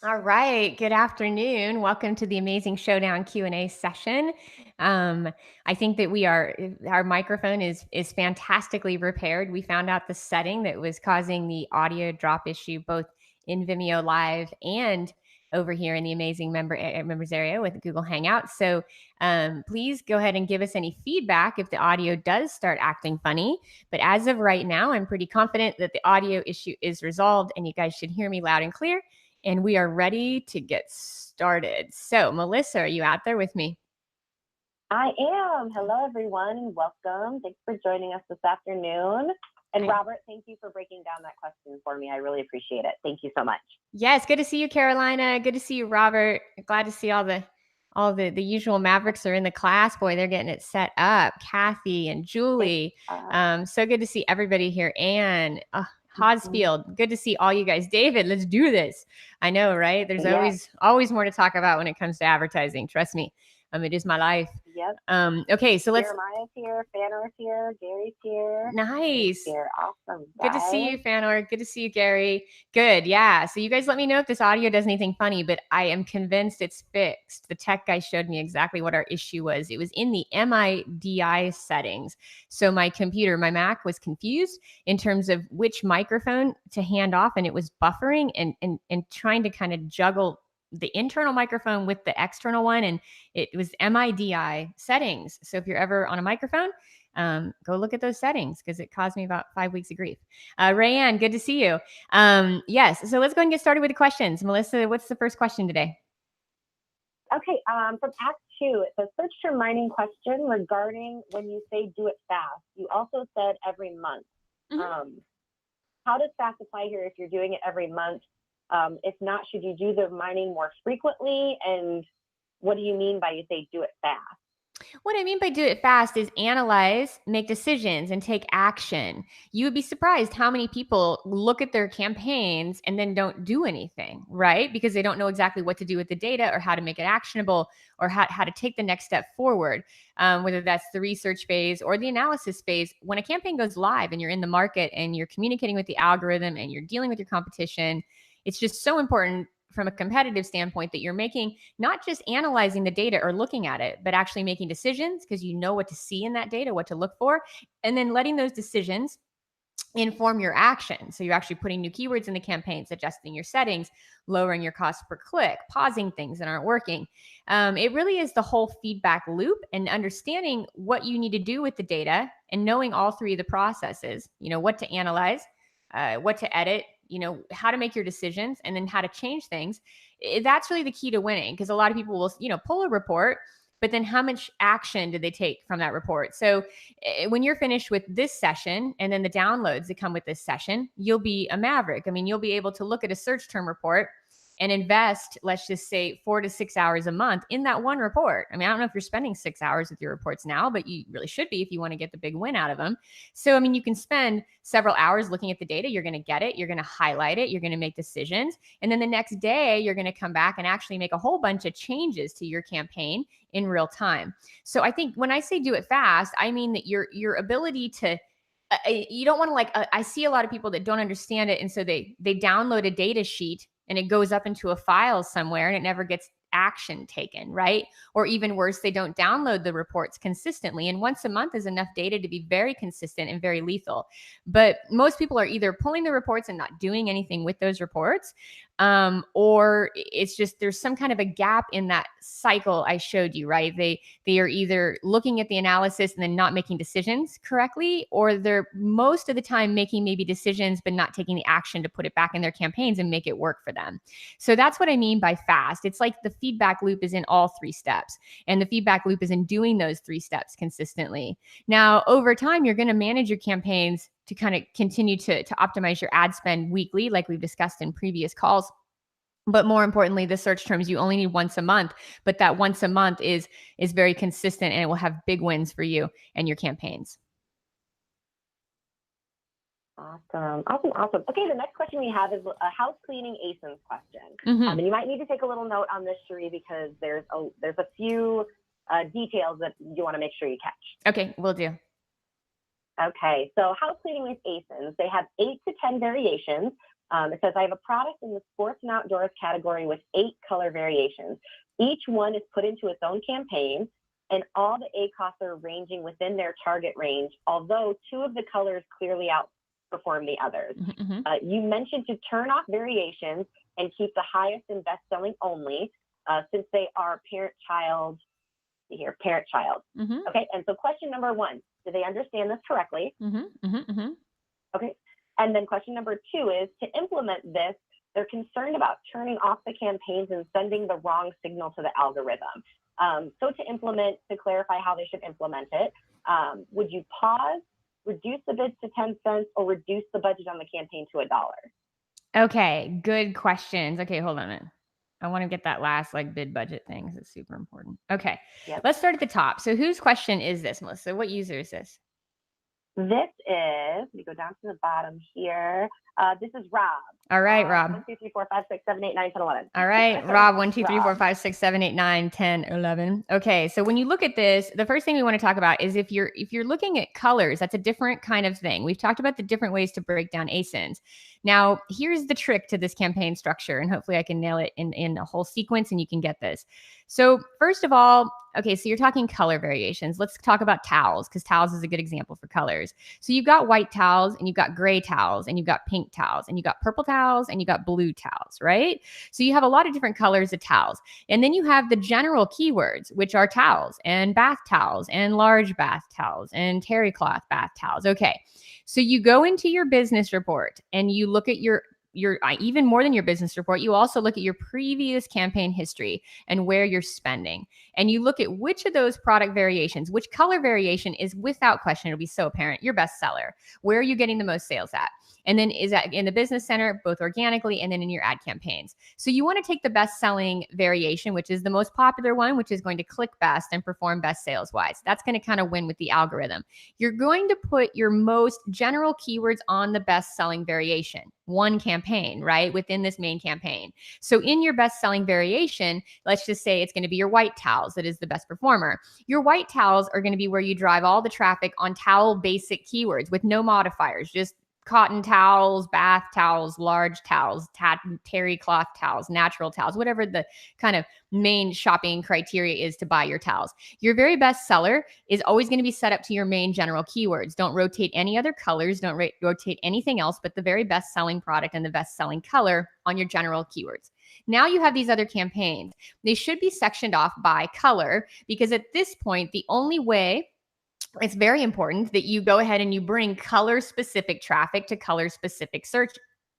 All right. Good afternoon. Welcome to the Amazing Showdown Q&A session. Um, I think that our microphone is fantastically repaired. We found out the setting that was causing the audio drop issue both in Vimeo Live and over here in the amazing members area with Google Hangouts. So please go ahead and give us any feedback if the audio does start acting funny. But as of right now, I'm pretty confident that the audio issue is resolved and you guys should hear me loud and clear. And we are ready to get started. So, Melissa, are you out there with me? I am. Hello, everyone. Welcome. Thanks for joining us this afternoon. And Robert, thank you for breaking down that question for me. I really appreciate it. Thank you so much. Yes, good to see you, Carolina. Good to see you, Robert. Glad to see all the usual Mavericks are in the class. Boy, they're getting it set up. Kathy and Julie. So good to see everybody here. Anne, Hosfield, good to see all you guys. David, let's do this. I know, right? There's always more to talk about when it comes to advertising. Trust me. It is my life. Yep. Okay, so let's. Jeremiah's here, Fanor's here, Gary's here. Nice. Here. Awesome. Good to see you, Fanor. Good to see you, Gary. Good. Yeah. So you guys let me know if this audio does anything funny, but I am convinced it's fixed. The tech guy showed me exactly what our issue was. It was in the MIDI settings. So my Mac was confused in terms of which microphone to hand off, and it was buffering and trying to kind of juggle the internal microphone with the external one, and it was MIDI settings. So if you're ever on a microphone, go look at those settings because it caused me about 5 weeks of grief. Rayanne, good to see you. Yes, so let's go and get started with the questions. Melissa, what's the first question today? Okay, from Act 2, it says, search term mining question regarding when you say do it fast. You also said every month. How does fast apply here if you're doing it every month? If not, should you do the mining more frequently? And what do you mean by you say do it fast? What I mean by do it fast is analyze, make decisions, and take action. You would be surprised how many people look at their campaigns and then don't do anything, right? Because they don't know exactly what to do with the data or how to make it actionable or how to take the next step forward, whether that's the research phase or the analysis phase. When a campaign goes live and you're in the market and you're communicating with the algorithm and you're dealing with your competition, it's just so important from a competitive standpoint that you're making, not just analyzing the data or looking at it, but actually making decisions because you know what to see in that data, what to look for, and then letting those decisions inform your action. So you're actually putting new keywords in the campaigns, adjusting your settings, lowering your cost per click, pausing things that aren't working. It really is the whole feedback loop and understanding what you need to do with the data and knowing all three of the processes, what to analyze, what to edit, how to make your decisions, and then how to change things. That's really the key to winning, because a lot of people will, pull a report, but then how much action did they take from that report? So when you're finished with this session and then the downloads that come with this session, you'll be a maverick. I mean, you'll be able to look at a search term report and invest, let's just say 4 to 6 hours a month in that one report. I mean, I don't know if you're spending 6 hours with your reports now, but you really should be if you want to get the big win out of them. So, I mean, you can spend several hours looking at the data. You're going to get it. You're going to highlight it. You're going to make decisions. And then the next day, you're going to come back and actually make a whole bunch of changes to your campaign in real time. So I think when I say do it fast, I mean that your ability to you don't want to I see a lot of people that don't understand it, and so they download a data sheet and it goes up into a file somewhere and it never gets action taken, right? Or even worse, they don't download the reports consistently. And once a month is enough data to be very consistent and very lethal. But most people are either pulling the reports and not doing anything with those reports, or it's just there's some kind of a gap in that cycle I showed you, right? They are either looking at the analysis and then not making decisions correctly, or they're most of the time making maybe decisions but not taking the action to put it back in their campaigns and make it work for them. So that's what I mean by fast. It's like the feedback loop is in all 3 steps, and the feedback loop is in doing those 3 steps consistently. Now, over time, you're going to manage your campaigns to kind of continue to optimize your ad spend weekly, like we've discussed in previous calls. But more importantly, the search terms you only need once a month, but that once a month is very consistent, and it will have big wins for you and your campaigns. Awesome. Okay, the next question we have is a house cleaning ASINs question. And you might need to take a little note on this, Sheree, because there's a few details that you want to make sure you catch. Okay, will do. Okay, so house cleaning with ASINs, they have 8 to 10 variations It says, I have a product in the sports and outdoors category with 8 color variations. Each one is put into its own campaign, and all the ACOS are ranging within their target range, although 2 of the colors clearly outperform the others. Mm-hmm. You mentioned to turn off variations and keep the highest and best selling only, since they are parent-child. Mm-hmm. Okay, and so question number 1, do they understand this correctly? Mm-hmm. Mm-hmm. Mm-hmm. Okay, and then question number 2 is, to implement this, they're concerned about turning off the campaigns and sending the wrong signal to the algorithm. So to implement, to clarify how they should implement it, would you pause, reduce the bids to 10 cents, or reduce the budget on the campaign to $1? Okay, good questions. Okay, hold on a minute. I want to get that last bid budget thing because it's super important. Okay, Yep. Let's start at the top. So whose question is this, Melissa? What user is this? This is, let me go down to the bottom here. This is Rob. All right, Rob. 1, 2, 3, 4, 5, 6, 7, 8, 9, 10, 11. All right, Rob, 1, 2, 3, 4, 5, 6, 7, 8, 9, 10, 11. Okay, so when you look at this, the first thing we want to talk about is if you're looking at colors, that's a different kind of thing. We've talked about the different ways to break down ASINs. Now, here's the trick to this campaign structure, and hopefully I can nail it in a whole sequence and you can get this. So first of all, okay, so you're talking color variations. Let's talk about towels, because towels is a good example for colors. So you've got white towels, and you've got gray towels, and you've got pink towels, and you've got purple towels, and you've got blue towels, right? So you have a lot of different colors of towels. And then you have the general keywords, which are towels and bath towels and large bath towels and terry cloth bath towels. Okay, so you go into your business report and you look at your even more than your business report, you also look at your previous campaign history and where you're spending. And you look at which of those product variations, which color variation is without question, it'll be so apparent, your best seller. Where are you getting the most sales at? And then is that in the business center, both organically and then in your ad campaigns. So you want to take the best selling variation, which is the most popular one, which is going to click best and perform best sales wise. That's going to kind of win with the algorithm. You're going to put your most general keywords on the best selling variation, one campaign, right? Within this main campaign. So in your best selling variation, let's just say it's going to be your white towels that is the best performer. Your white towels are going to be where you drive all the traffic on towel basic keywords with no modifiers, just cotton towels, bath towels, large towels, terry cloth towels, natural towels, whatever the kind of main shopping criteria is to buy your towels. Your very best seller is always going to be set up to your main general keywords. Don't rotate any other colors. Don't rotate anything else but the very best selling product and the best selling color on your general keywords. Now you have these other campaigns. They should be sectioned off by color, because at this point, the only way it's very important that you go ahead and you bring color specific traffic to color specific search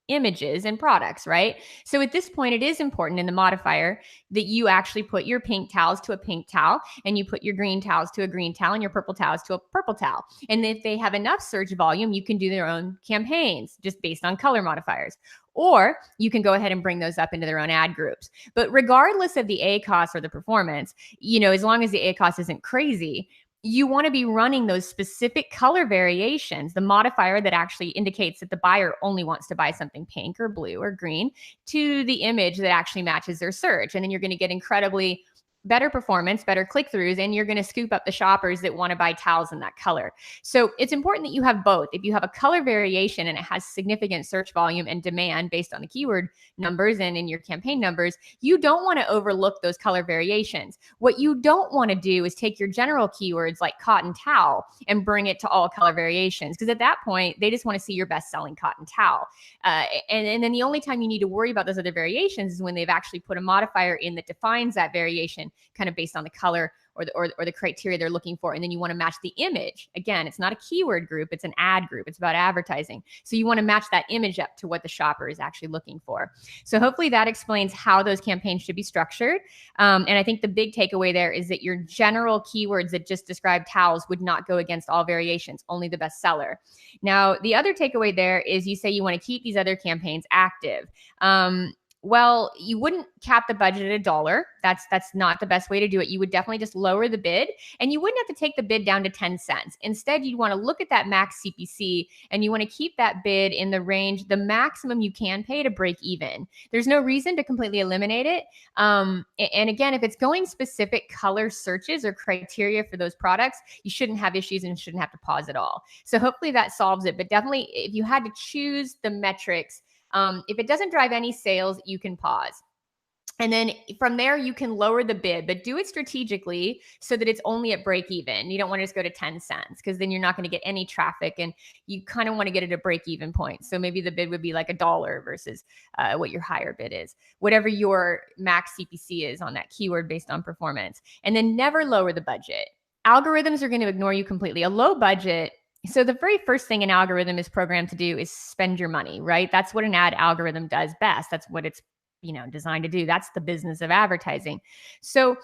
images and products, right? So at this point, it is important in the modifier that you actually put your pink towels to a pink towel, and you put your green towels to a green towel, and your purple towels to a purple towel. And if they have enough search volume, you can do their own campaigns just based on color modifiers. Or you can go ahead and bring those up into their own ad groups. But regardless of the ACOS or the performance, as long as the ACOS isn't crazy, you want to be running those specific color variations, the modifier that actually indicates that the buyer only wants to buy something pink or blue or green, to the image that actually matches their search. And then you're going to get incredibly better performance, better click-throughs, and you're going to scoop up the shoppers that want to buy towels in that color. So it's important that you have both. If you have a color variation and it has significant search volume and demand based on the keyword numbers and in your campaign numbers, you don't want to overlook those color variations. What you don't want to do is take your general keywords like cotton towel and bring it to all color variations, because at that point, they just want to see your best-selling cotton towel. And then the only time you need to worry about those other variations is when they've actually put a modifier in that defines that variation kind of based on the color or the criteria they're looking for. And then you want to match the image. Again, it's not a keyword group, it's an ad group. It's about advertising. So you want to match that image up to what the shopper is actually looking for. So hopefully that explains how those campaigns should be structured. And I think the big takeaway there is that your general keywords that just describe towels would not go against all variations, only the best seller. Now, the other takeaway there is you say you want to keep these other campaigns active. Well, you wouldn't cap the budget at $1. That's not the best way to do it. You would definitely just lower the bid, and you wouldn't have to take the bid down to 10 cents. Instead, you'd want to look at that max CPC, and you want to keep that bid in the range, the maximum you can pay to break even. There's no reason to completely eliminate it. And again, if it's going specific color searches or criteria for those products, you shouldn't have issues and shouldn't have to pause at all. So hopefully that solves it. But definitely, if you had to choose the metrics If it doesn't drive any sales, you can pause. And then from there, you can lower the bid, but do it strategically so that it's only at break even. You don't want to just go to 10 cents because then you're not going to get any traffic, and you kind of want to get it at a break even point. So maybe the bid would be like $1 versus what your higher bid is, whatever your max CPC is on that keyword based on performance. And then never lower the budget. Algorithms are going to ignore you completely. A low budget. So the very first thing an algorithm is programmed to do is spend your money, right? That's what an ad algorithm does best. That's what it's designed to do. That's the business of advertising. So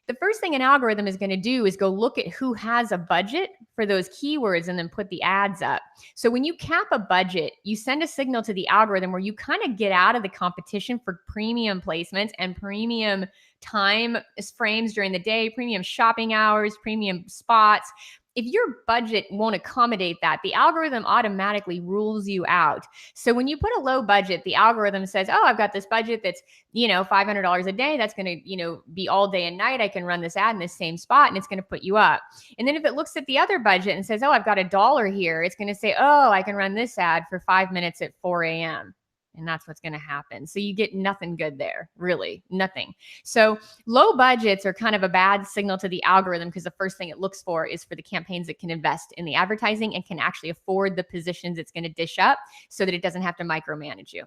the first thing an algorithm is going to do is go look at who has a budget for those keywords and then put the ads up. So when you cap a budget, you send a signal to the algorithm where you kind of get out of the competition for premium placements and premium time frames during the day, premium shopping hours, premium spots. If your budget won't accommodate that, the algorithm automatically rules you out. So when you put a low budget, the algorithm says, oh, I've got this budget that's, $500 a day. That's going to, be all day and night. I can run this ad in this same spot and it's going to put you up. And then if it looks at the other budget and says, oh, I've got $1 here, it's going to say, oh, I can run this ad for 5 minutes at 4 a.m. And that's what's going to happen. So you get nothing good there, really, nothing. So low budgets are kind of a bad signal to the algorithm because the first thing it looks for is for the campaigns that can invest in the advertising and can actually afford the positions it's going to dish up so that it doesn't have to micromanage you.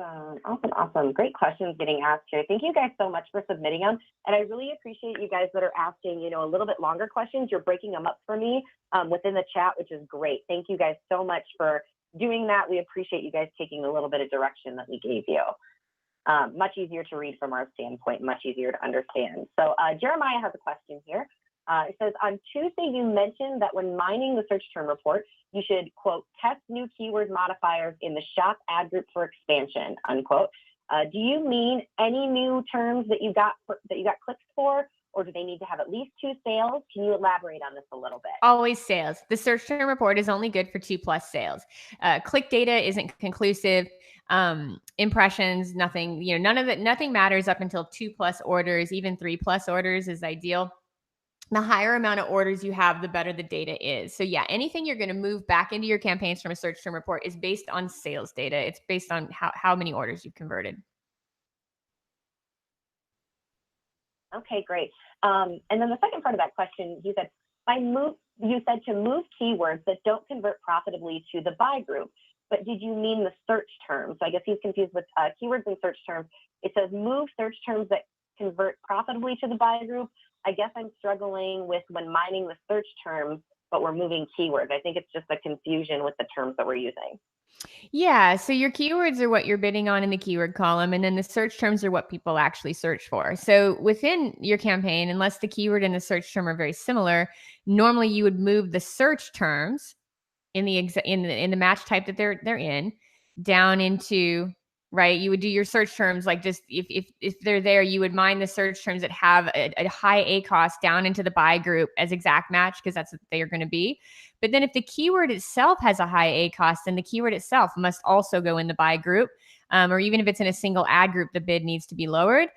Awesome. Great questions getting asked here. Thank you guys so much for submitting them. And I really appreciate you guys that are asking, a little bit longer questions. You're breaking them up for me within the chat, which is great. Thank you guys so much for doing that. We appreciate you guys taking a little bit of direction that we gave you. Much easier to read from our standpoint, much easier to understand. So Jeremiah has a question here. It says, on Tuesday, you mentioned that when mining the search term report, you should, quote, test new keyword modifiers in the shop ad group for expansion, unquote. Do you mean any new terms that you got clicks for, or do they need to have at least 2 sales? Can you elaborate on this a little bit? Always sales. The search term report is only good for 2+ sales. Click data isn't conclusive. Impressions, nothing, none of it, nothing matters up until 2+ orders. Even 3+ orders is ideal. The higher amount of orders you have, the better the data is. So yeah, anything you're going to move back into your campaigns from a search term report is based on sales data. It's based on how many orders you've converted. Okay, great. And then the second part of that question, you said to move keywords that don't convert profitably to the buy group. But did you mean the search terms? So I guess he's confused with keywords and search terms. It says move search terms that convert profitably to the buy group. I guess I'm struggling with when mining the search terms, but we're moving keywords. I think it's just a confusion with the terms that we're using. Yeah. So your keywords are what you're bidding on in the keyword column, and then the search terms are what people actually search for. So within your campaign, unless the keyword and the search term are very similar, normally you would move the search terms in the match type that they're in down into, right? You would do your search terms like just if they're there, you would mine the search terms that have a high ACoS down into the buy group as exact match because that's what they are going to be. But then if the keyword itself has a high ACoS, then the keyword itself must also go in the buy group. Or even if it's in a single ad group, the bid needs to be lowered.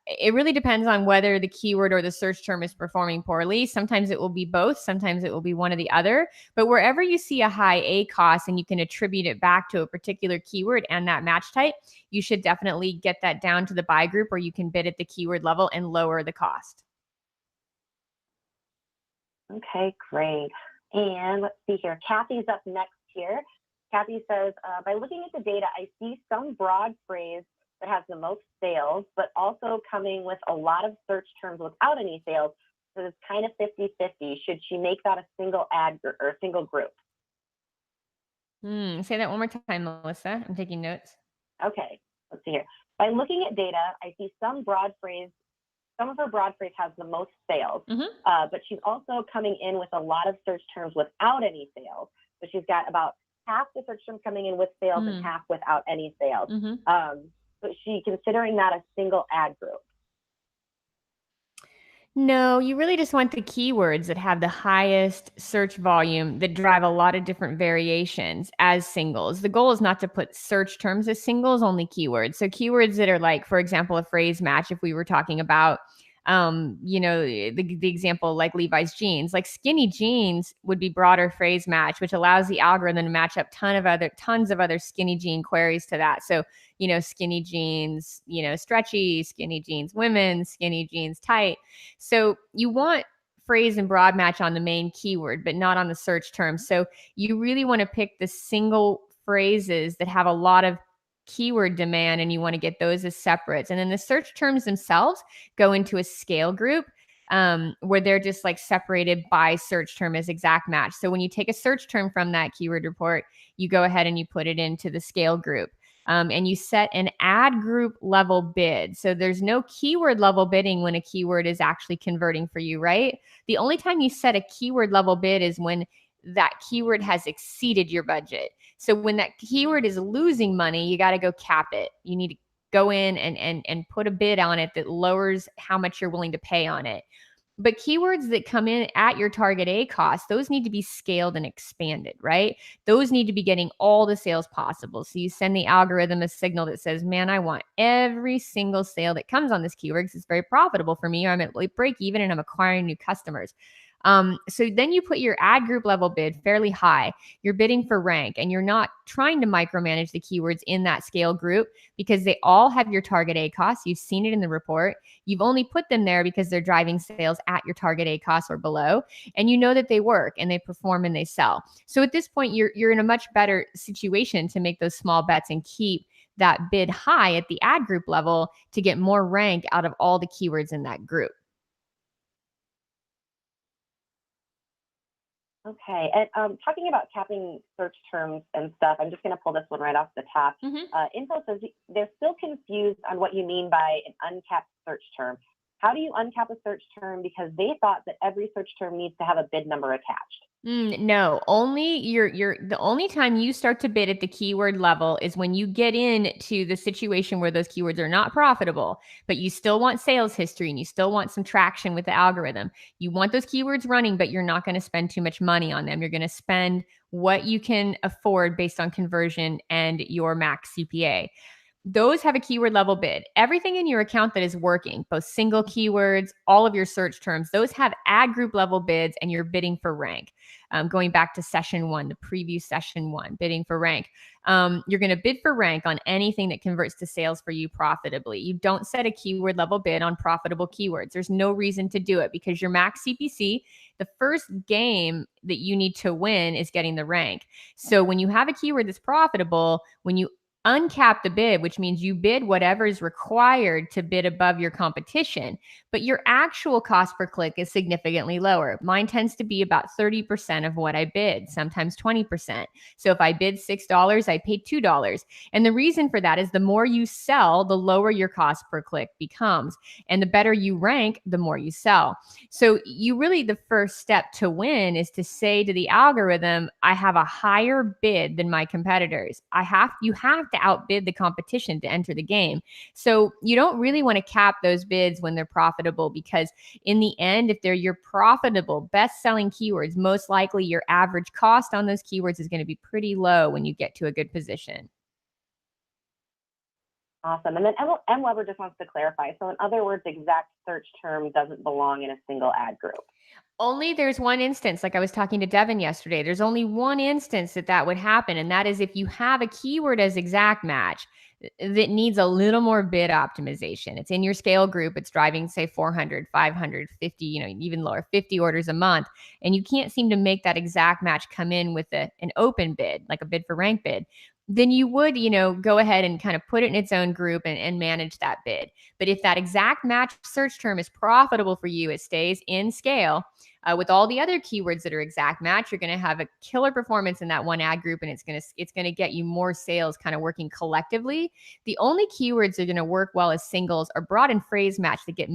It really depends on whether the keyword or the search term is performing poorly. Sometimes it will be both. Sometimes it will be one or the other. But wherever you see a high ACoS and you can attribute it back to a particular keyword and that match type, you should definitely get that down to the buy group where you can bid at the keyword level and lower the cost. Okay, great. And let's see here. Kathy's up next here. Kathy says, by looking at the data, I see some broad phrase that has the most sales, but also coming with a lot of search terms without any sales. So it's kind of 50-50. Should she make that a single ad or a single group? Say that one more time, Melissa. I'm taking notes. Okay, let's see here. By looking at data, I see some of her broad phrase has the most sales, but she's also coming in with a lot of search terms without any sales. So she's got about half the search terms coming in with sales and half without any sales. But she considering that a single ad group? No, you really just want the keywords that have the highest search volume that drive a lot of different variations as singles. The goal is not to put search terms as singles, only keywords. So keywords that are like, for example, a phrase match, if we were talking about The example like Levi's jeans, like skinny jeans would be broader phrase match, which allows the algorithm to match up tons of other skinny jean queries to that. So, skinny jeans, stretchy, skinny jeans, women, skinny jeans, tight. So you want phrase and broad match on the main keyword, but not on the search term. So you really want to pick the single phrases that have a lot of keyword demand, and you want to get those as separates. And then the search terms themselves go into a scale group, where they're just like separated by search term as exact match. So when you take a search term from that keyword report, you go ahead and you put it into the scale group. And you set an ad group level bid. So there's no keyword level bidding when a keyword is actually converting for you, right? The only time you set a keyword level bid is when that keyword has exceeded your budget. So when that keyword is losing money, you got to go cap it. You need to go in and put a bid on it that lowers how much you're willing to pay on it. But keywords that come in at your target A cost, those need to be scaled and expanded, right? Those need to be getting all the sales possible. So you send the algorithm a signal that says, man, I want every single sale that comes on this keyword because it's very profitable for me. I'm at break even and I'm acquiring new customers. So then you put your ad group level bid fairly high. You're bidding for rank, and you're not trying to micromanage the keywords in that scale group because they all have your target A cost. You've seen it in the report. You've only put them there because they're driving sales at your target A cost or below, and you know that they work and they perform and they sell. So at this point, you're in a much better situation to make those small bets and keep that bid high at the ad group level to get more rank out of all the keywords in that group. Okay, and talking about capping search terms and stuff, I'm just going to pull this one right off the top. Info says they're still confused on what you mean by an uncapped search term. How do you uncap a search term? Because they thought that every search term needs to have a bid number attached. No, only the only time you start to bid at the keyword level is when you get into the situation where those keywords are not profitable, but you still want sales history and you still want some traction with the algorithm. You want those keywords running, but you're not going to spend too much money on them. You're going to spend what you can afford based on conversion and your max CPA. Those have a keyword level bid. Everything in your account that is working, both single keywords, all of your search terms, those have ad group level bids, and you're bidding for rank. Going back to session one, the preview session one, bidding for rank. You're going to bid for rank on anything that converts to sales for you profitably. You don't set a keyword level bid on profitable keywords. There's no reason to do it because your max CPC, the first game that you need to win is getting the rank. So when you have a keyword that's profitable, when you uncap the bid, which means you bid whatever is required to bid above your competition, but your actual cost per click is significantly lower. Mine tends to be about 30% of what I bid, sometimes 20%. So if I bid $6, I pay $2. And the reason for that is the more you sell, the lower your cost per click becomes. And the better you rank, the more you sell. So you really, the first step to win is to say to the algorithm, I have a higher bid than my competitors. You have to outbid the competition to enter the game. So you don't really want to cap those bids when they're profitable, because in the end, if they're your profitable best-selling keywords, most likely your average cost on those keywords is going to be pretty low when you get to a good position. Awesome. And then M. Weber just wants to clarify. So in other words, exact search term doesn't belong in a single ad group. Only there's one instance, like I was talking to Devin yesterday, there's only one instance that would happen. And that is if you have a keyword as exact match that needs a little more bid optimization. It's in your scale group. It's driving, say, 400, 500, 50, even lower, 50 orders a month. And you can't seem to make that exact match come in with an open bid, like a bid for rank bid. Then you would, go ahead and kind of put it in its own group and manage that bid. But if that exact match search term is profitable for you, it stays in scale. With all the other keywords that are exact match, you're going to have a killer performance in that one ad group, and it's going to get you more sales kind of working collectively. The only keywords that are going to work well as singles are broad and phrase match that get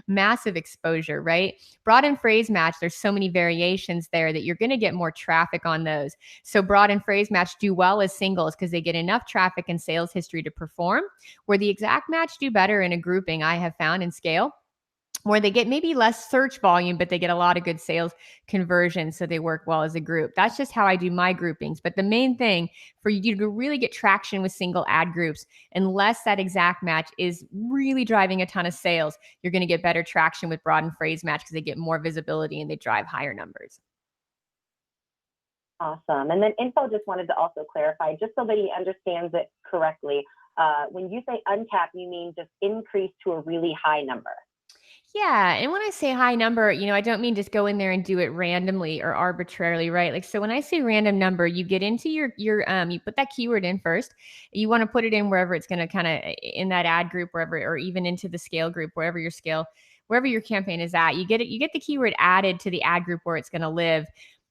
massive exposure, right? Broad and phrase match, there's so many variations there that you're going to get more traffic on those. So broad and phrase match do well as singles because they get enough traffic and sales history to perform, where the exact match do better in a grouping I have found in scale. where they get maybe less search volume, but they get a lot of good sales conversion. So they work well as a group. That's just how I do my groupings. But the main thing for you to really get traction with single ad groups, unless that exact match is really driving a ton of sales, you're going to get better traction with broad and phrase match because they get more visibility and they drive higher numbers. Awesome. And then Info just wanted to also clarify, just so that he understands it correctly. When you say uncap, you mean just increase to a really high number. Yeah, and when I say high number, I don't mean just go in there and do it randomly or arbitrarily, right? Like, so when I say random number, you get into your you put that keyword in first. You want to put it in wherever it's going to kind of in that ad group, wherever, or even into the scale group, wherever your campaign is at. You get the keyword added to the ad group where it's going to live,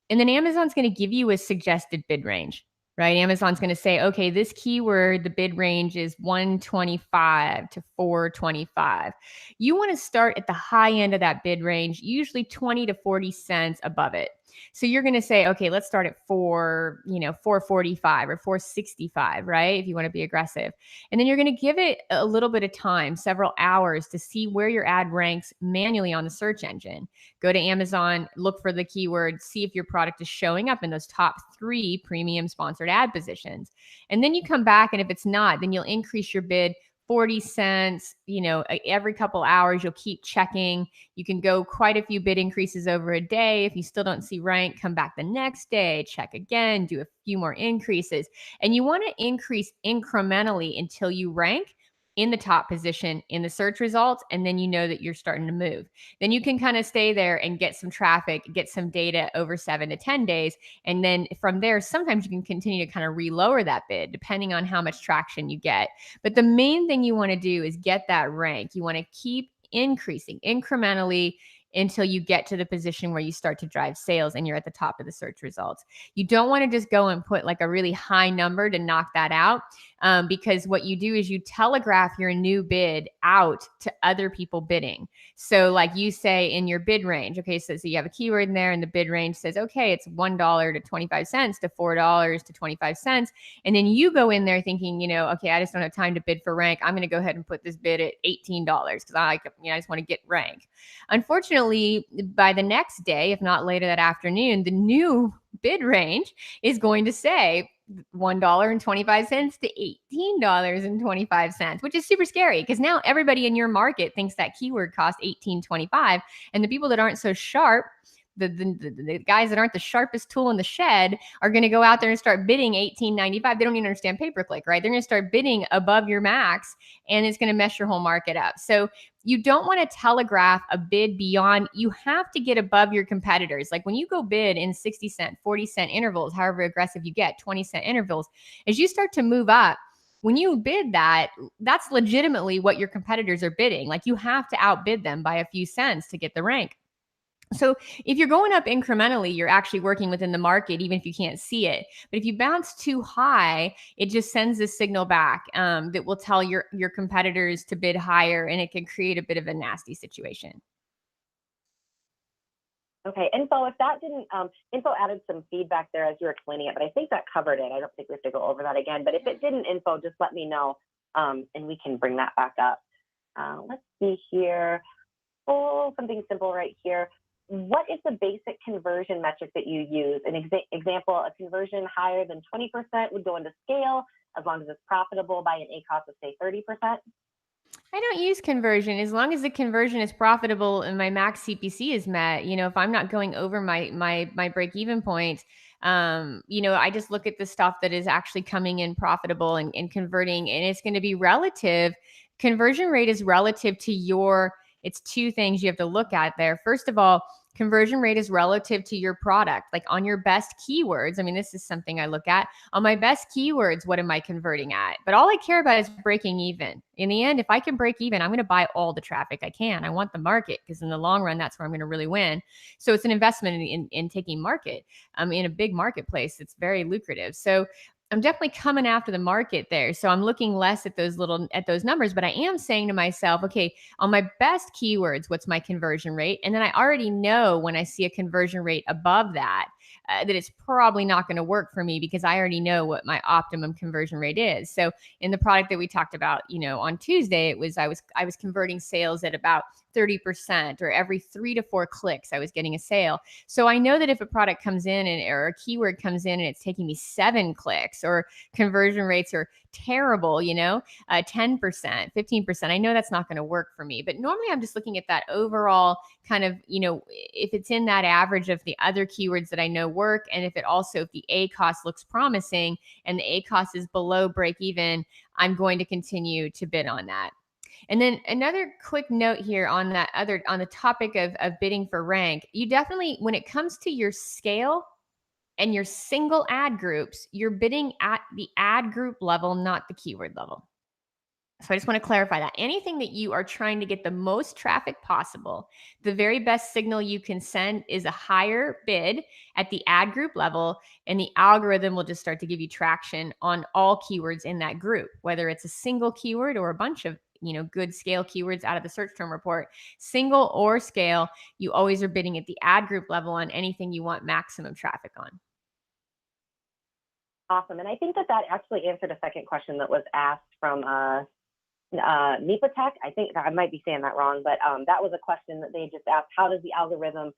and then Amazon's going to give you a suggested bid range. Right? Amazon's going to say, okay, this keyword, the bid range is 125 to 425. You want to start at the high end of that bid range, usually 20 to 40 cents above it. So you're going to say, okay, let's start at 445 or 465, right? If you want to be aggressive. And then you're going to give it a little bit of time, several hours, to see where your ad ranks manually on the search engine. Go to Amazon, look for the keyword, see if your product is showing up in those top 3 premium sponsored ad positions. And then you come back, and if it's not, then you'll increase your bid 40 cents, every couple hours. You'll keep checking. You can go quite a few bid increases over a day. If you still don't see rank, come back the next day, check again, do a few more increases. And you want to increase incrementally until you rank in the top position in the search results, and then you know that you're starting to move. Then you can kind of stay there and get some traffic, get some data over 7 to 10 days. And then from there, sometimes you can continue to kind of relower that bid depending on how much traction you get. But the main thing you want to do is get that rank. You want to keep increasing incrementally until you get to the position where you start to drive sales and you're at the top of the search results. You don't want to just go and put like a really high number to knock that out, because what you do is you telegraph your new bid out to other people bidding. So like you say in your bid range, okay, so you have a keyword in there and the bid range says, okay, it's $1 to 25 cents to $4 to 25 cents. And then you go in there thinking, okay, I just don't have time to bid for rank. I'm going to go ahead and put this bid at $18 because I just want to get rank. Unfortunately, by the next day, if not later that afternoon, the new bid range is going to say $1.25 to $18.25, which is super scary because now everybody in your market thinks that keyword costs $18.25, and the people that aren't so sharp, the guys that aren't the sharpest tool in the shed, are going to go out there and start bidding $18.95. They don't even understand pay-per-click, right? They're going to start bidding above your max, and it's going to mess your whole market up. So you don't want to telegraph a bid beyond. You have to get above your competitors. Like when you go bid in 60 cent, 40 cent intervals, however aggressive you get, 20 cent intervals, as you start to move up, when you bid that's legitimately what your competitors are bidding. Like you have to outbid them by a few cents to get the rank. So if you're going up incrementally, you're actually working within the market, even if you can't see it. But if you bounce too high, it just sends this signal back that will tell your competitors to bid higher, and it can create a bit of a nasty situation. Okay, Info, if that didn't, Info added some feedback there as you were explaining it, but I think that covered it. I don't think we have to go over that again. But if it didn't, Info, just let me know, and we can bring that back up. Let's see here. Oh, something simple right here. What is the basic conversion metric that you use? An example, a conversion higher than 20% would go into scale as long as it's profitable by an ACoS of, say, 30%. I don't use conversion as long as the conversion is profitable and my max CPC is met. If I'm not going over my break even point, I just look at the stuff that is actually coming in profitable and converting, and it's going to be relative. Conversion rate is relative to it's 2 things you have to look at there. First of all, conversion rate is relative to your product. Like on your best keywords, I mean, this is something I look at. On my best keywords, what am I converting at? But all I care about is breaking even. In the end, if I can break even, I'm going to buy all the traffic I can. I want the market because in the long run, that's where I'm going to really win. So it's an investment in taking market. In a big marketplace, it's very lucrative. So I'm definitely coming after the market there. So I'm looking less at those numbers, but I am saying to myself, okay, on my best keywords, what's my conversion rate? And then I already know when I see a conversion rate above that, that it's probably not going to work for me because I already know what my optimum conversion rate is. So in the product that we talked about, on Tuesday, I was converting sales at about 30%, or every 3 to 4 clicks I was getting a sale. So I know that if a product comes in or a keyword comes in and it's taking me 7 clicks, or conversion rates are terrible, 10%, 15%, I know that's not going to work for me. But normally I'm just looking at that overall kind of, if it's in that average of the other keywords that I know work, and if the ACoS looks promising and the ACoS is below break even, I'm going to continue to bid on that. And then another quick note here on the topic of bidding for rank, you definitely, when it comes to your scale and your single ad groups, you're bidding at the ad group level, not the keyword level. So I just want to clarify that. Anything that you are trying to get the most traffic possible, the very best signal you can send is a higher bid at the ad group level, and the algorithm will just start to give you traction on all keywords in that group, whether it's a single keyword or a bunch of good scale keywords out of the search term report. Single or scale, you always are bidding at the ad group level on anything you want maximum traffic on. Awesome. And I think that actually answered a second question that was asked from Nipatech. I think I might be saying that wrong, but that was a question that they just asked. How does the algorithm,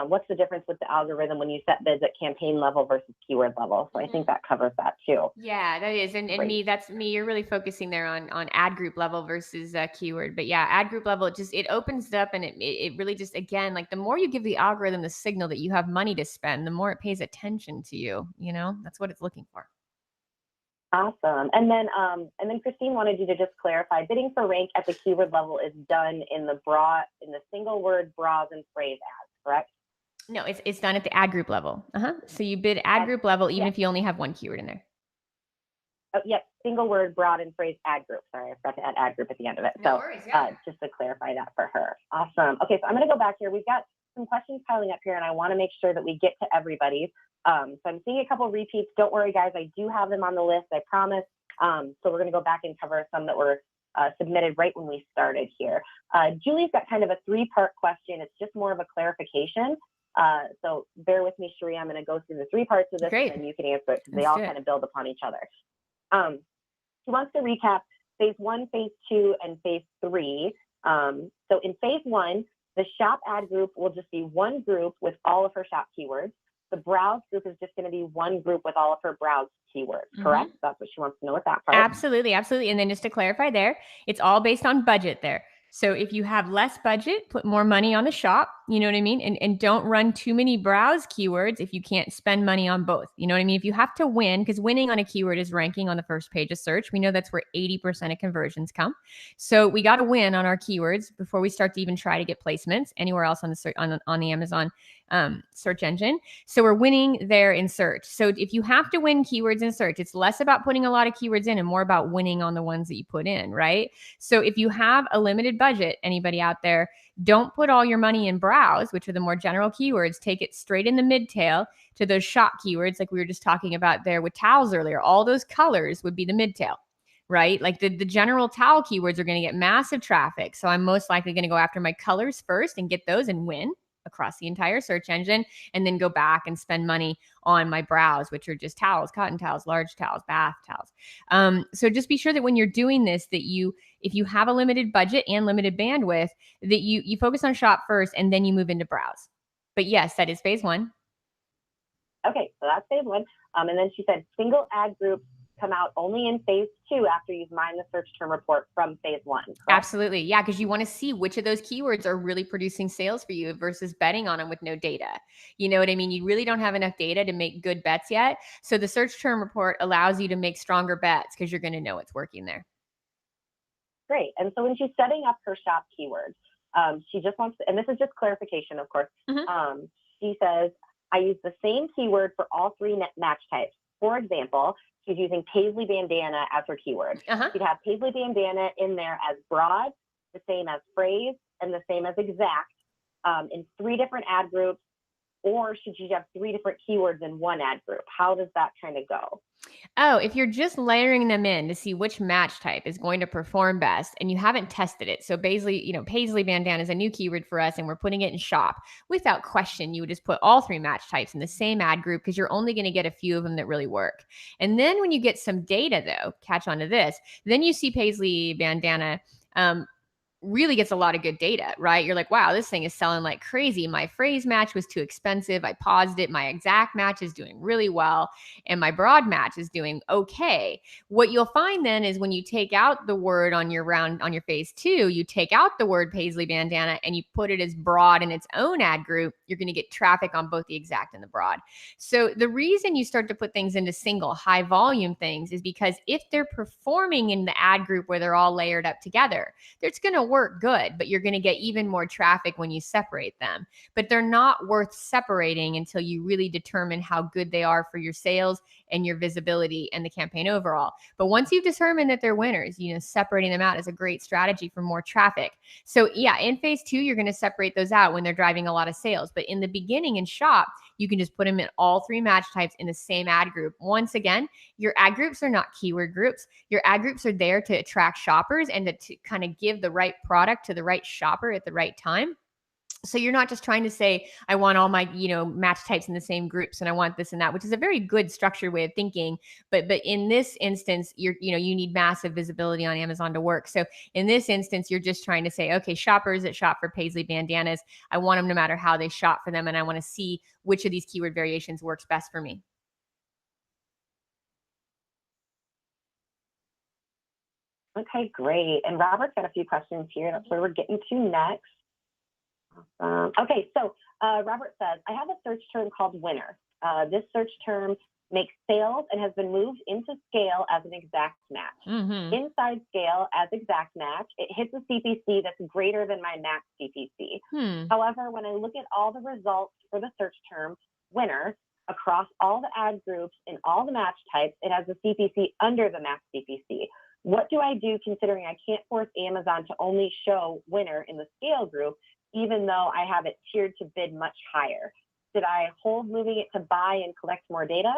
what's the difference with the algorithm when you set bids at campaign level versus keyword level? So I think that covers that too. Yeah, that is. And that's me. You're really focusing there on ad group level versus keyword. But yeah, ad group level, it opens it up, and it really just, again, like the more you give the algorithm the signal that you have money to spend, the more it pays attention to you. That's what it's looking for. Awesome. And then Christine wanted you to just clarify, bidding for rank at the keyword level is done in the single word browse and phrase ads, correct? No, it's done at the ad group level. So you bid ad group level, even if you only have one keyword in there. Oh, yep. Single word, broad, and phrase ad group. Sorry, I forgot to add ad group at the end of it. No worries, yeah. Just to clarify that for her. Awesome. Okay, so I'm going to go back here. We've got some questions piling up here, and I want to make sure that we get to everybody. So I'm seeing a couple of repeats. Don't worry, guys. I do have them on the list, I promise. So we're going to go back and cover some that were submitted right when we started here. Julie's got kind of a 3-part question. It's just more of a clarification. So bear with me, Sheree. I'm going to go through the 3 parts of this, Great. and then you can answer it because they all kind of build upon each other. She wants to recap phase 1, phase 2, and phase 3. So in phase 1, the shop ad group will just be one group with all of her shop keywords. The browse group is just going to be one group with all of her browse keywords, correct? That's what she wants to know with that part. Absolutely. And then just to clarify there, it's all based on budget there. So if you have less budget, put more money on the shop, you know what I mean? And don't run too many browse keywords if you can't spend money on both. You know what I mean? If you have to win, because winning on a keyword is ranking on the first page of search. We know that's where 80% of conversions come. So we got to win on our keywords before we start to even try to get placements anywhere else on the Amazon search engine. So we're winning there in search. So if you have to win keywords in search, it's less about putting a lot of keywords in and more about winning on the ones that you put in, right? So if you have a limited budget, anybody out there, don't put all your money in browse, which are the more general keywords. Take it straight in the midtail to those shop keywords like we were just talking about there with towels earlier. All those colors would be the midtail, right? Like the general towel keywords are going to get massive traffic. So I'm most likely going to go after my colors first and get those and win across the entire search engine, and then go back and spend money on my browse, which are just towels, cotton towels, large towels, bath towels. So just be sure that when you're doing this, that if you have a limited budget and limited bandwidth, that you focus on shop first and then you move into browse. But yes, that is phase 1. Okay, so that's phase 1. And then she said single ad groups come out only in phase 2 after you've mined the search term report from phase 1. Correct? Absolutely. Yeah, because you want to see which of those keywords are really producing sales for you versus betting on them with no data. You know what I mean? You really don't have enough data to make good bets yet. So the search term report allows you to make stronger bets because you're going to know it's working there. Great. And so when she's setting up her shop keywords, she just wants to, and this is just clarification, of course. She says, I use the same keyword for all 3 match types. For example, she's using Paisley bandana as her keyword. She'd have Paisley bandana in there as broad, the same as phrase, and the same as exact in 3 different ad groups. or should you have 3 different keywords in one ad group? How does that kind of go? Oh, if you're just layering them in to see which match type is going to perform best and you haven't tested it. So Paisley bandana is a new keyword for us and we're putting it in shop. Without question, you would just put all 3 match types in the same ad group because you're only going to get a few of them that really work. And then when you get some data though, catch on to this, then you see Paisley bandana really gets a lot of good data, right? You're like, wow, this thing is selling like crazy. My phrase match was too expensive. I paused it. My exact match is doing really well. And my broad match is doing okay. What you'll find then is when you take out the word on your phase 2, you take out the word Paisley bandana and you put it as broad in its own ad group, you're going to get traffic on both the exact and the broad. So the reason you start to put things into single high volume things is because if they're performing in the ad group where they're all layered up together, it's going to work good, but you're going to get even more traffic when you separate them. But they're not worth separating until you really determine how good they are for your sales and your visibility and the campaign overall. But once you've determined that they're winners, separating them out is a great strategy for more traffic. So yeah, in phase 2, you're going to separate those out when they're driving a lot of sales. But in the beginning in shop, you can just put them in all 3 match types in the same ad group. Once again, your ad groups are not keyword groups. Your ad groups are there to attract shoppers and to kind of give the right product to the right shopper at the right time. So you're not just trying to say, I want all my, match types in the same groups and I want this and that, which is a very good structured way of thinking. But in this instance, you need massive visibility on Amazon to work. So in this instance, you're just trying to say, okay, shoppers that shop for Paisley bandanas, I want them no matter how they shop for them. And I want to see which of these keyword variations works best for me. Okay, great. And Robert's got a few questions here. That's where we're getting to next. Okay, so Robert says, I have a search term called winner. This search term makes sales and has been moved into scale as an exact match. Mm-hmm. Inside scale as exact match, it hits a CPC that's greater than my max CPC. However, when I look at all the results for the search term winner across all the ad groups in all the match types, it has a CPC under the max CPC. What do I do considering I can't force Amazon to only show winner in the scale group, even though I have it tiered to bid much higher? Should I hold moving it to buy and collect more data?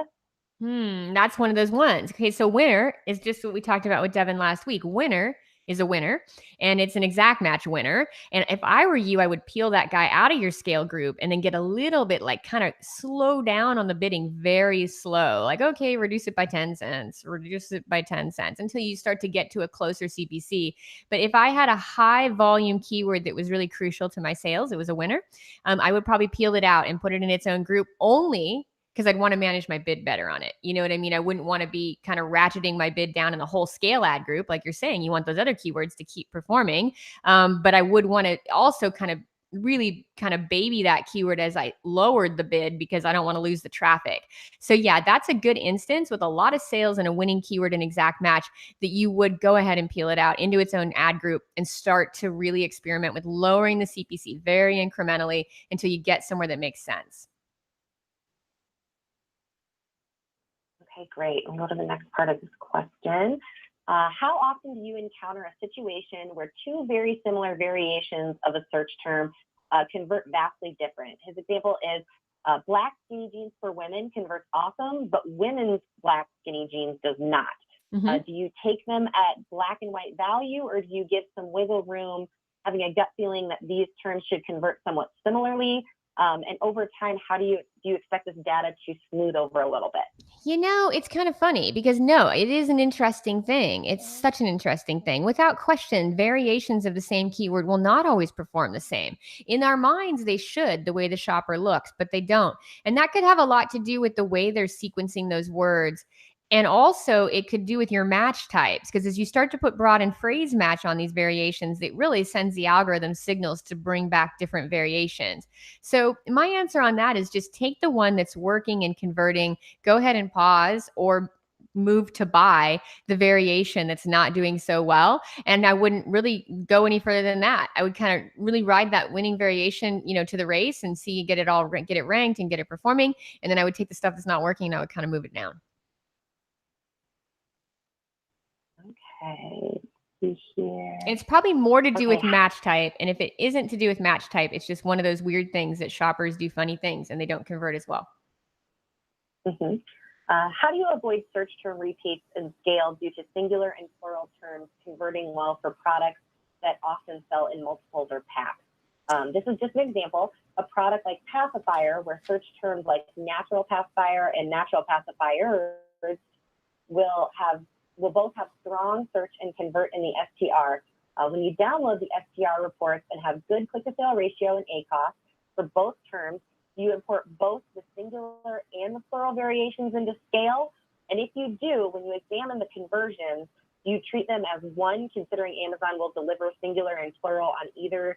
That's one of those ones. Okay, so winner is just what we talked about with Devin last week. Winner is a winner and it's an exact match winner. And if I were you, I would peel that guy out of your scale group and then get a little bit kind of slow down on the bidding, very slow. Like, okay, reduce it by 10 cents, reduce it by 10 cents until you start to get to a closer CPC. But if I had a high volume keyword that was really crucial to my sales, it was a winner, I would probably peel it out and put it in its own group only because I'd want to manage my bid better on it. You know what I mean? I wouldn't want to be kind of ratcheting my bid down in the whole scale ad group. Like you're saying, you want those other keywords to keep performing. But I would want to also kind of really kind of baby that keyword as I lowered the bid because I don't want to lose the traffic. So yeah, that's a good instance with a lot of sales and a winning keyword and exact match that you would go ahead and peel it out into its own ad group and start to really experiment with lowering the CPC very incrementally until you get somewhere that makes sense. Okay, great. We'll go to the next part of this question. How often do you encounter a situation where 2 very similar variations of a search term convert vastly different? His example is black skinny jeans for women converts awesome, but women's black skinny jeans does not. Do you take them at black and white value, or do you give some wiggle room, having a gut feeling that these terms should convert somewhat similarly? And over time, how do you expect this data to smooth over a little bit? It's kind of funny because no, it is an interesting thing. It's such an interesting thing. Without question, variations of the same keyword will not always perform the same. In our minds, they should, the way the shopper looks, but they don't. And that could have a lot to do with the way they're sequencing those words. And also it could do with your match types, because as you start to put broad and phrase match on these variations, it really sends the algorithm signals to bring back different variations. So my answer on that is just take the one that's working and converting, go ahead and pause or move to buy the variation that's not doing so well. And I wouldn't really go any further than that. I would kind of really ride that winning variation, to the race and get it ranked and get it performing. And then I would take the stuff that's not working and I would kind of move it down. Okay. see here. It's probably more to do Okay. with match type. And if it isn't to do with match type, it's just one of those weird things that shoppers do funny things and they don't convert as well. Mm-hmm. How do you avoid search term repeats in scale due to singular and plural terms converting well for products that often sell in multiples or packs? This is just an example. A product like pacifier, where search terms like natural pacifier and natural pacifiers will both have strong search and convert in the STR. When you download the STR reports and have good click-to-sale ratio and ACoS for both terms, you import both the singular and the plural variations into scale. And if you do, when you examine the conversions, you treat them as one, considering Amazon will deliver singular and plural on either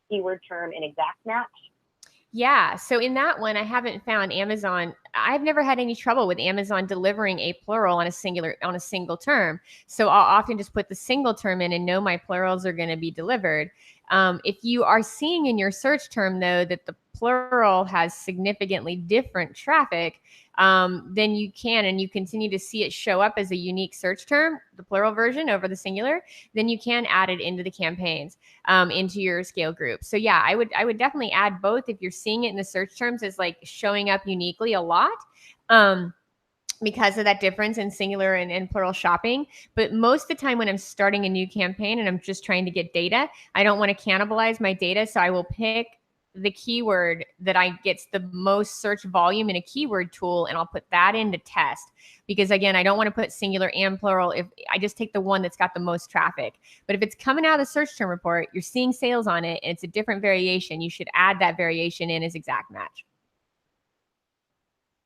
keyword term in exact match. Yeah. So in that one, I haven't found Amazon. I've never had any trouble with Amazon delivering a plural on a single term. So I'll often just put the single term in and know my plurals are going to be delivered. If you are seeing in your search term, though, that the plural has significantly different traffic, then you can, and you continue to see it show up as a unique search term, the plural version over the singular, then you can add it into the campaigns, into your scale group. So yeah, I would definitely add both if you're seeing it in the search terms as like showing up uniquely a lot. Because of that difference in singular and plural shopping. But most of the time when I'm starting a new campaign and I'm just trying to get data, I don't want to cannibalize my data. So I will pick the keyword that I gets the most search volume in a keyword tool, and I'll put that in to test. Because again, I don't want to put singular and plural if I just take the one that's got the most traffic. But if it's coming out of the search term report, you're seeing sales on it, and it's a different variation, you should add that variation in as exact match.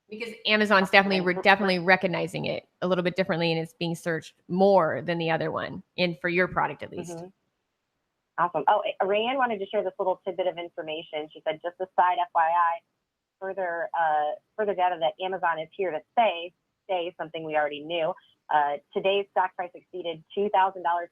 Because Amazon's definitely recognizing it a little bit differently, and it's being searched more than the other one, and for your product at least. Mm-hmm. Awesome. Oh, Rayanne wanted to share this little tidbit of information. She said, just a side FYI, further data that Amazon is here to say something we already knew. Today's stock price exceeded $2,000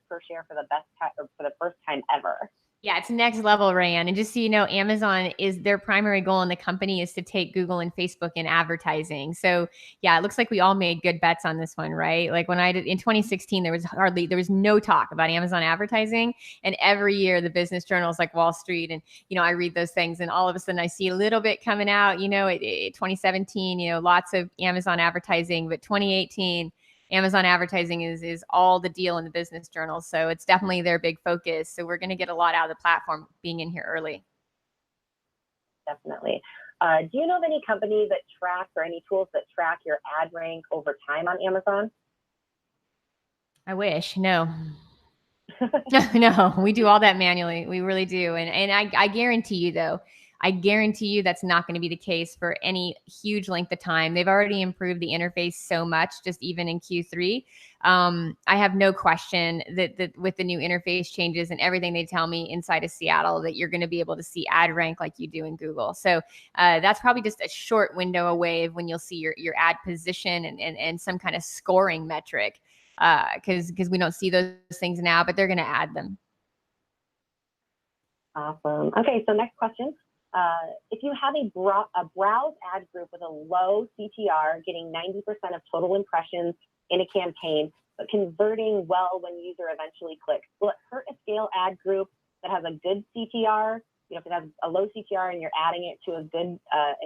per share for the first time ever. Yeah, it's next level, Rayanne. And just so you know, Amazon is their primary goal in the company is to take Google and Facebook in advertising. So yeah, it looks like we all made good bets on this one, right? Like when I did in 2016, there was no talk about Amazon advertising. And every year the business journals like Wall Street and, I read those things and all of a sudden I see a little bit coming out, 2017, lots of Amazon advertising, but 2018, Amazon advertising is all the deal in the business journal. So it's definitely their big focus. So we're going to get a lot out of the platform being in here early. Definitely. Do you know of any companies that track or any tools that track your ad rank over time on Amazon? I wish. No. No, we do all that manually. We really do. And I guarantee you, though, that's not going to be the case for any huge length of time. They've already improved the interface so much, just even in Q3. I have no question that with the new interface changes and everything they tell me inside of Seattle, that you're going to be able to see ad rank like you do in Google. So that's probably just a short window away of when you'll see your ad position and some kind of scoring metric. Because we don't see those things now, but they're going to add them. Awesome. Okay, so next question. If you have a browse ad group with a low CTR, getting 90% of total impressions in a campaign, but converting well when user eventually clicks, will it hurt a scale ad group that has a good CTR? If it has a low CTR and you're adding it to an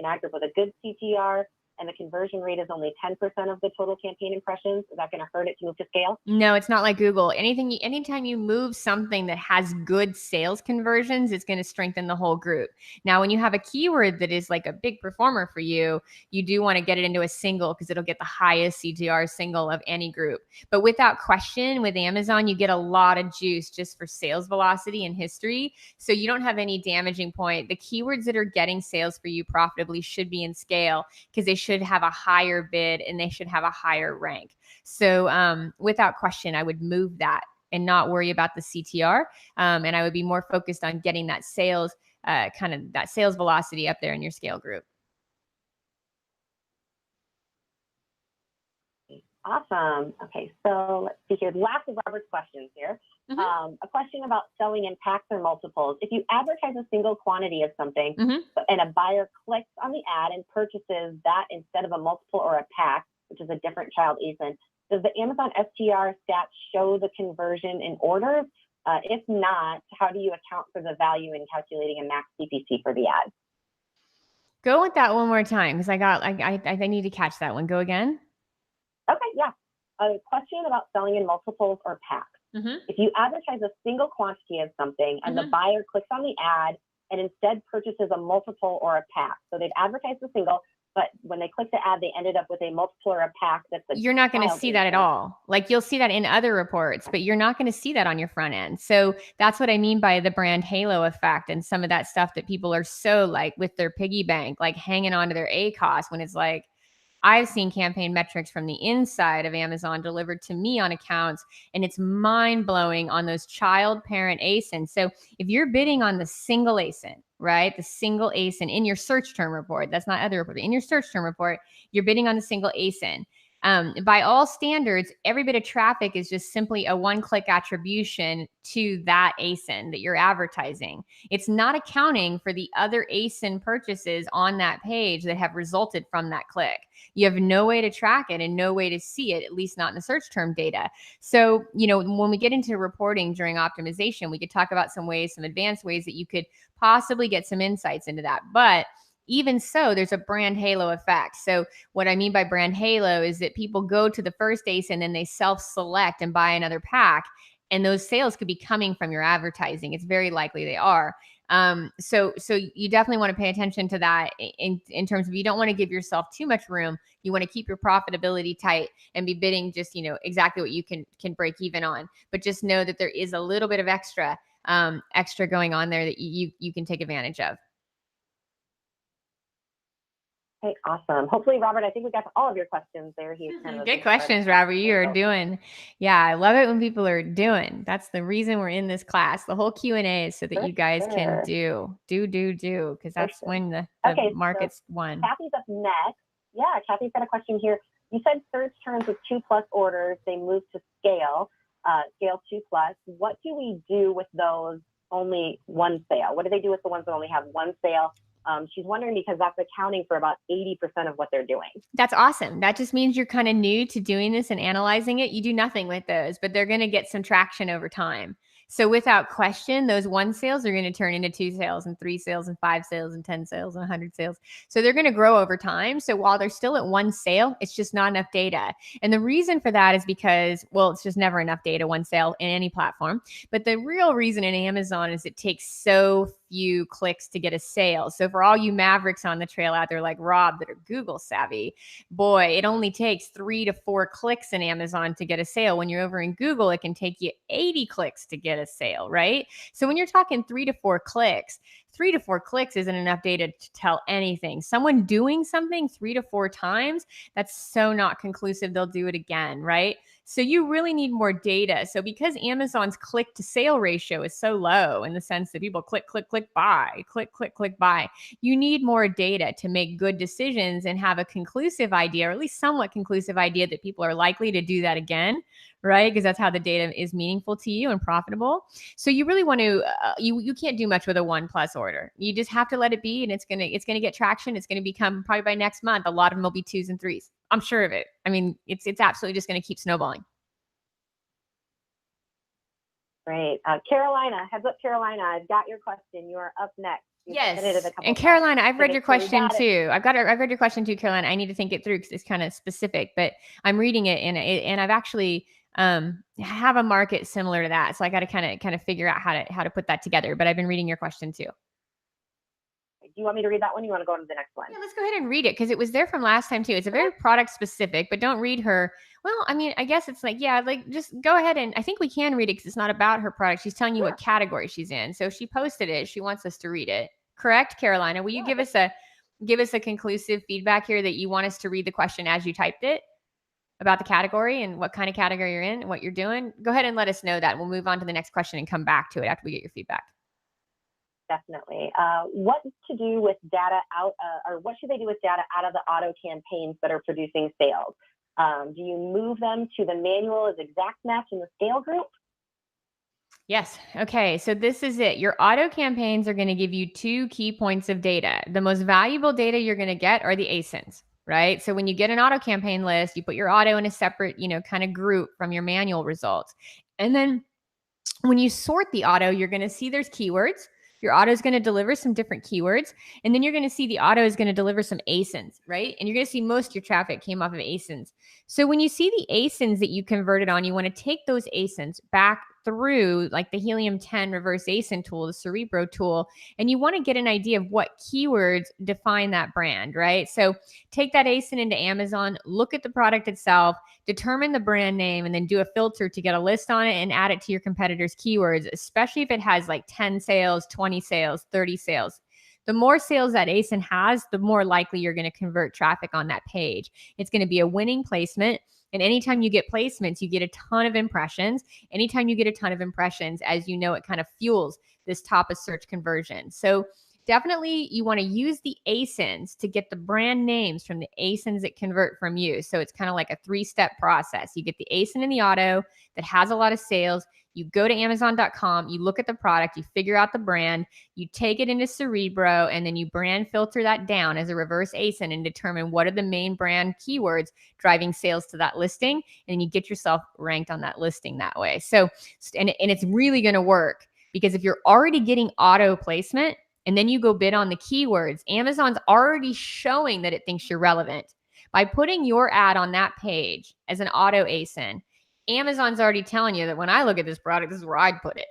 ad group with a good CTR, and the conversion rate is only 10% of the total campaign impressions, is that going to hurt it to move to scale? No, it's not like Google. Anytime you move something that has good sales conversions, it's going to strengthen the whole group. Now, when you have a keyword that is like a big performer for you, you do want to get it into a single because it'll get the highest CTR single of any group. But without question, with Amazon, you get a lot of juice just for sales velocity and history. So you don't have any damaging point. The keywords that are getting sales for you profitably should be in scale because they should have a higher bid and they should have a higher rank. So without question, I would move that and not worry about the CTR. And I would be more focused on getting that sales that sales velocity up there in your scale group. Awesome. Okay, so let's see here. Last of Robert's questions here. Mm-hmm. A question about selling in packs or multiples. If you advertise a single quantity of something, mm-hmm. and a buyer clicks on the ad and purchases that instead of a multiple or a pack, which is a different child ASIN, Does the Amazon STR stats show the conversion in orders? If not, how do you account for the value in calculating a max CPC for the ad? Go with that one more time because I need to catch that one. Go again. Okay, yeah. A question about selling in multiples or packs. If you advertise a single quantity of something and the buyer clicks on the ad and instead purchases a multiple or a pack, so they've advertised the single, but when they click the ad, they ended up with a multiple or a pack that's you're not going to see that at all. Like you'll see that in other reports, but you're not going to see that on your front end. So that's what I mean by the brand halo effect and some of that stuff that people are so like with their piggy bank, like hanging on to their ACOS when it's like, I've seen campaign metrics from the inside of Amazon delivered to me on accounts, and it's mind blowing on those child parent ASINs. So if you're bidding on the single ASIN, right, the single ASIN in your search term report, that's not other report, in your search term report, you're bidding on the single ASIN. By all standards, every bit of traffic is just simply a one-click attribution to that ASIN that you're advertising. It's not accounting for the other ASIN purchases on that page that have resulted from that click. You have no way to track it and no way to see it, at least not in the search term data. So, when we get into reporting during optimization, we could talk about some advanced ways that you could possibly get some insights into that. But even so, there's a brand halo effect. So what I mean by brand halo is that people go to the first ASIN and then they self-select and buy another pack. And those sales could be coming from your advertising. It's very likely they are. So you definitely want to pay attention to that in terms of, you don't want to give yourself too much room. You want to keep your profitability tight and be bidding just, exactly what you can break even on. But just know that there is a little bit of extra going on there that you can take advantage of. Okay, awesome. Hopefully, Robert, I think we got to all of your questions there. He's kind of good questions, Robert. You are doing. Yeah, I love it when people are doing. That's the reason we're in this class. The whole Q&A is so that you guys can do, because that's when the market's won. Kathy's up next. Yeah, Kathy's got a question here. You said search terms with 2+ orders, they moved to scale 2+. What do we do with those only one sale? What do they do with the ones that only have one sale? She's wondering because that's accounting for about 80% of what they're doing. That's awesome. That just means you're kind of new to doing this and analyzing it. You do nothing with those, but they're going to get some traction over time. So without question, those 1 sales are going to turn into 2 sales and 3 sales and 5 sales and 10 sales and 100 sales. So they're going to grow over time. So while they're still at 1 sale, it's just not enough data. And the reason for that is because, it's just never enough data, 1 sale in any platform. But the real reason in Amazon is it takes so few clicks to get a sale. So for all you mavericks on the trail out there like Rob that are Google savvy, boy, it only takes 3 to 4 clicks in Amazon to get a sale. When you're over in Google, it can take you 80 clicks to get a sale, right? So when you're talking 3 to 4 clicks, 3 to 4 clicks isn't enough data to tell anything. Someone doing something 3 to 4 times, that's so not conclusive. They'll do it again, right? So you really need more data. So because Amazon's click to sale ratio is so low in the sense that people click, buy, click, buy, you need more data to make good decisions and have a conclusive idea, or at least somewhat conclusive idea that people are likely to do that again, right? Because that's how the data is meaningful to you and profitable. So you really want to, you can't do much with a 1+ order. You just have to let it be, and it's gonna get traction. It's gonna become, probably by next month, a lot of them will be 2s and 3s. I'm sure of it. I mean, it's absolutely just going to keep snowballing. Great. Carolina, heads up, Carolina. I've got your question. You are up next. Yes. And Carolina, I've read your question too. I've read your question too, Carolina. I need to think it through because it's kind of specific, but I'm reading it and I've actually have a market similar to that. So I got to kind of figure out how to put that together. But I've been reading your question too. Do you want me to read that one? You want to go to the next one? Yeah, let's go ahead and read it because it was there from last time too. It's a very product specific, but don't read her. Well, I mean, I guess it's like, yeah, like just go ahead and I think we can read it because it's not about her product. She's telling you what category she's in. So she posted it. She wants us to read it. Correct, Carolina? Will you give us a conclusive feedback here that you want us to read the question as you typed it about the category and what kind of category you're in and what you're doing? Go ahead and let us know that. We'll move on to the next question and come back to it after we get your feedback. Definitely. What to do with data out, or what should they do with data out of the auto campaigns that are producing sales? Do you move them to the manual as exact match in the scale group? Yes. Okay. So this is it. Your auto campaigns are going to give you 2 key points of data. The most valuable data you're going to get are the ASINs, right? So when you get an auto campaign list, you put your auto in a separate, kind of group from your manual results. And then when you sort the auto, you're going to see there's keywords. Your auto is going to deliver some different keywords. And then you're going to see the auto is going to deliver some ASINs, right? And you're going to see most of your traffic came off of ASINs. So when you see the ASINs that you converted on, you want to take those ASINs back through like the Helium 10 reverse ASIN tool, the Cerebro tool, and you want to get an idea of what keywords define that brand, right? So take that ASIN into Amazon, look at the product itself, determine the brand name, and then do a filter to get a list on it and add it to your competitors' keywords, especially if it has like 10 sales, 20 sales, 30 sales. The more sales that ASIN has, the more likely you're going to convert traffic on that page. It's going to be a winning placement. And anytime you get placements, you get a ton of impressions. Anytime you get a ton of impressions, as you know, it kind of fuels this top of search conversion. So definitely you want to use the ASINs to get the brand names from the ASINs that convert from you. So it's kind of like a 3-step process. You get the ASIN in the auto that has a lot of sales. You go to Amazon.com, you look at the product, you figure out the brand, you take it into Cerebro, and then you brand filter that down as a reverse ASIN and determine what are the main brand keywords driving sales to that listing. And you get yourself ranked on that listing that way. So, and it's really going to work because if you're already getting auto placement and then you go bid on the keywords, Amazon's already showing that it thinks you're relevant. By putting your ad on that page as an auto ASIN, Amazon's already telling you that when I look at this product, this is where I'd put it.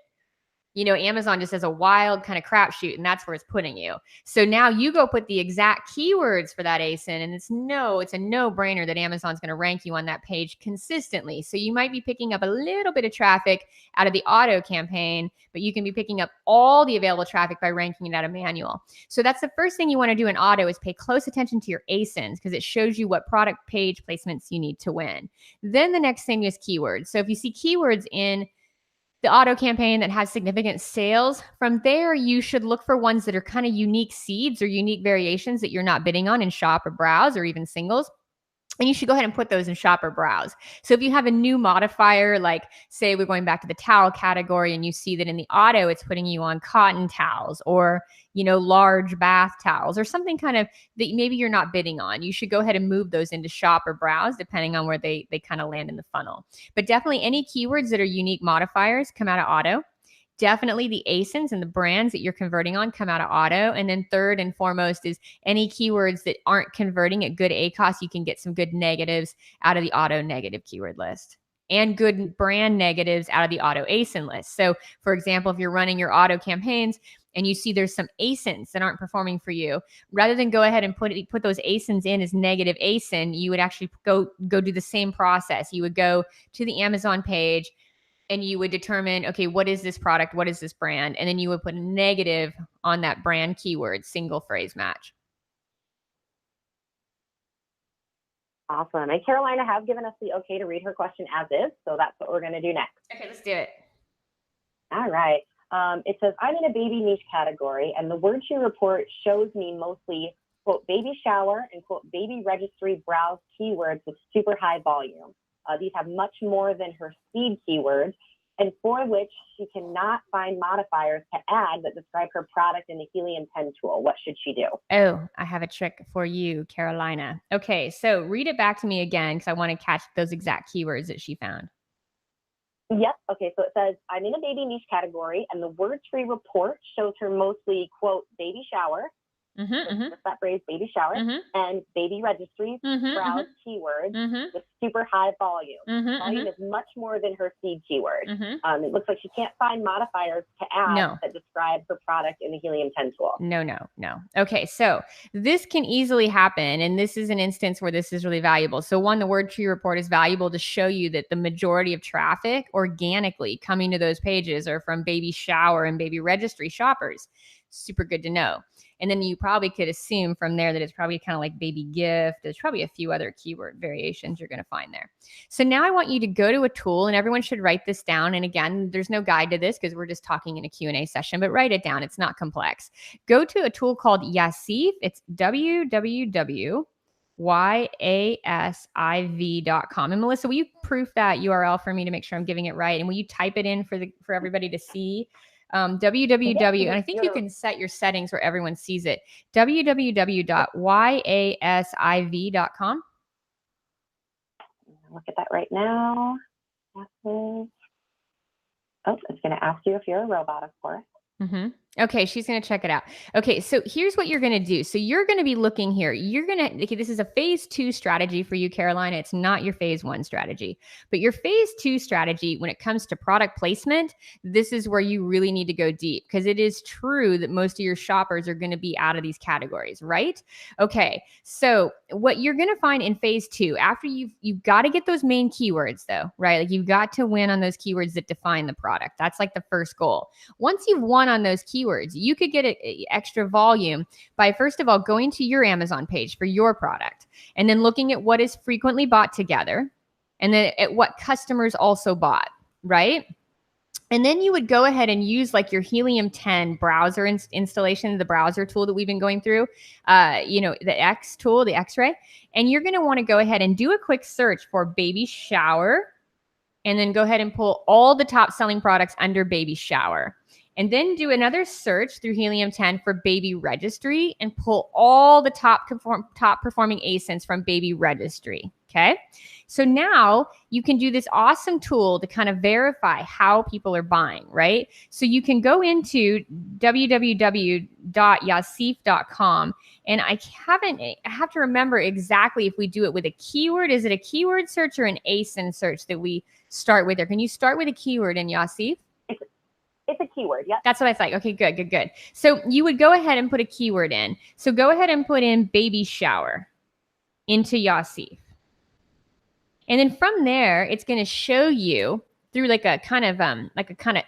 Amazon just has a wild kind of crapshoot, and that's where it's putting you. So now you go put the exact keywords for that ASIN, and it's a no-brainer that Amazon's going to rank you on that page consistently. So you might be picking up a little bit of traffic out of the auto campaign, but you can be picking up all the available traffic by ranking it out of manual. So that's the first thing you want to do in auto is pay close attention to your ASINs because it shows you what product page placements you need to win. Then the next thing is keywords. So if you see keywords in the auto campaign that has significant sales, from there, you should look for ones that are kind of unique seeds or unique variations that you're not bidding on in shop or browse or even singles. And you should go ahead and put those in shop or browse. So if you have a new modifier, like say we're going back to the towel category and you see that in the auto, it's putting you on cotton towels or, large bath towels or something kind of that maybe you're not bidding on, you should go ahead and move those into shop or browse depending on where they kind of land in the funnel. But definitely any keywords that are unique modifiers come out of auto. Definitely the ASINs and the brands that you're converting on come out of auto. And then third and foremost is any keywords that aren't converting at good ACoS, you can get some good negatives out of the auto negative keyword list and good brand negatives out of the auto ASIN list. So for example, if you're running your auto campaigns and you see there's some ASINs that aren't performing for you, rather than go ahead and put those ASINs in as negative ASIN, you would actually go do the same process. You would go to the Amazon page, and you would determine, okay, what is this product? What is this brand? And then you would put a negative on that brand keyword, single phrase match. Awesome. And Carolina has given us the okay to read her question as is. So that's what we're going to do next. Okay, let's do it. All right. It says, I'm in a baby niche category, and the word she report shows me mostly, quote, baby shower and, quote, baby registry browse keywords with super high volume. These have much more than her seed keywords, and for which she cannot find modifiers to add that describe her product in the Helium 10 tool. What should she do? Oh, I have a trick for you, Carolina. Okay, so read it back to me again because I want to catch those exact keywords that she found. Yep. Okay, so it says, I'm in a baby niche category, and the word tree report shows her mostly, quote, baby shower. That phrase, baby shower, and baby registry, browse keywords with super high volume. Volume is much more than her seed keyword. It looks like she can't find modifiers to add that describe her product in the Helium 10 tool. No. Okay, so this can easily happen, and this is an instance where this is really valuable. So one, the word tree report is valuable to show you that the majority of traffic organically coming to those pages are from baby shower and baby registry shoppers. Super good to know. And then you probably could assume from there that it's probably kind of like baby gift. There's probably a few other keyword variations you're going to find there. So now I want you to go to a tool, and everyone should write this down. And again, there's no guide to this because we're just talking in a Q&A session, but write it down. It's not complex. Go to a tool called Yasiv. It's www.yasiv.com. And Melissa, will you proof that URL for me to make sure I'm giving it right? And will you type it in for everybody to see? www, and I think you You're- can set your settings where everyone sees it. www.yasiv.com. Look at that right now. Oh, it's going to ask you if you're a robot, of course. Okay, she's going to check it out. Okay, so here's what you're going to do. So you're going to be looking here. You're going to, okay, this is a phase 2 strategy for you, Carolina. It's not your phase 1 strategy, but your phase 2 strategy, when it comes to product placement, this is where you really need to go deep, because it is true that most of your shoppers are going to be out of these categories, right? Okay, so what you're going to find in phase 2, after you've got to get those main keywords though, right? Like you've got to win on those keywords that define the product. That's like the first goal. Once you've won on those keywords, you could get extra volume by, first of all, going to your Amazon page for your product and then looking at what is frequently bought together and then at what customers also bought, right? And then you would go ahead and use like your Helium 10 browser installation, the browser tool that we've been going through, the X tool, the X-ray. And you're going to want to go ahead and do a quick search for baby shower and then go ahead and pull all the top selling products under baby shower. And then do another search through Helium 10 for baby registry and pull all the top performing ASINs from baby registry. Okay. So now you can do this awesome tool to kind of verify how people are buying, right? So you can go into www.yasif.com. And I have to remember exactly if we do it with a keyword. Is it a keyword search or an ASIN search that we start with? Or can you start with a keyword in Yasif? It's a keyword. Yep. That's what I thought. Okay, good. So you would go ahead and put a keyword in. So go ahead and put in baby shower into Yasif. And then from there, it's going to show you through like a kind of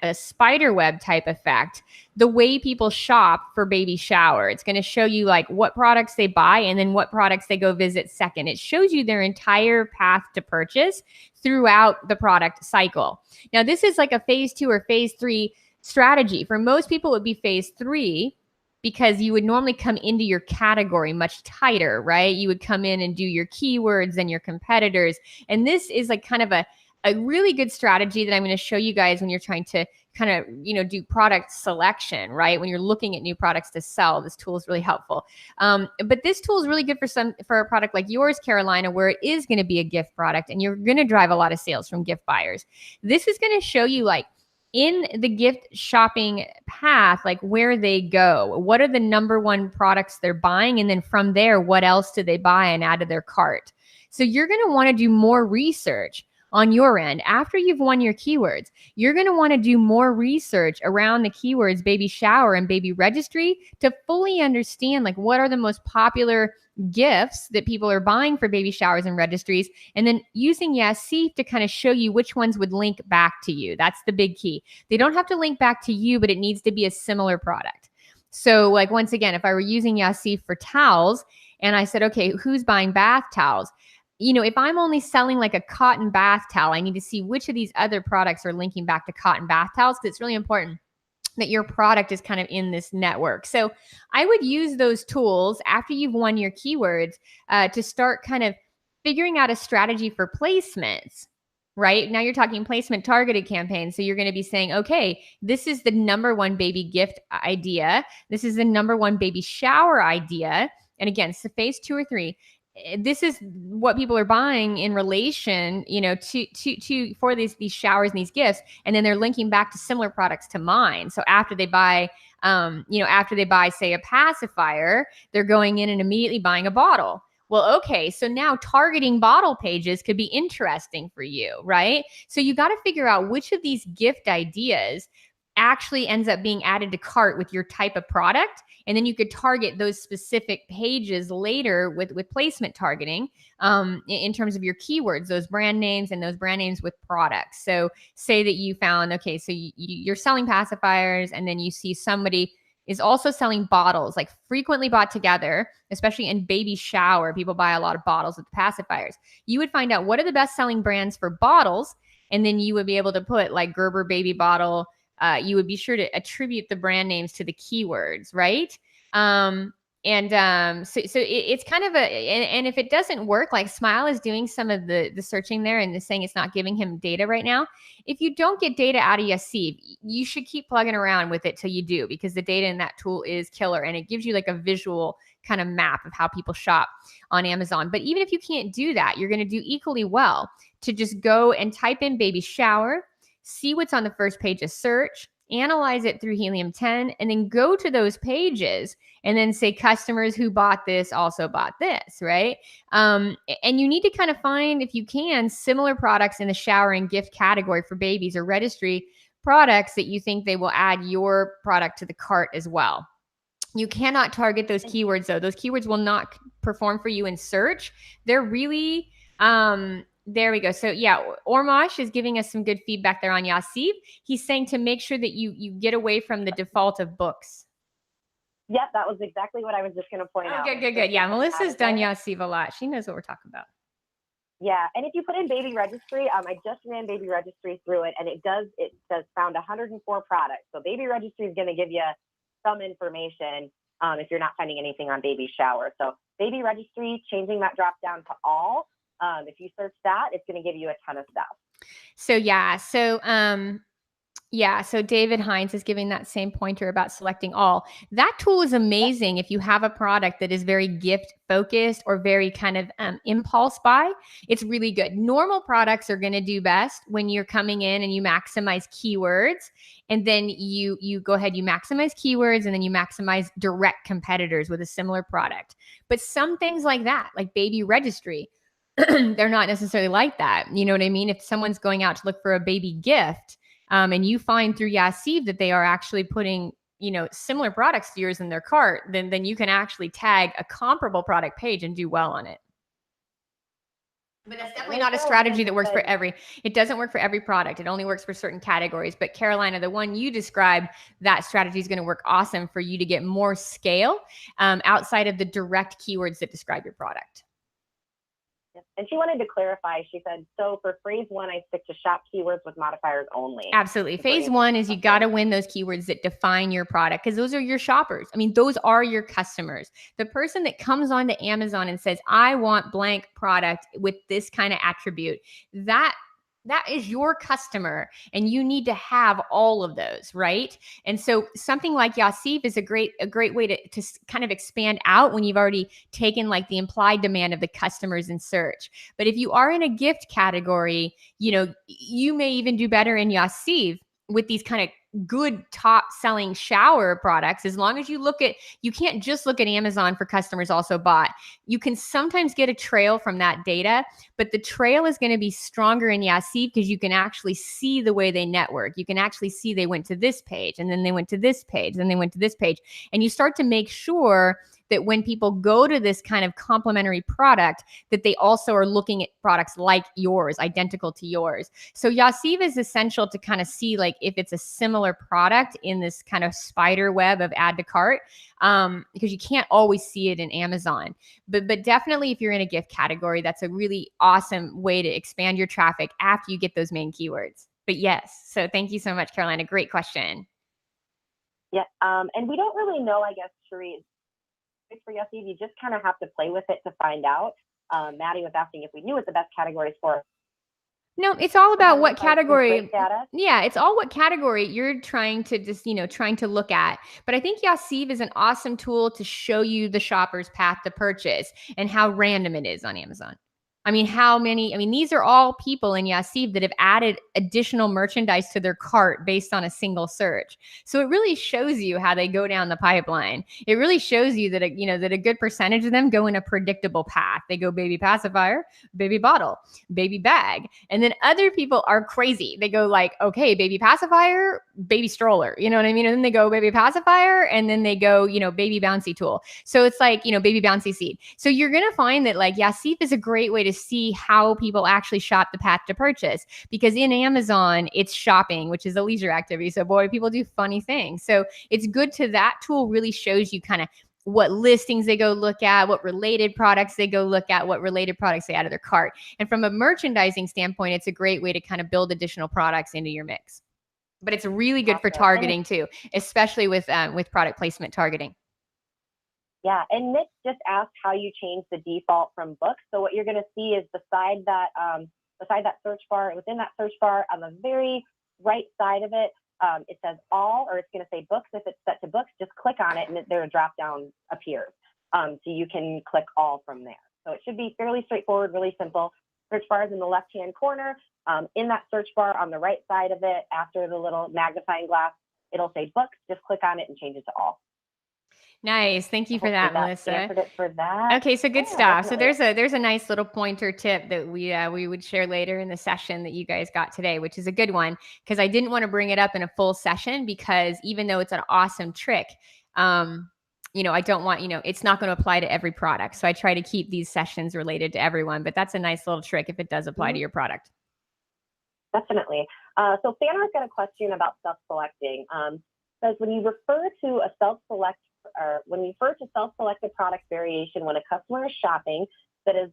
a spider web type effect, the way people shop for baby shower. It's going to show you like what products they buy and then what products they go visit second. It shows you their entire path to purchase throughout the product cycle. Now, this is like a phase 2 or phase 3 strategy. For most people, it would be phase 3 because you would normally come into your category much tighter, right? You would come in and do your keywords and your competitors. And this is like kind of a really good strategy that I'm going to show you guys when you're trying to kind of, do product selection, right? When you're looking at new products to sell, this tool is really helpful. But this tool is really good for a product like yours, Carolina, where it is going to be a gift product and you're going to drive a lot of sales from gift buyers. This is going to show you like in the gift shopping path, like where they go, what are the number one products they're buying? And then from there, what else do they buy and add to their cart? So you're going to want to do more research on your end. After you've won your keywords, you're going to want to do more research around the keywords baby shower and baby registry to fully understand like what are the most popular gifts that people are buying for baby showers and registries, and then using Yasif to kind of show you which ones would link back to you. That's the big key. They don't have to link back to you, but it needs to be a similar product. So like, once again, if I were using Yasif for towels and I said, okay, who's buying bath towels? If I'm only selling like a cotton bath towel, I need to see which of these other products are linking back to cotton bath towels, because it's really important that your product is kind of in this network. So I would use those tools after you've won your keywords to start kind of figuring out a strategy for placements. Right now, you're talking placement targeted campaigns. So you're going to be saying, okay, this is the number one baby gift idea. This is the number one baby shower idea. And again, it's the phase 2 or 3. This is what people are buying in relation, to for these showers and these gifts, and then they're linking back to similar products to mine. So after they buy, say a pacifier, they're going in and immediately buying a bottle. Well, okay, so now targeting bottle pages could be interesting for you, right? So you got to figure out which of these gift ideas actually ends up being added to cart with your type of product. And then you could target those specific pages later with placement targeting in terms of your keywords, those brand names and those brand names with products. So say that you found, okay, so you're selling pacifiers and then you see somebody is also selling bottles, like frequently bought together, especially in baby shower. People buy a lot of bottles with pacifiers. You would find out what are the best selling brands for bottles. And then you would be able to put like Gerber baby bottle. You would be sure to attribute the brand names to the keywords, right? It's kind of and if it doesn't work, like Smile is doing some of the searching there and saying it's not giving him data right now. If you don't get data out of Yassiv, you should keep plugging around with it till you do, because the data in that tool is killer and it gives you like a visual kind of map of how people shop on Amazon. But even if you can't do that, you're going to do equally well to just go and type in baby shower, see what's on the first page of search, analyze it through Helium 10, and then go to those pages and then say customers who bought this also bought this, right? And you need to kind of find, if you can, similar products in the shower and gift category for babies, or registry products that you think they will add your product to the cart as well. You cannot target those keywords though. Those keywords will not perform for you in search. They're really, there we go. So yeah, Ormosh is giving us some good feedback there on Yassiv. He's saying to make sure that you get away from the default of books. Yep, that was exactly what I was just going to point out. Good. Yeah, Melissa's done Yassiv a lot. She knows what we're talking about. Yeah, and if you put in baby registry, I just ran baby registry through it, and it says found 104 products. So baby registry is going to give you some information if you're not finding anything on baby shower. So baby registry, changing that drop down to all. If you search that, it's going to give you a ton of stuff. So David Hines is giving that same pointer about selecting all. That tool is amazing if you have a product that is very gift focused or very kind of impulse buy. It's really good. Normal products are going to do best when you're coming in and you maximize keywords, and then you go ahead, you maximize keywords, and then you maximize direct competitors with a similar product. But some things like that, like baby registry, they're not necessarily like that. You know what I mean? If someone's going out to look for a baby gift, and you find through Yassiv that they are actually putting, similar products to yours in their cart, then you can actually tag a comparable product page and do well on it. But that's definitely not a strategy that works for it doesn't work for every product. It only works for certain categories. But Carolina, the one you described, that strategy is going to work awesome for you to get more scale outside of the direct keywords that describe your product. And she wanted to clarify. She said, so for phrase 1, I stick to shop keywords with modifiers only. Absolutely. Phase 1 is you got to win those keywords that define your product, because those are your shoppers. I mean, those are your customers. The person that comes onto Amazon and says, I want blank product with this kind of attribute, that is your customer, and you need to have all of those, right? And so something like Yassiv is a great way to kind of expand out when you've already taken like the implied demand of the customers in search. But if you are in a gift category, you may even do better in Yassiv with these kind of good top selling shower products. As long as you can't just look at Amazon for customers also bought. You can sometimes get a trail from that data, but the trail is going to be stronger in Yassiv because you can actually see the way they network. You can actually see they went to this page, and then they went to this page, and then they went to this page. And you start to make sure that when people go to this kind of complementary product, that they also are looking at products like yours, identical to yours. So Yassiv is essential to kind of see like if it's a similar product in this kind of spider web of add to cart, because you can't always see it in Amazon. But definitely if you're in a gift category, that's a really awesome way to expand your traffic after you get those main keywords. But yes, so thank you so much, Carolina. Great question. Yeah, and we don't really know, I guess, Cherie, for Yassiv, you just kind of have to play with it to find out. Maddie was asking if we knew what the best categories for. No, it's all about what category. Yeah, it's all what category you're trying to just, trying to look at. But I think Yassiv is an awesome tool to show you the shopper's path to purchase and how random it is on Amazon. These are all people in Yassiv that have added additional merchandise to their cart based on a single search. So it really shows you how they go down the pipeline. It really shows you that, that a good percentage of them go in a predictable path. They go baby pacifier, baby bottle, baby bag. And then other people are crazy. They go like, okay, baby pacifier, baby stroller, you know what I mean? And then they go baby pacifier, and then they go, baby bouncy tool. So it's like, baby bouncy seed. So you're going to find that like Yassiv is a great way to see how people actually shop the path to purchase, because in Amazon it's shopping, which is a leisure activity. So boy, people do funny things. So it's good to that tool really shows you kind of what listings they go look at, what related products they go look at, what related products they add to their cart. And from a merchandising standpoint, it's a great way to kind of build additional products into your mix. But it's really good for targeting too, especially with product placement targeting. Yeah, and Nick just asked how you change the default from books. So what you're going to see is beside that search bar, within that search bar on the very right side of it, it says all, or it's going to say books. If it's set to books, just click on it and there a drop down appears. So you can click all from there. So it should be fairly straightforward, really simple. Search bar is in the left-hand corner. In that search bar on the right side of it, after the little magnifying glass, it'll say books. Just click on it and change it to all. Nice. Thank you for that, Melissa. Answered it for that. Okay, so good Yeah, stuff. definitely. So there's a nice little pointer tip that we would share later in the session that you guys got today, which is a good one because I didn't want to bring it up in a full session because even though it's an awesome trick, I don't want, it's not going to apply to every product. So I try to keep these sessions related to everyone, but that's a nice little trick if it does apply to your product. Definitely. So Fanner's got a question about self-selecting. Says when you refer to self-selected product variation when a customer is shopping, that is,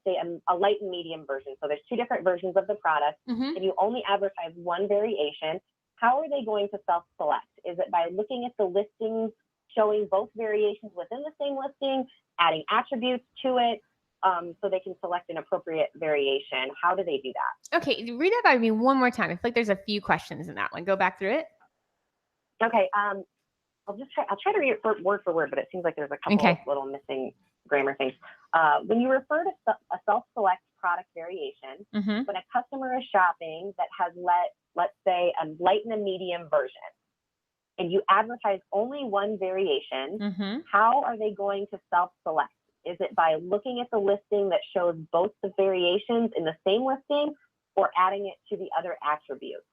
say, a light and medium version. So there's two different versions of the product, and you only advertise one variation. How are they going to self-select? Is it by looking at the listings, showing both variations within the same listing, adding attributes to it, so they can select an appropriate variation? How do they do that? Okay, read that by me one more time. I feel like there's a few questions in that one. Go back through it. Okay. I'll try to read it word for word, but it seems like there's a couple of little missing grammar things. When you refer to a self-select product variation, when a customer is shopping that has let's say, a light and a medium version, and you advertise only one variation, how are they going to self-select? Is it by looking at the listing that shows both the variations in the same listing or adding it to the other attributes?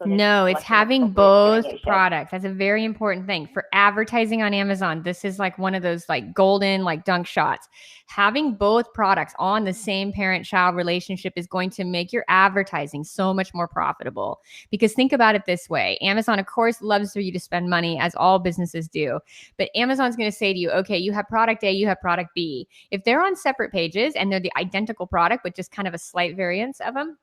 No, it's having both products. That's a very important thing for advertising on Amazon. This is like one of those like golden like dunk shots. Having both products on the same parent-child relationship is going to make your advertising so much more profitable. Because think about it this way. Amazon, of course, loves for you to spend money, as all businesses do. But Amazon's going to say to you, okay, you have product A, you have product B. If they're on separate pages and they're the identical product, but just kind of a slight variance of them,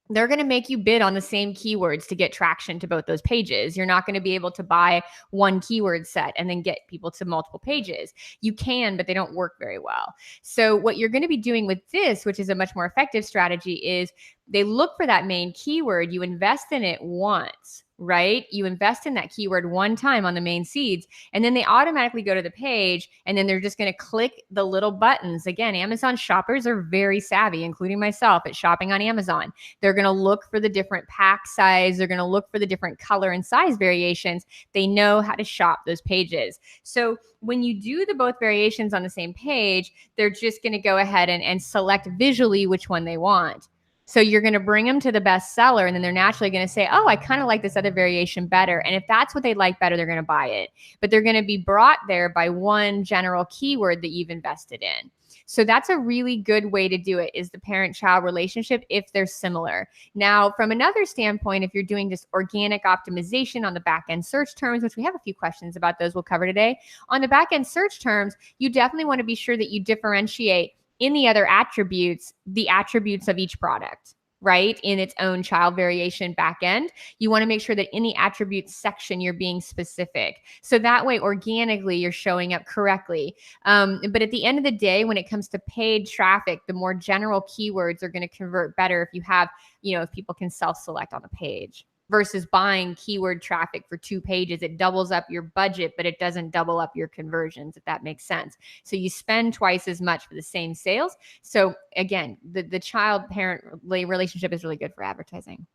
they're going to make you bid on the same keywords to get traction to both those pages. You're not going to be able to buy one keyword set and then get people to multiple pages. You can, but they don't work very well. So what you're going to be doing with this, which is a much more effective strategy, is they look for that main keyword. You invest in it once, right? You invest in that keyword one time on the main seeds, and then they automatically go to the page, and then they're just going to click the little buttons. Again, Amazon shoppers are very savvy, including myself, at shopping on Amazon. They're going to look for the different pack size. They're going to look for the different color and size variations. They know how to shop those pages. So when you do the both variations on the same page, they're just going to go ahead and select visually which one they want. So you're going to bring them to the best seller, and then they're naturally going to say, oh, I kind of like this other variation better. And if that's what they like better, they're going to buy it. But they're going to be brought there by one general keyword that you've invested in. So that's a really good way to do it, is the parent-child relationship if they're similar. Now, from another standpoint, if you're doing just organic optimization on the back-end search terms, which we have a few questions about those we'll cover today, on the back-end search terms, you definitely want to be sure that you differentiate in the other attributes, the attributes of each product, right? In its own child variation backend, you want to make sure that in the attributes section, you're being specific. So that way, organically, you're showing up correctly. But at the end of the day, when it comes to paid traffic, the more general keywords are going to convert better if you have, if people can self-select on the page versus buying keyword traffic for 2 pages. It doubles up your budget, but it doesn't double up your conversions, if that makes sense. So you spend twice as much for the same sales. So again, the child-parent relationship is really good for advertising.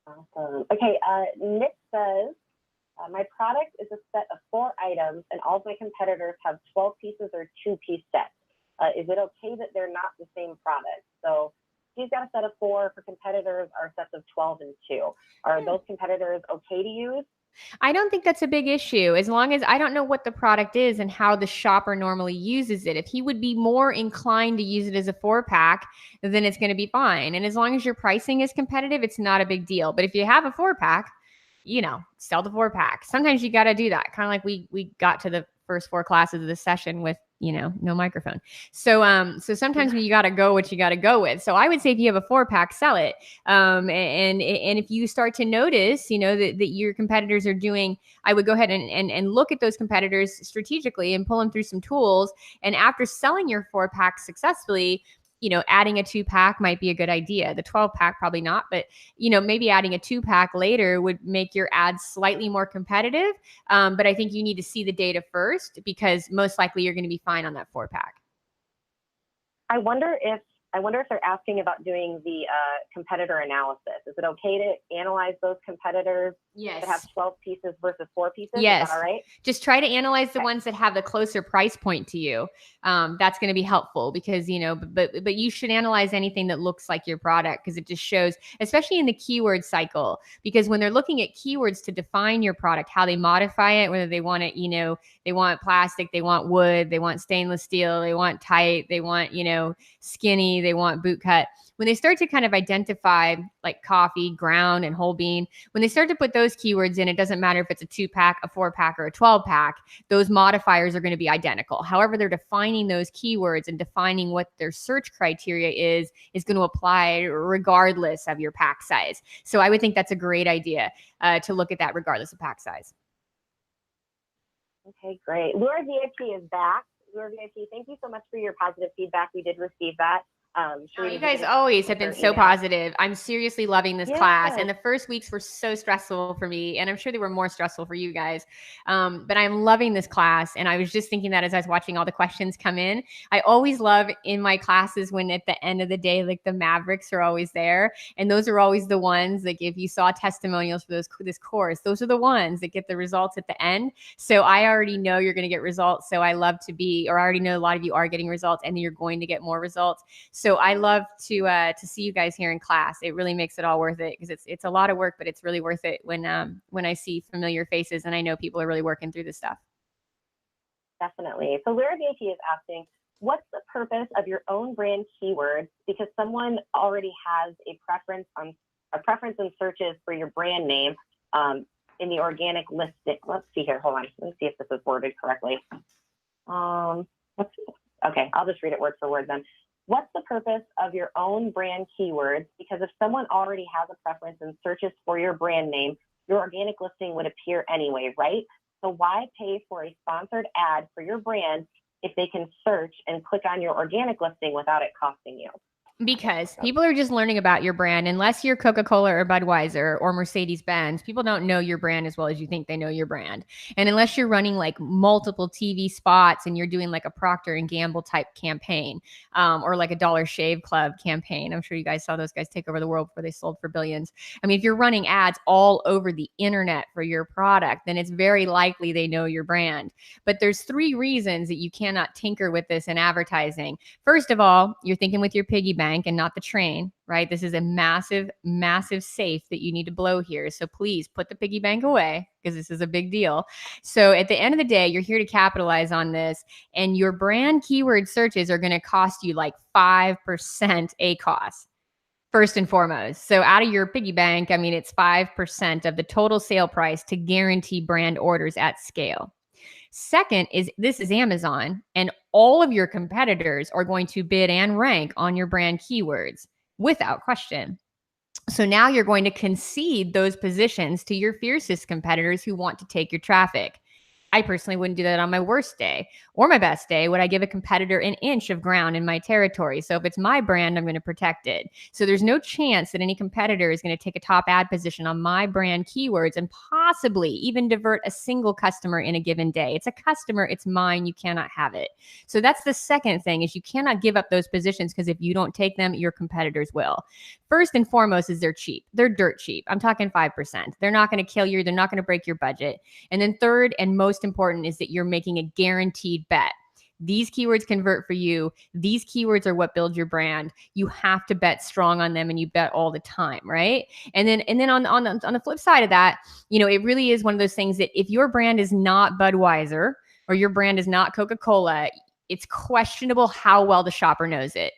Awesome. Okay, Nick says, my product is a set of 4 items, and all of my competitors have 12 pieces or 2-piece sets. Is it okay that they're not the same product? So he's got a set of 4. For competitors are sets of 12 and 2. Are those competitors okay to use? I don't think that's a big issue, as long as I don't know what the product is and how the shopper normally uses it. If he would be more inclined to use it as a 4-pack, then it's going to be fine. And as long as your pricing is competitive, it's not a big deal. But if you have a 4-pack, sell the 4-pack. Sometimes you got to do that. Kind of like we got to the first 4 classes of the session with, no microphone. So sometimes when you got to go what you got to go with. So I would say if you have a 4-pack, sell it. And if you start to notice, that your competitors are doing, I would go ahead and look at those competitors strategically and pull them through some tools. And after selling your 4-pack successfully, adding a 2-pack might be a good idea. The 12-pack, probably not, but, maybe adding a 2-pack later would make your ads slightly more competitive. But I think you need to see the data first, because most likely you're going to be fine on that 4-pack. I wonder if they're asking about doing the competitor analysis. Is it okay to analyze those competitors Yes. that have 12 pieces versus 4 pieces? Yes. Is that all right? Just try to analyze the ones that have the closer price point to you. That's going to be helpful, because, but you should analyze anything that looks like your product, because it just shows, especially in the keyword cycle, because when they're looking at keywords to define your product, how they modify it, whether they want it, they want plastic, they want wood, they want stainless steel, they want tight, they want, skinny, they want boot cut. When they start to kind of identify like coffee, ground, and whole bean, when they start to put those keywords in, it doesn't matter if it's a 2-pack, a 4-pack, or a 12-pack, those modifiers are going to be identical. However, they're defining those keywords and defining what their search criteria is going to apply regardless of your pack size. So I would think that's a great idea to look at that regardless of pack size. Okay, great. Lure VIP is back. Lure VIP, thank you so much for your positive feedback. We did receive that. You guys always have been so positive. I'm seriously loving this class. And the first weeks were so stressful for me. And I'm sure they were more stressful for you guys. But I'm loving this class. And I was just thinking that as I was watching all the questions come in. I always love in my classes when at the end of the day, like the Mavericks are always there. And those are always the ones, like if you saw testimonials for this course, those are the ones that get the results at the end. So I already know you're going to get results. So I love to be, or I already know a lot of you are getting results, and you're going to get more results. So I love to see you guys here in class. It really makes it all worth it, because it's a lot of work, but it's really worth it when I see familiar faces and I know people are really working through this stuff. Definitely. So Lyra VIP is asking, what's the purpose of your own brand keywords? Because someone already has a preference in searches for your brand name in the organic listing. Let's see here. Hold on. Let me see if this is worded correctly. Okay, I'll just read it word for word then. What's the purpose of your own brand keywords? Because if someone already has a preference in searches for your brand name, your organic listing would appear anyway, right? So why pay for a sponsored ad for your brand if they can search and click on your organic listing without it costing you? Because people are just learning about your brand. Unless you're Coca-Cola or Budweiser or Mercedes-Benz, people don't know your brand as well as you think they know your brand. And unless you're running like multiple TV spots and you're doing like a Procter and Gamble type campaign, or like a Dollar Shave Club campaign. I'm sure you guys saw those guys take over the world before they sold for billions. I mean, if you're running ads all over the internet for your product, then it's very likely they know your brand. But there's 3 reasons that you cannot tinker with this in advertising. First of all, you're thinking with your piggy bank and not the train, right? This is a massive, massive safe that you need to blow here. So please put the piggy bank away, because this is a big deal. So at the end of the day, you're here to capitalize on this, and your brand keyword searches are going to cost you like 5% ACoS. First and foremost. So out of your piggy bank, I mean, it's 5% of the total sale price to guarantee brand orders at scale. Second is, this is Amazon, and all of your competitors are going to bid and rank on your brand keywords without question. So now you're going to concede those positions to your fiercest competitors who want to take your traffic. I personally wouldn't do that on my worst day or my best day. Would I give a competitor an inch of ground in my territory? So if it's my brand, I'm going to protect it. So there's no chance that any competitor is going to take a top ad position on my brand keywords and possibly even divert a single customer in a given day. It's a customer, it's mine, you cannot have it. So that's the second thing, is you cannot give up those positions, because if you don't take them, your competitors will. First and foremost is they're cheap. They're dirt cheap. I'm talking 5%. They're not going to kill you. They're not going to break your budget. And then third and most important is that you're making a guaranteed bet. These keywords convert for you. These keywords are what build your brand. You have to bet strong on them, and you bet all the time, right? And then on the flip side of that, it really is one of those things that if your brand is not Budweiser or your brand is not Coca-Cola, it's questionable how well the shopper knows it.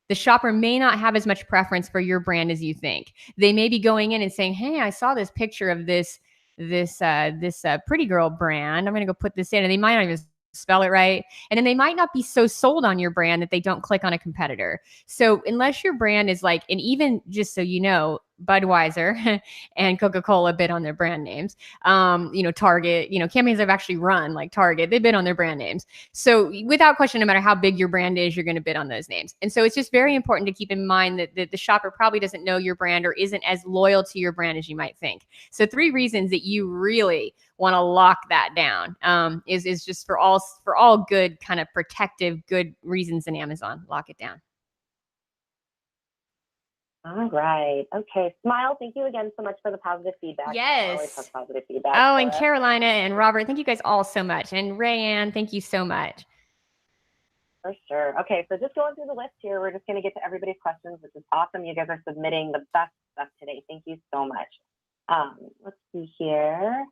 The shopper may not have as much preference for your brand as you think. They may be going in and saying, hey, I saw this picture of this pretty girl brand. I'm going to go put this in. And they might not even spell it right. And then they might not be so sold on your brand that they don't click on a competitor. So unless your brand is like, and even just so you know, Budweiser and Coca-Cola bid on their brand names. Target, campaigns I've actually run like Target, they bid on their brand names. So without question, no matter how big your brand is, you're going to bid on those names. And so it's just very important to keep in mind that the shopper probably doesn't know your brand or isn't as loyal to your brand as you might think. So 3 reasons that you really want to lock that down is just for all good kind of protective, good reasons in Amazon. Lock it down. All right. Okay. Smile, thank you again so much for the positive feedback. Yes. Always have positive feedback. Oh, and Carolina and Robert, thank you guys all so much. And Rayanne, thank you so much. For sure. Okay, so just going through the list here, we're just going to get to everybody's questions, which is awesome. You guys are submitting the best stuff today. Thank you so much. Let's see here.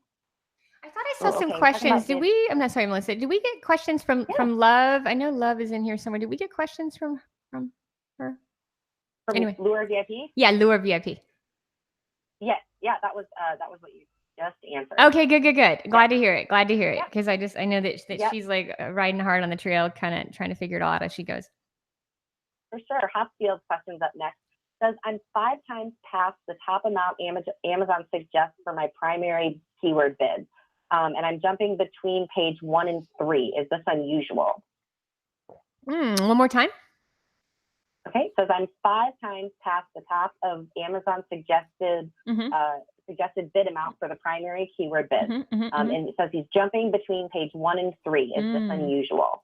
I thought I saw some questions. I'm not sorry, Melissa. Did we get questions from Love? I know Love is in here somewhere. Did we get questions from her? From Lure VIP? Yeah, Lure VIP. Yes. Yeah, that was what you just answered. Okay, good. Glad to hear it. Because I know that she's like riding hard on the trail, kind of trying to figure it all out as she goes. For sure. Hopfield's question's up next. Says, I'm 5 times past the top amount Amazon suggests for my primary keyword bids. And I'm jumping between page 1 and 3. Is this unusual? One more time. Okay, says I'm 5 times past the top of Amazon suggested bid amount for the primary keyword bid. And it says he's jumping between page 1 and 3. Is this unusual?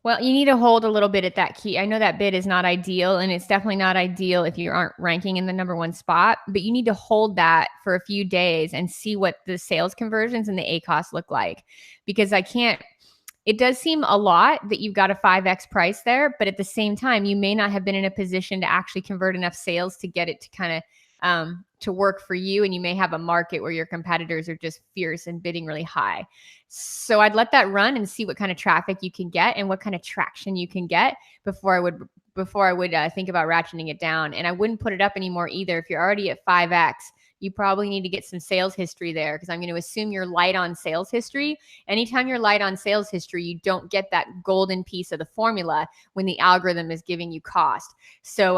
Well, you need to hold a little bit at that key. I know that bid is not ideal, and it's definitely not ideal if you aren't ranking in the number 1 spot, but you need to hold that for a few days and see what the sales conversions and the ACoS look like. Because it does seem a lot that you've got a 5x price there, but at the same time, you may not have been in a position to actually convert enough sales to get it to kind of to work for you. And you may have a market where your competitors are just fierce and bidding really high. So I'd let that run and see what kind of traffic you can get and what kind of traction you can get before I would think about ratcheting it down. And I wouldn't put it up anymore either. If you're already at 5x, you probably need to get some sales history there, because I'm going to assume you're light on sales history. Anytime you're light on sales history, you don't get that golden piece of the formula when the algorithm is giving you cost. So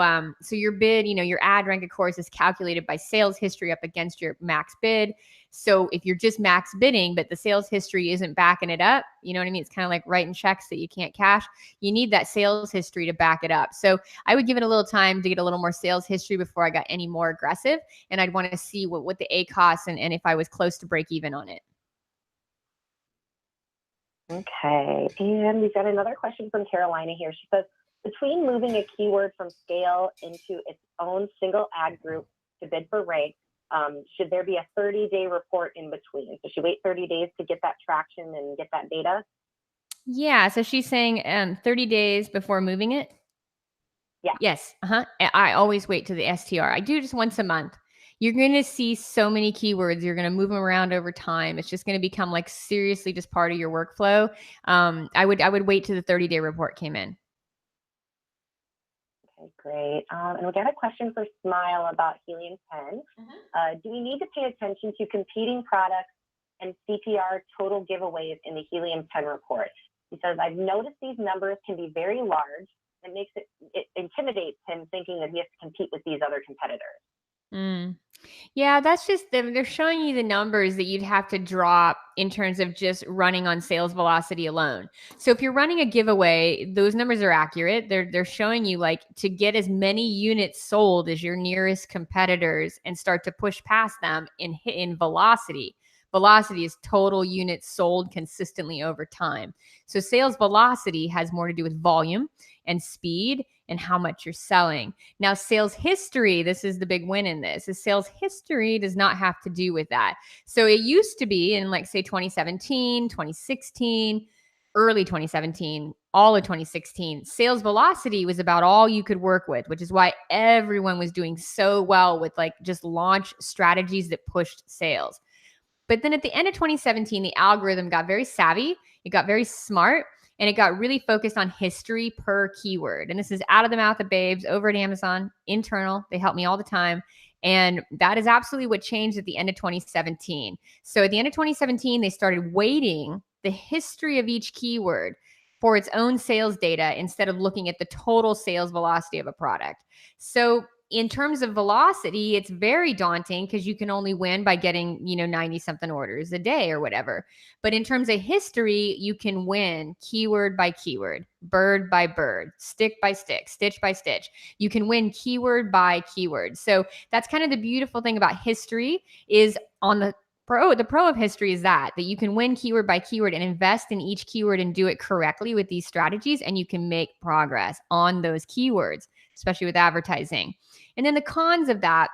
your bid, your ad rank, of course, is calculated by sales history up against your max bid. So if you're just max bidding, but the sales history isn't backing it up, you know what I mean? It's kind of like writing checks that you can't cash. You need that sales history to back it up. So I would give it a little time to get a little more sales history before I got any more aggressive. And I'd want to see what the ACoS and if I was close to break even on it. Okay. And we've got another question from Carolina here. She says, between moving a keyword from scale into its own single ad group to bid for rank, should there be a 30-day report in between? So should wait 30 days to get that traction and get that data? Yeah. So she's saying 30 days before moving it? Yeah. Yes. I always wait to the STR. I do just once a month. You're going to see so many keywords. You're going to move them around over time. It's just going to become like seriously just part of your workflow. I would wait till the 30-day report came in. Okay, great. And we got a question for Smile about Helium 10. Do we need to pay attention to competing products and CPR total giveaways in the Helium 10 report? He says, I've noticed these numbers can be very large. It intimidates him thinking that he has to compete with these other competitors. Yeah, that's just they're showing you the numbers that you'd have to drop in terms of just running on sales velocity alone. So if you're running a giveaway, those numbers are accurate. They're showing you like to get as many units sold as your nearest competitors and start to push past them in velocity. Velocity is total units sold consistently over time. So sales velocity has more to do with volume and speed and how much you're selling. Now, sales history, this is the big win in this, is sales history does not have to do with that. So it used to be in like say 2017, 2016, early 2017, all of 2016, sales velocity was about all you could work with, which is why everyone was doing so well with like just launch strategies that pushed sales. But then at the end of 2017, the algorithm got very savvy. It got very smart. And it got really focused on history per keyword. And this is out of the mouth of babes over at Amazon, internal. They help me all the time. And that is absolutely what changed at the end of 2017. So at the end of 2017, they started weighting the history of each keyword for its own sales data instead of looking at the total sales velocity of a product. So in terms of velocity, it's very daunting because you can only win by getting, 90 something orders a day or whatever. But in terms of history, you can win keyword by keyword, bird by bird, stick by stick, stitch by stitch. You can win keyword by keyword. So that's kind of the beautiful thing about history is on the pro of history is that you can win keyword by keyword and invest in each keyword and do it correctly with these strategies, and you can make progress on those keywords, especially with advertising. And then the cons of that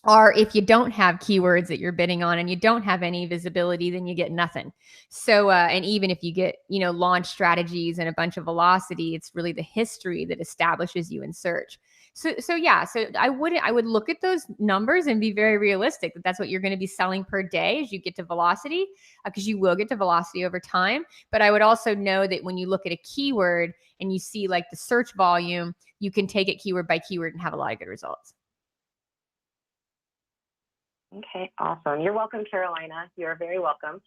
are if you don't have keywords that you're bidding on and you don't have any visibility, then you get nothing. So, and even if you get, launch strategies and a bunch of velocity, it's really the history that establishes you in search. So I would look at those numbers and be very realistic that that's what you're going to be selling per day as you get to velocity, because you will get to velocity over time. But I would also know that when you look at a keyword and you see like the search volume, you can take it keyword by keyword and have a lot of good results. Okay, awesome. You're welcome, Carolina. You're very welcome.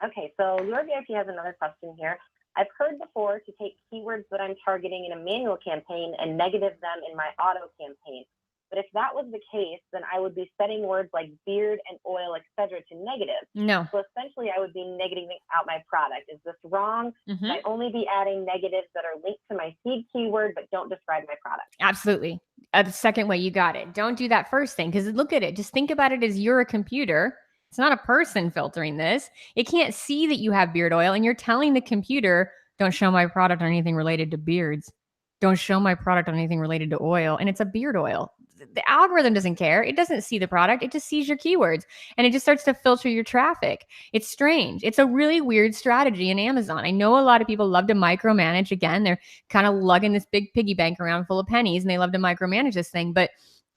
Okay, so your VIP has another question here. I've heard before to take keywords that I'm targeting in a manual campaign and negative them in my auto campaign. But if that was the case, then I would be setting words like beard and oil, etc., to negative. No. So essentially, I would be negating out my product. Is this wrong? Mm-hmm. Should I only be adding negatives that are linked to my seed keyword but don't describe my product? Absolutely. The second way, you got it. Don't do that first thing, because look at it. Just think about it as you're a computer. It's not a person filtering this. It can't see that you have beard oil, and you're telling the computer, don't show my product on anything related to beards. Don't show my product on anything related to oil. And it's a beard oil. The algorithm doesn't care. It doesn't see the product. It just sees your keywords, and it just starts to filter your traffic. It's strange. It's a really weird strategy in Amazon. I know a lot of people love to micromanage. Again, they're kind of lugging this big piggy bank around full of pennies, and they love to micromanage this thing. But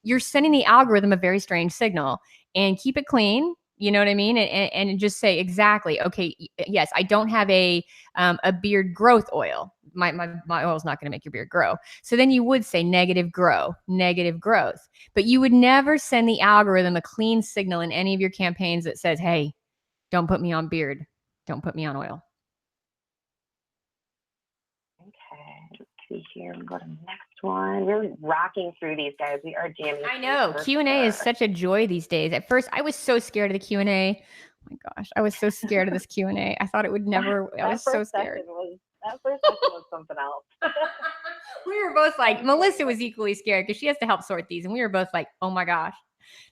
you're sending the algorithm a very strange signal. And keep it clean. You know what I mean? And just say exactly, okay, yes, I don't have a beard growth oil. My oil is not going to make your beard grow. So then you would say negative growth. But you would never send the algorithm a clean signal in any of your campaigns that says, hey, don't put me on beard. Don't put me on oil. Okay, let's see here. We'll go to the next one. We're rocking through these, guys. We are jamming. I know. Q&A is such a joy these days. At first, I was so scared of the Q&A. Oh my gosh, I was so scared of this Q&A. I thought it would never. I was so scared. That first session was something else. We were both like, Melissa was equally scared because she has to help sort these, and we were both like, oh my gosh,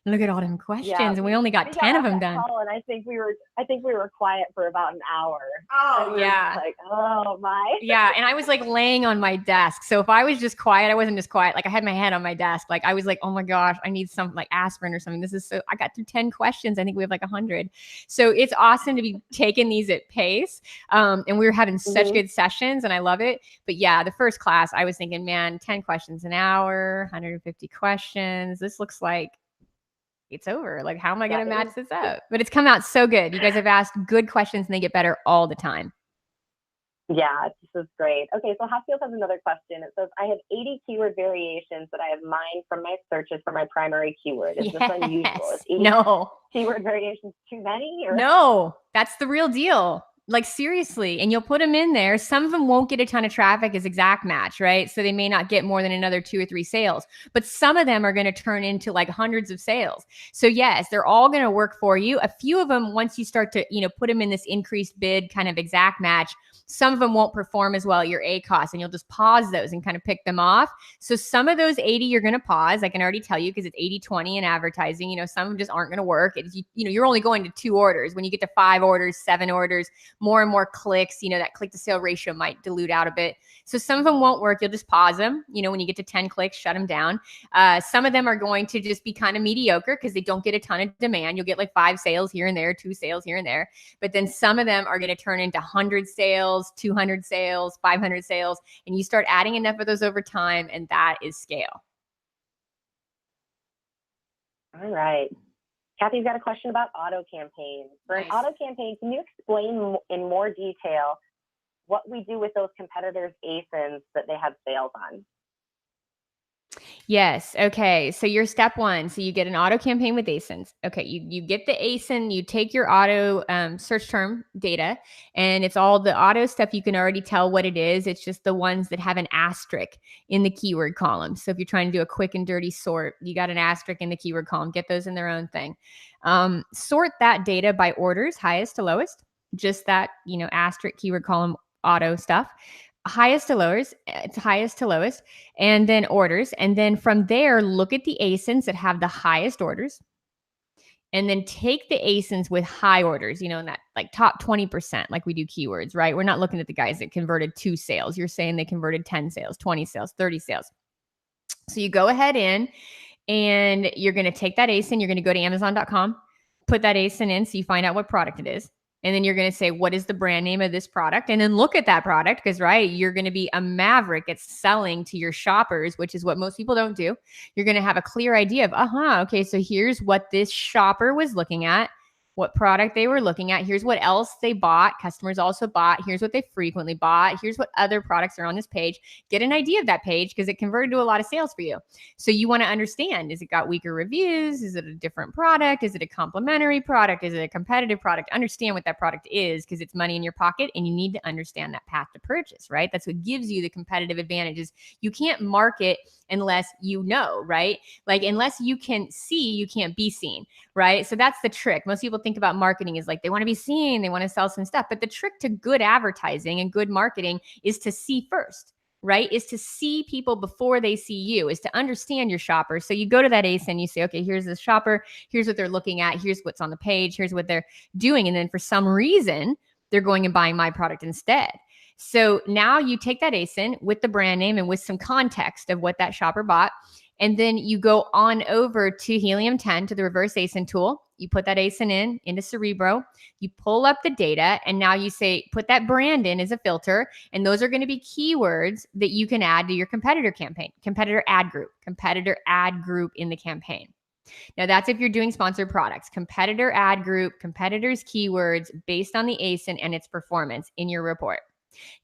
look at all them questions, and we only got 10 of them done. And I think we were quiet for about an hour. Oh yeah. Like, oh my. Yeah, and I was like laying on my desk. So if I was just quiet, I wasn't just quiet. Like I had my head on my desk. Like I was like, oh my gosh, I need some like aspirin or something. This is so. I got through 10 questions. I think we have like 100. So it's awesome to be taking these at pace. And we were having such good sessions, and I love it. But yeah, the first class, I was thinking, man, 10 questions an hour, 150 questions. This looks like it's over. Like, how am I going to match this up? But it's come out so good. You guys have asked good questions, and they get better all the time. Yeah, this is great. Okay, so Hatfield has another question. It says, I have 80 keyword variations that I have mined from my searches for my primary keyword. Is this unusual? Is 80 keyword variations too many? Or? No, that's the real deal. Like seriously, and you'll put them in there. Some of them won't get a ton of traffic as exact match, right? So they may not get more than another 2 or 3 sales, but some of them are going to turn into like hundreds of sales. So yes, they're all going to work for you. A few of them, once you start to, put them in this increased bid kind of exact match, some of them won't perform as well at your ACoS, and you'll just pause those and kind of pick them off. So some of those 80 you're going to pause. I can already tell you because it's 80-20 in advertising. Some of them just aren't going to work. It's, you're only going to 2 orders. When you get to 5 orders, 7 orders, more and more clicks, that click to sale ratio might dilute out a bit. So some of them won't work. You'll just pause them. When you get to 10 clicks, shut them down. Some of them are going to just be kind of mediocre because they don't get a ton of demand. You'll get like 5 sales here and there, 2 sales here and there. But then some of them are going to turn into 100 sales, 200 sales, 500 sales. And you start adding enough of those over time, and that is scale. All right. Kathy's got a question about auto campaigns. For an auto campaign, can you explain in more detail what we do with those competitors' ASINs that they have sales on? Yes. Okay. So you're step one. So you get an auto campaign with ASINs. Okay. You get the ASIN, you take your auto search term data, and it's all the auto stuff. You can already tell what it is. It's just the ones that have an asterisk in the keyword column. So if you're trying to do a quick and dirty sort, you got an asterisk in the keyword column. Get those in their own thing. Sort that data by orders, highest to lowest. Just that, asterisk keyword column auto stuff. Highest to lowest, it's highest to lowest, and then orders. And then from there, look at the ASINs that have the highest orders. And then take the ASINs with high orders, in that like top 20%, like we do keywords, right? We're not looking at the guys that converted 2 sales. You're saying they converted 10 sales, 20 sales, 30 sales. So you go ahead in and you're going to take that ASIN, you're going to go to Amazon.com, put that ASIN in so you find out what product it is. And then you're going to say, what is the brand name of this product? And then look at that product because, right, you're going to be a maverick at selling to your shoppers, which is what most people don't do. You're going to have a clear idea of, okay, so here's what this shopper was looking at, what product they were looking at. Here's what else they bought. Customers also bought. Here's what they frequently bought. Here's what other products are on this page. Get an idea of that page because it converted to a lot of sales for you. So you want to understand, is it got weaker reviews? Is it a different product? Is it a complementary product? Is it a competitive product? Understand what that product is because it's money in your pocket and you need to understand that path to purchase, right? That's what gives you the competitive advantages. You can't market unless you know, right? Like unless you can see, you can't be seen, right? So that's the trick. Most people think about marketing is like they want to be seen, they want to sell some stuff. But the trick to good advertising and good marketing is to see first, right? Is to see people before they see you, is to understand your shopper. So you go to that ASIN, you say, okay, here's this shopper, here's what they're looking at, here's what's on the page, here's what they're doing. And then for some reason, they're going and buying my product instead. So now you take that ASIN with the brand name and with some context of what that shopper bought. And then you go on over to Helium 10 to the reverse ASIN tool. You put that ASIN into Cerebro. You pull up the data, and now you say, put that brand in as a filter. And those are going to be keywords that you can add to your competitor campaign, competitor ad group in the campaign. Now, that's if you're doing sponsored products, competitor ad group, competitors keywords based on the ASIN and its performance in your report.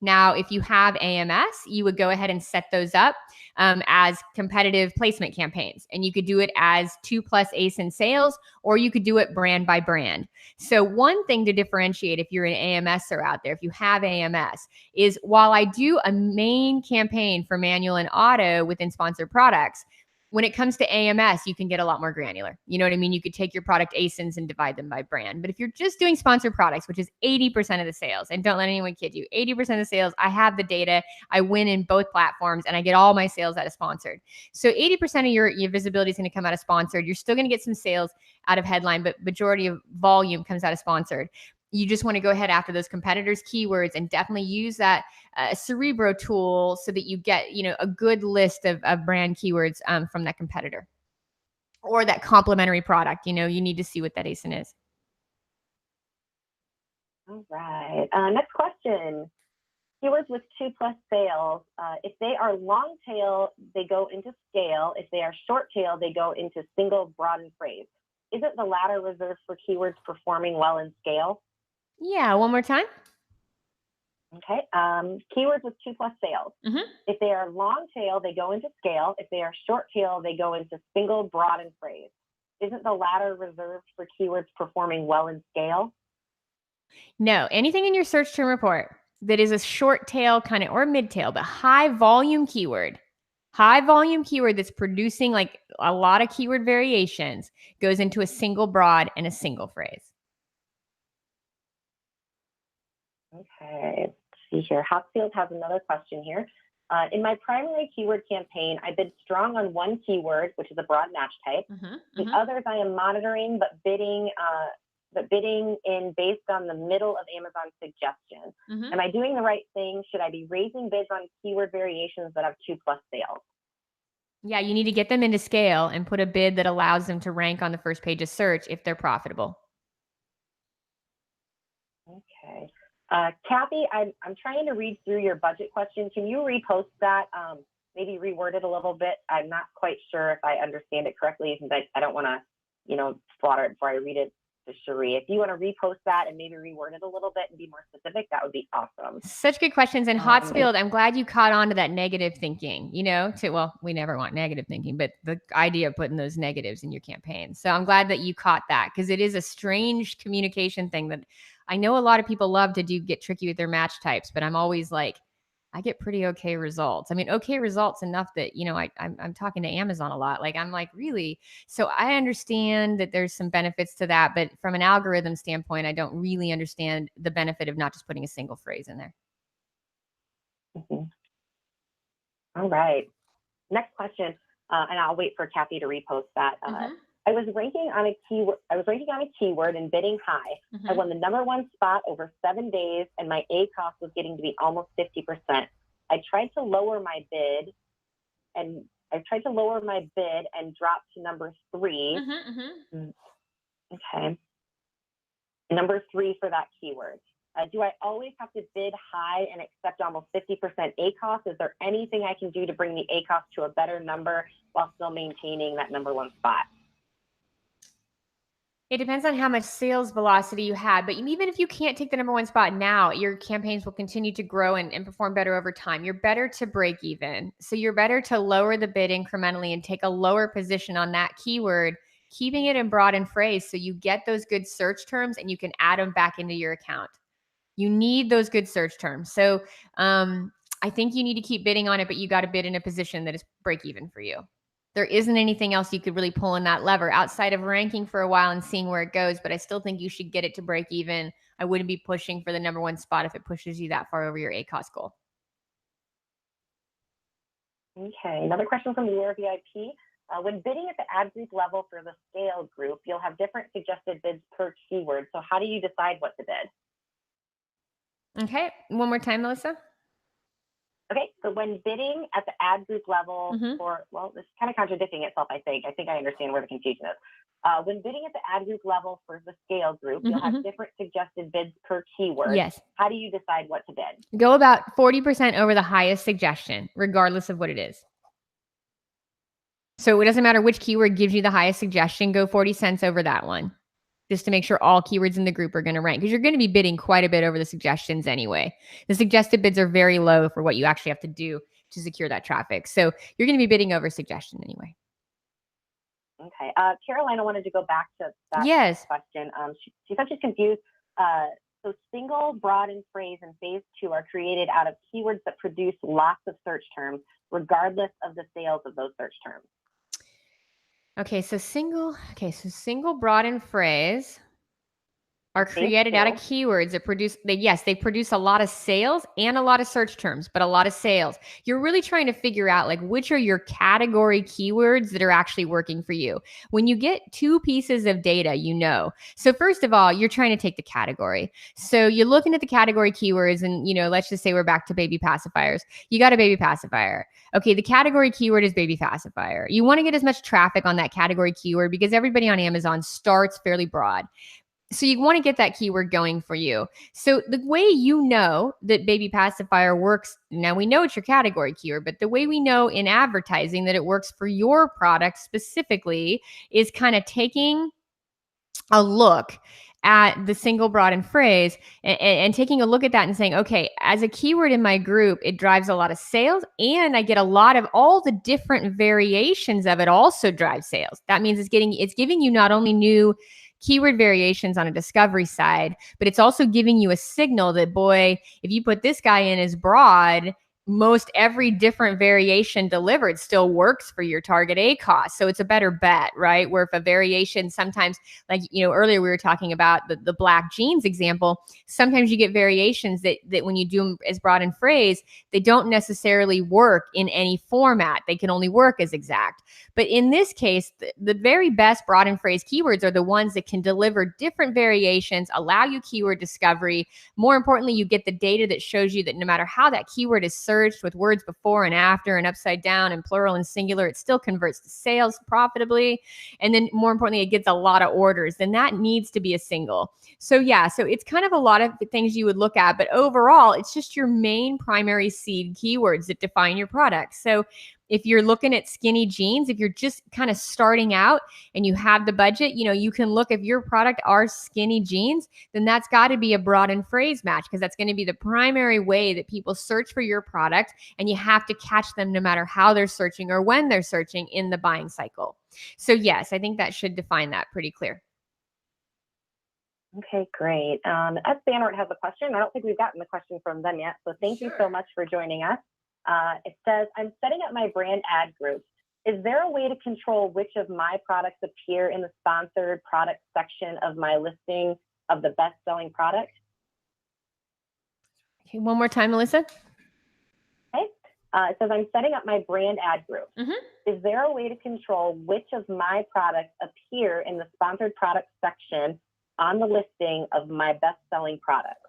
Now, if you have AMS, you would go ahead and set those up as competitive placement campaigns. And you could do it as 2+ ASIN sales, or you could do it brand by brand. So one thing to differentiate if you're an AMSer out there, if you have AMS, is while I do a main campaign for manual and auto within sponsored products, when it comes to AMS, you can get a lot more granular. You know what I mean? You could take your product ASINs and divide them by brand. But if you're just doing sponsored products, which is 80% of the sales, and don't let anyone kid you, 80% of the sales, I have the data, I win in both platforms, and I get all my sales out of sponsored. So 80% of your visibility is going to come out of sponsored. You're still going to get some sales out of headline, but majority of volume comes out of sponsored. You just want to go ahead after those competitors' keywords and definitely use that Cerebro tool so that you get, a good list of brand keywords from that competitor or that complementary product. You need to see what that ASIN is. All right. Next question. Keywords with 2+ sales. If they are long tail, they go into scale. If they are short tail, they go into single, broad, and phrase. Isn't the latter reserved for keywords performing well in scale? Yeah, one more time. Okay. Keywords with 2+ sales. Mm-hmm. If they are long tail, they go into scale. If they are short tail, they go into single, broad, and phrase. Isn't the latter reserved for keywords performing well in scale? No, anything in your search term report that is a short tail kind of or mid tail, but high volume keyword that's producing like a lot of keyword variations goes into a single broad and a single phrase. Okay, let's see here. Hopfield has another question here. In my primary keyword campaign, I bid strong on one keyword, which is a broad match type. The others I am monitoring, but bidding in based on the middle of Amazon suggestion. Am I doing the right thing? Should I be raising bids on keyword variations that have 2+ sales? Yeah, you need to get them into scale and put a bid that allows them to rank on the first page of search if they're profitable. Okay. Kathy, I'm trying to read through your budget question. Can you repost that? Maybe reword it a little bit. I'm not quite sure if I understand it correctly, since I don't want to, slaughter it before I read it to Cherie. If you want to repost that and maybe reword it a little bit and be more specific, that would be awesome. Such good questions. And Hotsfield, I'm glad you caught on to that negative thinking, well, we never want negative thinking, but the idea of putting those negatives in your campaign. So I'm glad that you caught that, because it is a strange communication thing that I know a lot of people love to do, get tricky with their match types, but I'm always like, I get pretty okay results. I mean, okay results enough that, I'm talking to Amazon a lot. Like, I'm like, really? So I understand that there's some benefits to that, but from an algorithm standpoint, I don't really understand the benefit of not just putting a single phrase in there. Mm-hmm. All right. Next question, and I'll wait for Kathy to repost that. I was ranking on a keyword and bidding high. I won the '1 spot over 7 days, and my ACoS was getting to be almost 50%. I tried to lower my bid, and dropped to number 3. Okay, number 3 for that keyword. Do I always have to bid high and accept almost 50% ACoS? Is there anything I can do to bring the ACoS to a better number while still maintaining that #1 spot? It depends on how much sales velocity you have, but even if you can't take the #1 spot now, your campaigns will continue to grow and perform better over time. You're better to break even. So you're better to lower the bid incrementally and take a lower position on that keyword, keeping it in broad and phrase so you get those good search terms and you can add them back into your account. You need those good search terms. So I think you need to keep bidding on it, but you got to bid in a position that is break even for you. There isn't anything else you could really pull in that lever outside of ranking for a while and seeing where it goes. But I still think you should get it to break even. I wouldn't be pushing for the #1 spot if it pushes you that far over your ACoS goal. Okay, another question from Laura VIP. When bidding at the ad group level for the scale group, you'll have different suggested bids per keyword. So how do you decide what to bid? Okay, one more time, Melissa. Okay, so when bidding at the ad group level this is kind of contradicting itself, I think. I understand where the confusion is. When bidding at the ad group level for the scale group, you'll have different suggested bids per keyword. Yes. How do you decide what to bid? Go about 40% over the highest suggestion, regardless of what it is. So it doesn't matter which keyword gives you the highest suggestion, go 40 cents over that one, just to make sure all keywords in the group are going to rank, because you're going to be bidding quite a bit over the suggestions anyway. The suggested bids are very low for what you actually have to do to secure that traffic. So you're going to be bidding over suggestion anyway. Okay. Carolina wanted to go back to that question. She said she's confused. So single, broad, and phrase in phase 2 are created out of keywords that produce lots of search terms, regardless of the sales of those search terms. Okay, so single, broad, and phrase are created out of keywords that they produce a lot of sales and a lot of search terms, but a lot of sales. You're really trying to figure out like which are your category keywords that are actually working for you. When you get 2 pieces of data, So first of all, you're trying to take the category. So you're looking at the category keywords and, let's just say we're back to baby pacifiers. You got a baby pacifier. Okay, the category keyword is baby pacifier. You want to get as much traffic on that category keyword because everybody on Amazon starts fairly broad. So you want to get that keyword going for you. So the way you know that baby pacifier works, now we know it's your category keyword, but the way we know in advertising that it works for your product specifically is kind of taking a look at the single, broad, and phrase and taking a look at that and saying, okay, as a keyword in my group, it drives a lot of sales and I get a lot of all the different variations of it also drive sales. That means it's giving you not only new keyword variations on a discovery side, but it's also giving you a signal that, boy, if you put this guy in as broad, most every different variation delivered still works for your target ACoS. So it's a better bet, right? Where if a variation sometimes, like, earlier we were talking about the black jeans example, sometimes you get variations that when you do them as broad and phrase, they don't necessarily work in any format. They can only work as exact. But in this case, the very best broad and phrase keywords are the ones that can deliver different variations, allow you keyword discovery. More importantly, you get the data that shows you that no matter how that keyword is searched with words before and after and upside down and plural and singular, it still converts to sales profitably. And then more importantly, it gets a lot of orders. Then that needs to be a single. So it's kind of a lot of things you would look at, but overall, it's just your main primary seed keywords that define your product. So if you're looking at skinny jeans, if you're just kind of starting out and you have the budget, you can look, if your product are skinny jeans, then that's got to be a broad and phrase match, because that's going to be the primary way that people search for your product, and you have to catch them no matter how they're searching or when they're searching in the buying cycle. So yes, I think that should define that pretty clear. Okay, great. S. Banwart has a question. I don't think we've gotten the question from them yet, so thank you so much for joining us. It says, I'm setting up my brand ad group. Is there a way to control which of my products appear in the sponsored product section of my listing of the best-selling product? Okay, one more time, Melissa. Okay. It says, I'm setting up my brand ad group. Is there a way to control which of my products appear in the sponsored product section on the listing of my best-selling products?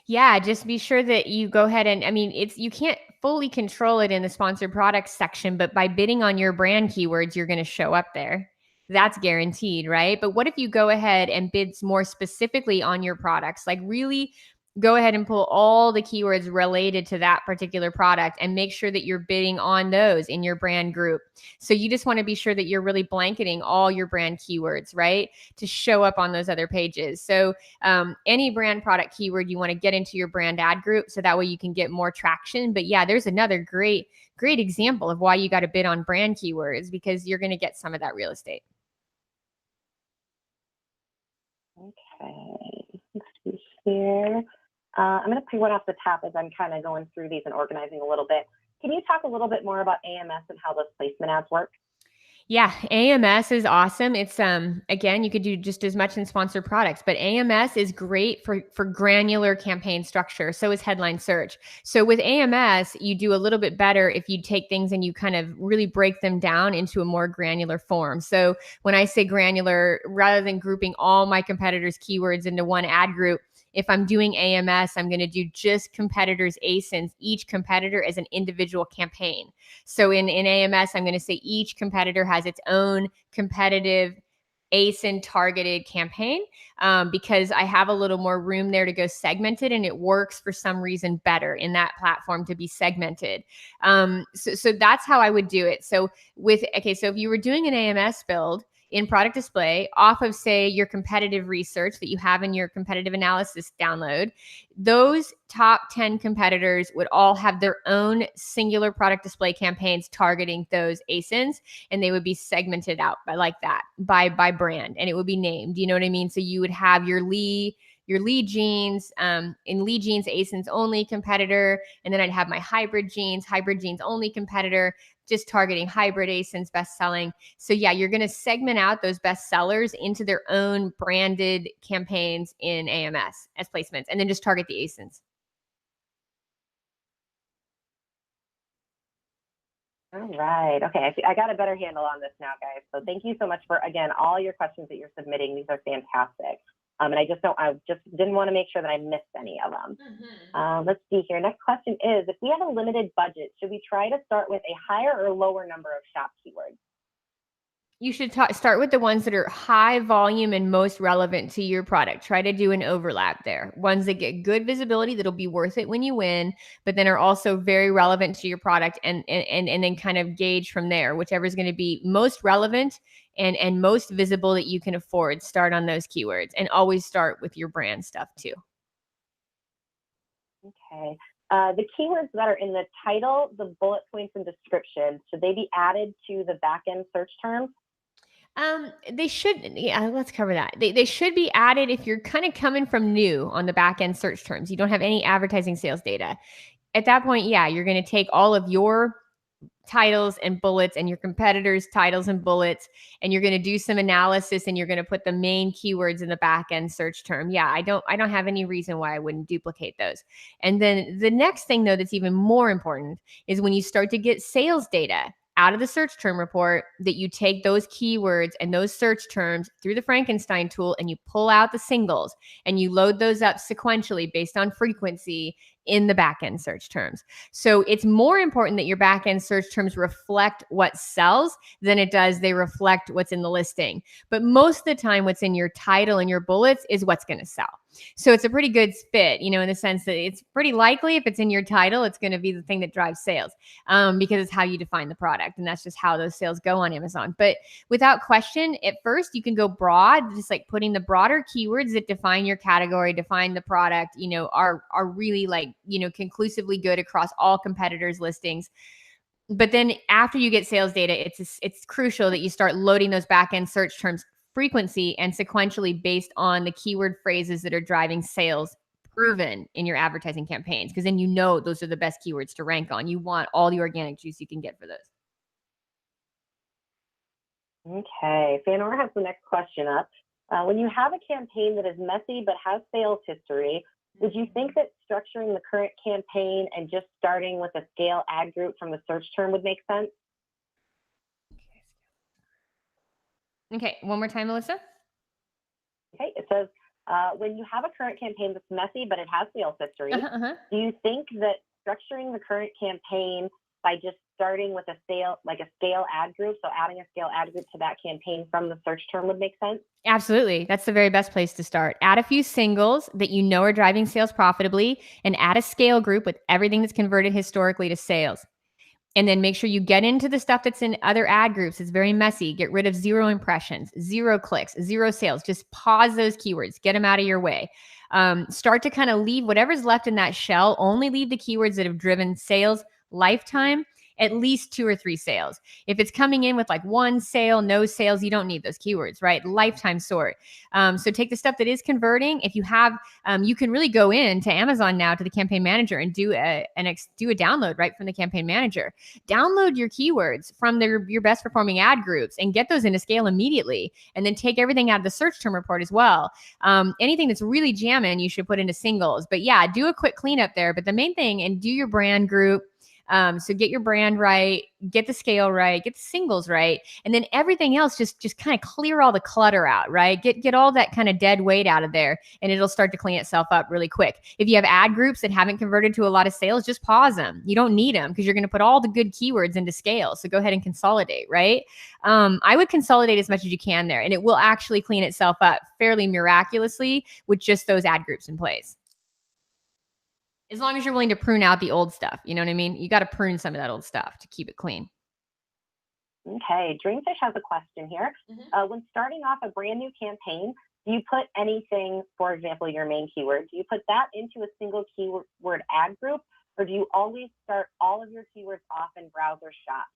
Yeah, just be sure that you go ahead and, you can't fully control it in the sponsored products section, but by bidding on your brand keywords, you're going to show up there. That's guaranteed, right? But what if you go ahead and bid more specifically on your products? Like really go ahead and pull all the keywords related to that particular product and make sure that you're bidding on those in your brand group. So you just want to be sure that you're really blanketing all your brand keywords, right, to show up on those other pages. So any brand product keyword you want to get into your brand ad group, so that way you can get more traction. But yeah, there's another great example of why you got to bid on brand keywords, because you're going to get some of that real estate. Okay, let's see here. I'm going to pick one off the top as I'm kind of going through these and organizing a little bit. Can you talk a little bit more about AMS and how those placement ads work? Yeah, AMS is awesome. It's again, you could do just as much in sponsored products, but AMS is great for granular campaign structure. So is headline search. So with AMS, you do a little bit better if you take things and you kind of really break them down into a more granular form. So when I say granular, rather than grouping all my competitors' keywords into one ad group, if I'm doing AMS, I'm going to do just competitors' ASINs, each competitor as an individual campaign. So in AMS, I'm going to say each competitor has its own competitive ASIN targeted campaign, because I have a little more room there to go segmented, and it works for some reason better in that platform to be segmented. So that's how I would do it. So so if you were doing an AMS build in product display off of, say, your competitive research that you have in your competitive analysis download, those top 10 competitors would all have their own singular product display campaigns targeting those ASINs, and they would be segmented out by brand, and it would be named. You know what I mean? So you would have your lead jeans, in lead jeans, ASINs only competitor. And then I'd have my hybrid jeans only competitor, just targeting hybrid ASINs best selling. So yeah, you're going to segment out those best sellers into their own branded campaigns in AMS as placements, and then just target the ASINs. All right. Okay. I got a better handle on this now, guys. So thank you so much for, again, all your questions that you're submitting. These are fantastic. And I just didn't want to make sure that I missed any of them. Let's see here. Next question is, if we have a limited budget, should we try to start with a higher or lower number of shop keywords? You should start with the ones that are high volume and most relevant to your product. Try to do an overlap there. Ones that get good visibility that'll be worth it when you win, but then are also very relevant to your product, and then kind of gauge from there, whichever is going to be most relevant and most visible that you can afford. Start on those keywords, and always start with your brand stuff too. Okay. The keywords that are in the title, the bullet points, and description, should they be added to the back-end search terms? They should. Yeah, let's cover that. They should be added if you're kind of coming from new on the back end search terms. You don't have any advertising sales data. At that point, yeah, you're going to take all of your titles and bullets and your competitors' titles and bullets, and you're going to do some analysis, and you're going to put the main keywords in the back end search term. Yeah, I don't have any reason why I wouldn't duplicate those. And then the next thing, though, that's even more important is when you start to get sales data out of the search term report, that you take those keywords and those search terms through the Frankenstein tool, and you pull out the singles, and you load those up sequentially based on frequency in the back-end search terms. So it's more important that your back-end search terms reflect what sells than it does they reflect what's in the listing. But most of the time, what's in your title and your bullets is what's going to sell. So it's a pretty good fit, you know, in the sense that it's pretty likely if it's in your title, it's going to be the thing that drives sales, because it's how you define the product. And that's just how those sales go on Amazon. But without question, at first you can go broad, just like putting the broader keywords that define your category, define the product, you know, are really like, you know, conclusively good across all competitors' listings. But then after you get sales data, it's crucial that you start loading those back-end search terms frequency and sequentially based on the keyword phrases that are driving sales proven in your advertising campaigns, because then you know those are the best keywords to rank on. You want all the organic juice you can get for those. Okay, Fanora has the next question up. When you have a campaign that is messy but has sales history, would you think that structuring the current campaign and just starting with a scale ad group from the search term would make sense? Okay, one more time, Melissa. Okay, it says, when you have a current campaign that's messy but it has sales history, do you think that structuring the current campaign by just starting with a scale ad group, so adding a scale ad group to that campaign from the search term would make sense? Absolutely. That's the very best place to start. Add a few singles that you know are driving sales profitably and add a scale group with everything that's converted historically to sales. And then make sure you get into the stuff that's in other ad groups. It's very messy. Get rid of 0 impressions, 0 clicks, 0 sales. Just pause those keywords, get them out of your way. Start to kind of leave whatever's left in that shell. Only leave the keywords that have driven sales lifetime, at least 2 or 3 sales. If it's coming in with like 1 sale, no sales, you don't need those keywords, right? Lifetime sort. So take the stuff that is converting. If you have, you can really go into Amazon now to the campaign manager and do a download right from the campaign manager. Download your keywords from your best performing ad groups and get those into scale immediately. And then take everything out of the search term report as well. Anything that's really jamming, you should put into singles. But yeah, do a quick cleanup there. But the main thing, and do your brand group. So get your brand right, get the scale right, get the singles right, and then everything else just kind of clear all the clutter out, right? Get all that kind of dead weight out of there, and it'll start to clean itself up really quick. If you have ad groups that haven't converted to a lot of sales, just pause them. You don't need them because you're going to put all the good keywords into scale. So go ahead and consolidate, right? I would consolidate as much as you can there, and it will actually clean itself up fairly miraculously with just those ad groups in place. As long as you're willing to prune out the old stuff, you know what I mean? You got to prune some of that old stuff to keep it clean. Okay, Dreamfish has a question here. When starting off a brand new campaign, do you put anything, for example, your main keyword, do you put that into a single keyword ad group, or do you always start all of your keywords off in Browser Shop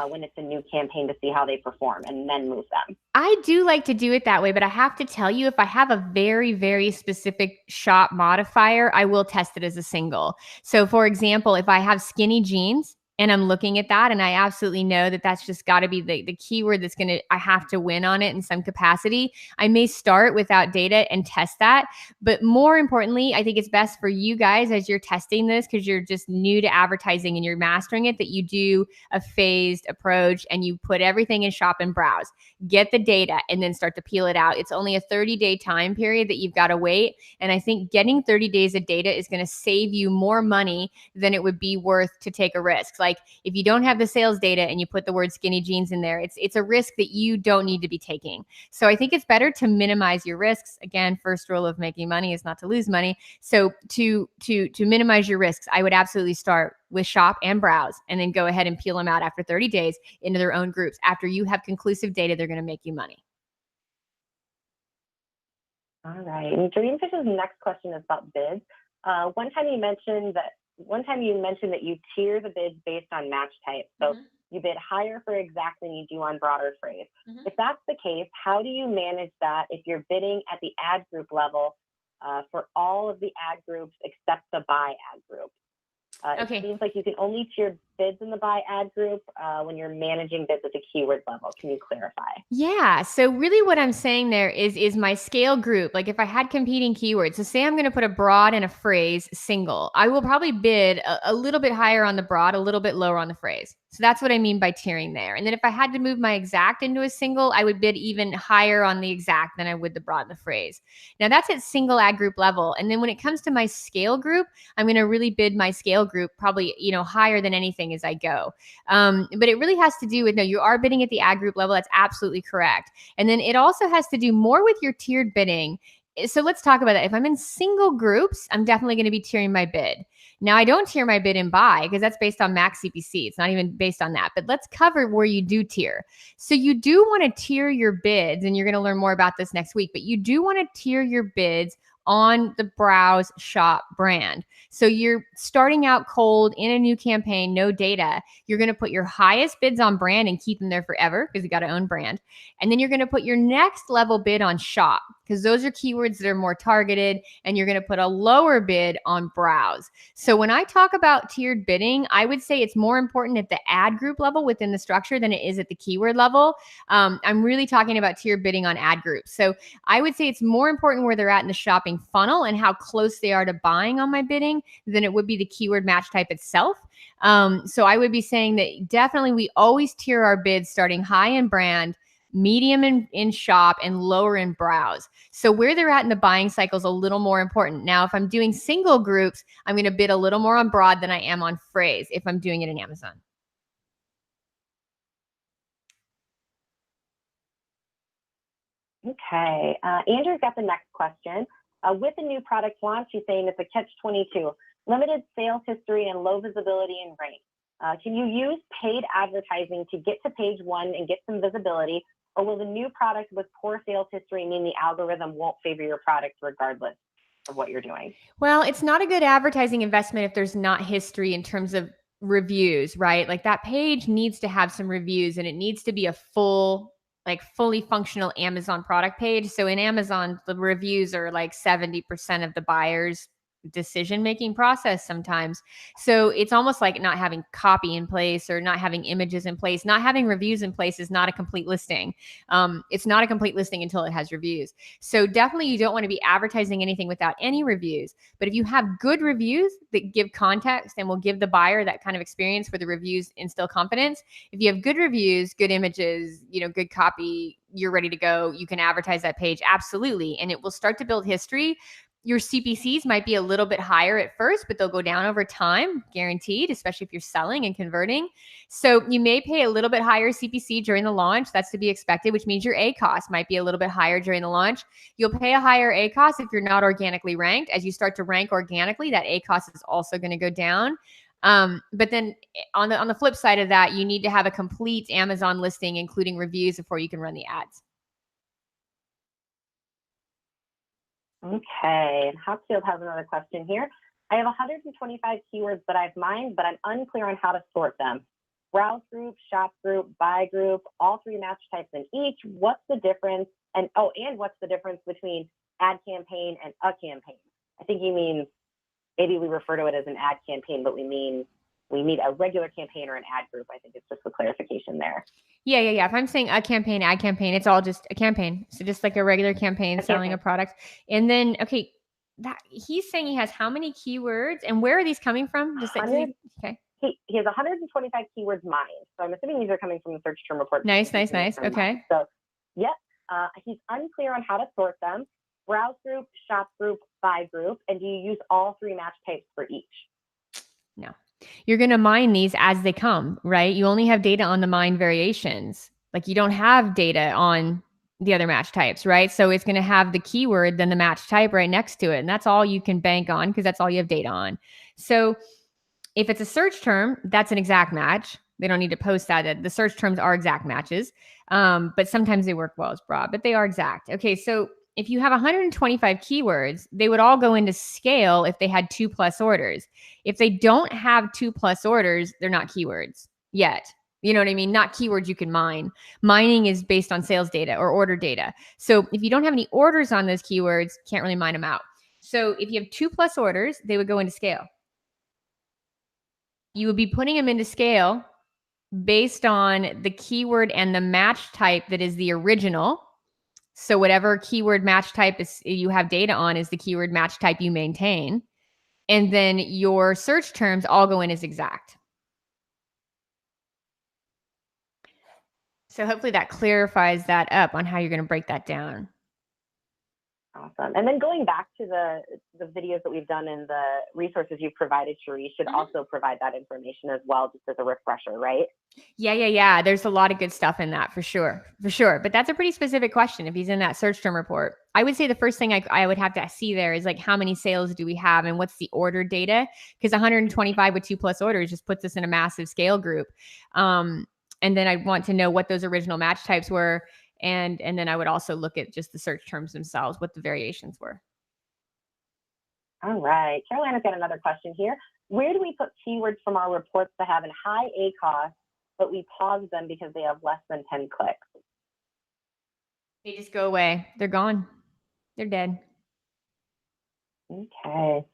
when it's a new campaign to see how they perform and then move them? I do like to do it that way, but I have to tell you, if I have a very, very specific shop modifier, I will test it as a single. So for example, if I have skinny jeans and I'm looking at that and I absolutely know that that's just got to be the keyword that's I have to win on it in some capacity, I may start without data and test that. But more importantly, I think it's best for you guys as you're testing this, because you're just new to advertising and you're mastering it, that you do a phased approach and you put everything in shop and browse. Get the data and then start to peel it out. It's only a 30-day time period that you've got to wait. And I think getting 30 days of data is going to save you more money than it would be worth to take a risk. Like if you don't have the sales data and you put the word skinny jeans in there, it's a risk that you don't need to be taking. So I think it's better to minimize your risks. Again, first rule of making money is not to lose money. So to minimize your risks, I would absolutely start with shop and browse, and then go ahead and peel them out after 30 days into their own groups. After you have conclusive data, they're going to make you money. All right. And Dreamfish's next question is about bids. One time you mentioned that you tier the bids based on match type. So you bid higher for exact than you do on broader phrase. If that's the case, how do you manage that if you're bidding at the ad group level for all of the ad groups except the buy ad group? Okay. It seems like you can only tier bids in the buy ad group when you're managing bids at the keyword level. Can you clarify? Yeah. So really what I'm saying there is my scale group. Like if I had competing keywords, so say I'm going to put a broad and a phrase single, I will probably bid a little bit higher on the broad, a little bit lower on the phrase. So that's what I mean by tiering there. And then if I had to move my exact into a single, I would bid even higher on the exact than I would the broad and the phrase. Now that's at single ad group level. And then when it comes to my scale group, I'm going to really bid my scale group probably, higher than anything as I go. But it really has to do with, no, you are bidding at the ad group level. That's absolutely correct. And then it also has to do more with your tiered bidding. so let's talk about that. If I'm in single groups, I'm definitely going to be tiering my bid. Now, I don't tier my bid and buy because that's based on max CPC. It's not even based on that. But let's cover where you do tier. So you do want to tier your bids, and you're going to learn more about this next week, but you do want to tier your bids on the Browse Shop brand. So you're starting out cold in a new campaign, no data. You're going to put your highest bids on brand and keep them there forever because you got to own brand. And then you're going to put your next level bid on shop because those are keywords that are more targeted, and you're going to put a lower bid on browse. So when I talk about tiered bidding, I would say it's more important at the ad group level within the structure than it is at the keyword level. I'm really talking about tiered bidding on ad groups. So I would say it's more important where they're at in the shopping funnel and how close they are to buying on my bidding than it would be the keyword match type itself. So I would be saying that definitely we always tier our bids starting high in brand, medium in shop, and lower in browse. So where they're at in the buying cycle is a little more important. Now, if I'm doing single groups, I'm going to bid a little more on broad than I am on phrase if I'm doing it in Amazon. Okay. Andrew's got the next question. With a new product launch, he's saying it's a catch-22, limited sales history and low visibility in rank. Can you use paid advertising to get to page one and get some visibility, or will the new product with poor sales history mean the algorithm won't favor your product regardless of what you're doing? Well, it's not a good advertising investment if there's not history in terms of reviews, right? Like that page needs to have some reviews, and it needs to be a fully functional Amazon product page. So in Amazon, the reviews are like 70% of the buyer's decision-making process sometimes. So it's almost like not having copy in place or not having images in place. Not having reviews in place is not a complete listing. It's not a complete listing until it has reviews. So definitely you don't want to be advertising anything without any reviews. But if you have good reviews that give context and will give the buyer that kind of experience where the reviews instill confidence, if you have good reviews, good images, good copy, you're ready to go. You can advertise that page. Absolutely. And it will start to build history. Your CPCs might be a little bit higher at first, but they'll go down over time, guaranteed, especially if you're selling and converting. So you may pay a little bit higher CPC during the launch. That's to be expected, which means your ACoS might be a little bit higher during the launch. You'll pay a higher ACoS if you're not organically ranked. As you start to rank organically, that ACoS is also going to go down. But then on the flip side of that, you need to have a complete Amazon listing, including reviews, before you can run the ads. Okay, Hopfield has another question here. I have 125 keywords that I've mined, but I'm unclear on how to sort them. Browse group, shop group, buy group, all three match types in each. What's the difference? And what's the difference between ad campaign and a campaign? I think he means maybe we refer to it as an ad campaign, but we mean a regular campaign or an ad group. I think it's just a clarification there. Yeah. If I'm saying a campaign, ad campaign, it's all just a campaign. So just like a regular campaign selling a product. And then, okay, that he's saying he has how many keywords, and where are these coming from? Okay. He has 125 keywords mined. So I'm assuming these are coming from the search term report. Nice. Okay. So, yep. He's unclear on how to sort them. Browse group, shop group, buy group. And do you use all three match types for each? No. You're going to mine these as they come, right? You only have data on the mine variations. Like you don't have data on the other match types, right? So it's going to have the keyword, then the match type right next to it. And that's all you can bank on because that's all you have data on. So if it's a search term, that's an exact match. They don't need to post that. The search terms are exact matches. But sometimes they work well as broad, but they are exact. Okay, so if you have 125 keywords, they would all go into scale if they had 2+ orders. If they don't have 2+ orders, they're not keywords yet. You know what I mean? Not keywords you can mine. Mining is based on sales data or order data. So if you don't have any orders on those keywords, can't really mine them out. So if you have 2+ orders, they would go into scale. You would be putting them into scale based on the keyword and the match type that is the original. So whatever keyword match type is you have data on is the keyword match type you maintain. And then your search terms all go in as exact. So hopefully that clarifies that up on how you're going to break that down. Awesome. And then going back to the videos that we've done and the resources you've provided, Cherie should also provide that information as well, just as a refresher, right? Yeah. There's a lot of good stuff in that for sure. But that's a pretty specific question. If he's in that search term report, I would say the first thing I would have to see there is like, how many sales do we have and what's the order data? Because 125 with 2+ orders just puts us in a massive scale group. And then I want to know what those original match types were. And then I would also look at just the search terms themselves, what the variations were. All right. Carolina's got another question here. Where do we put keywords from our reports that have a high ACoS, but we pause them because they have less than 10 clicks? They just go away. They're gone. They're dead. Okay.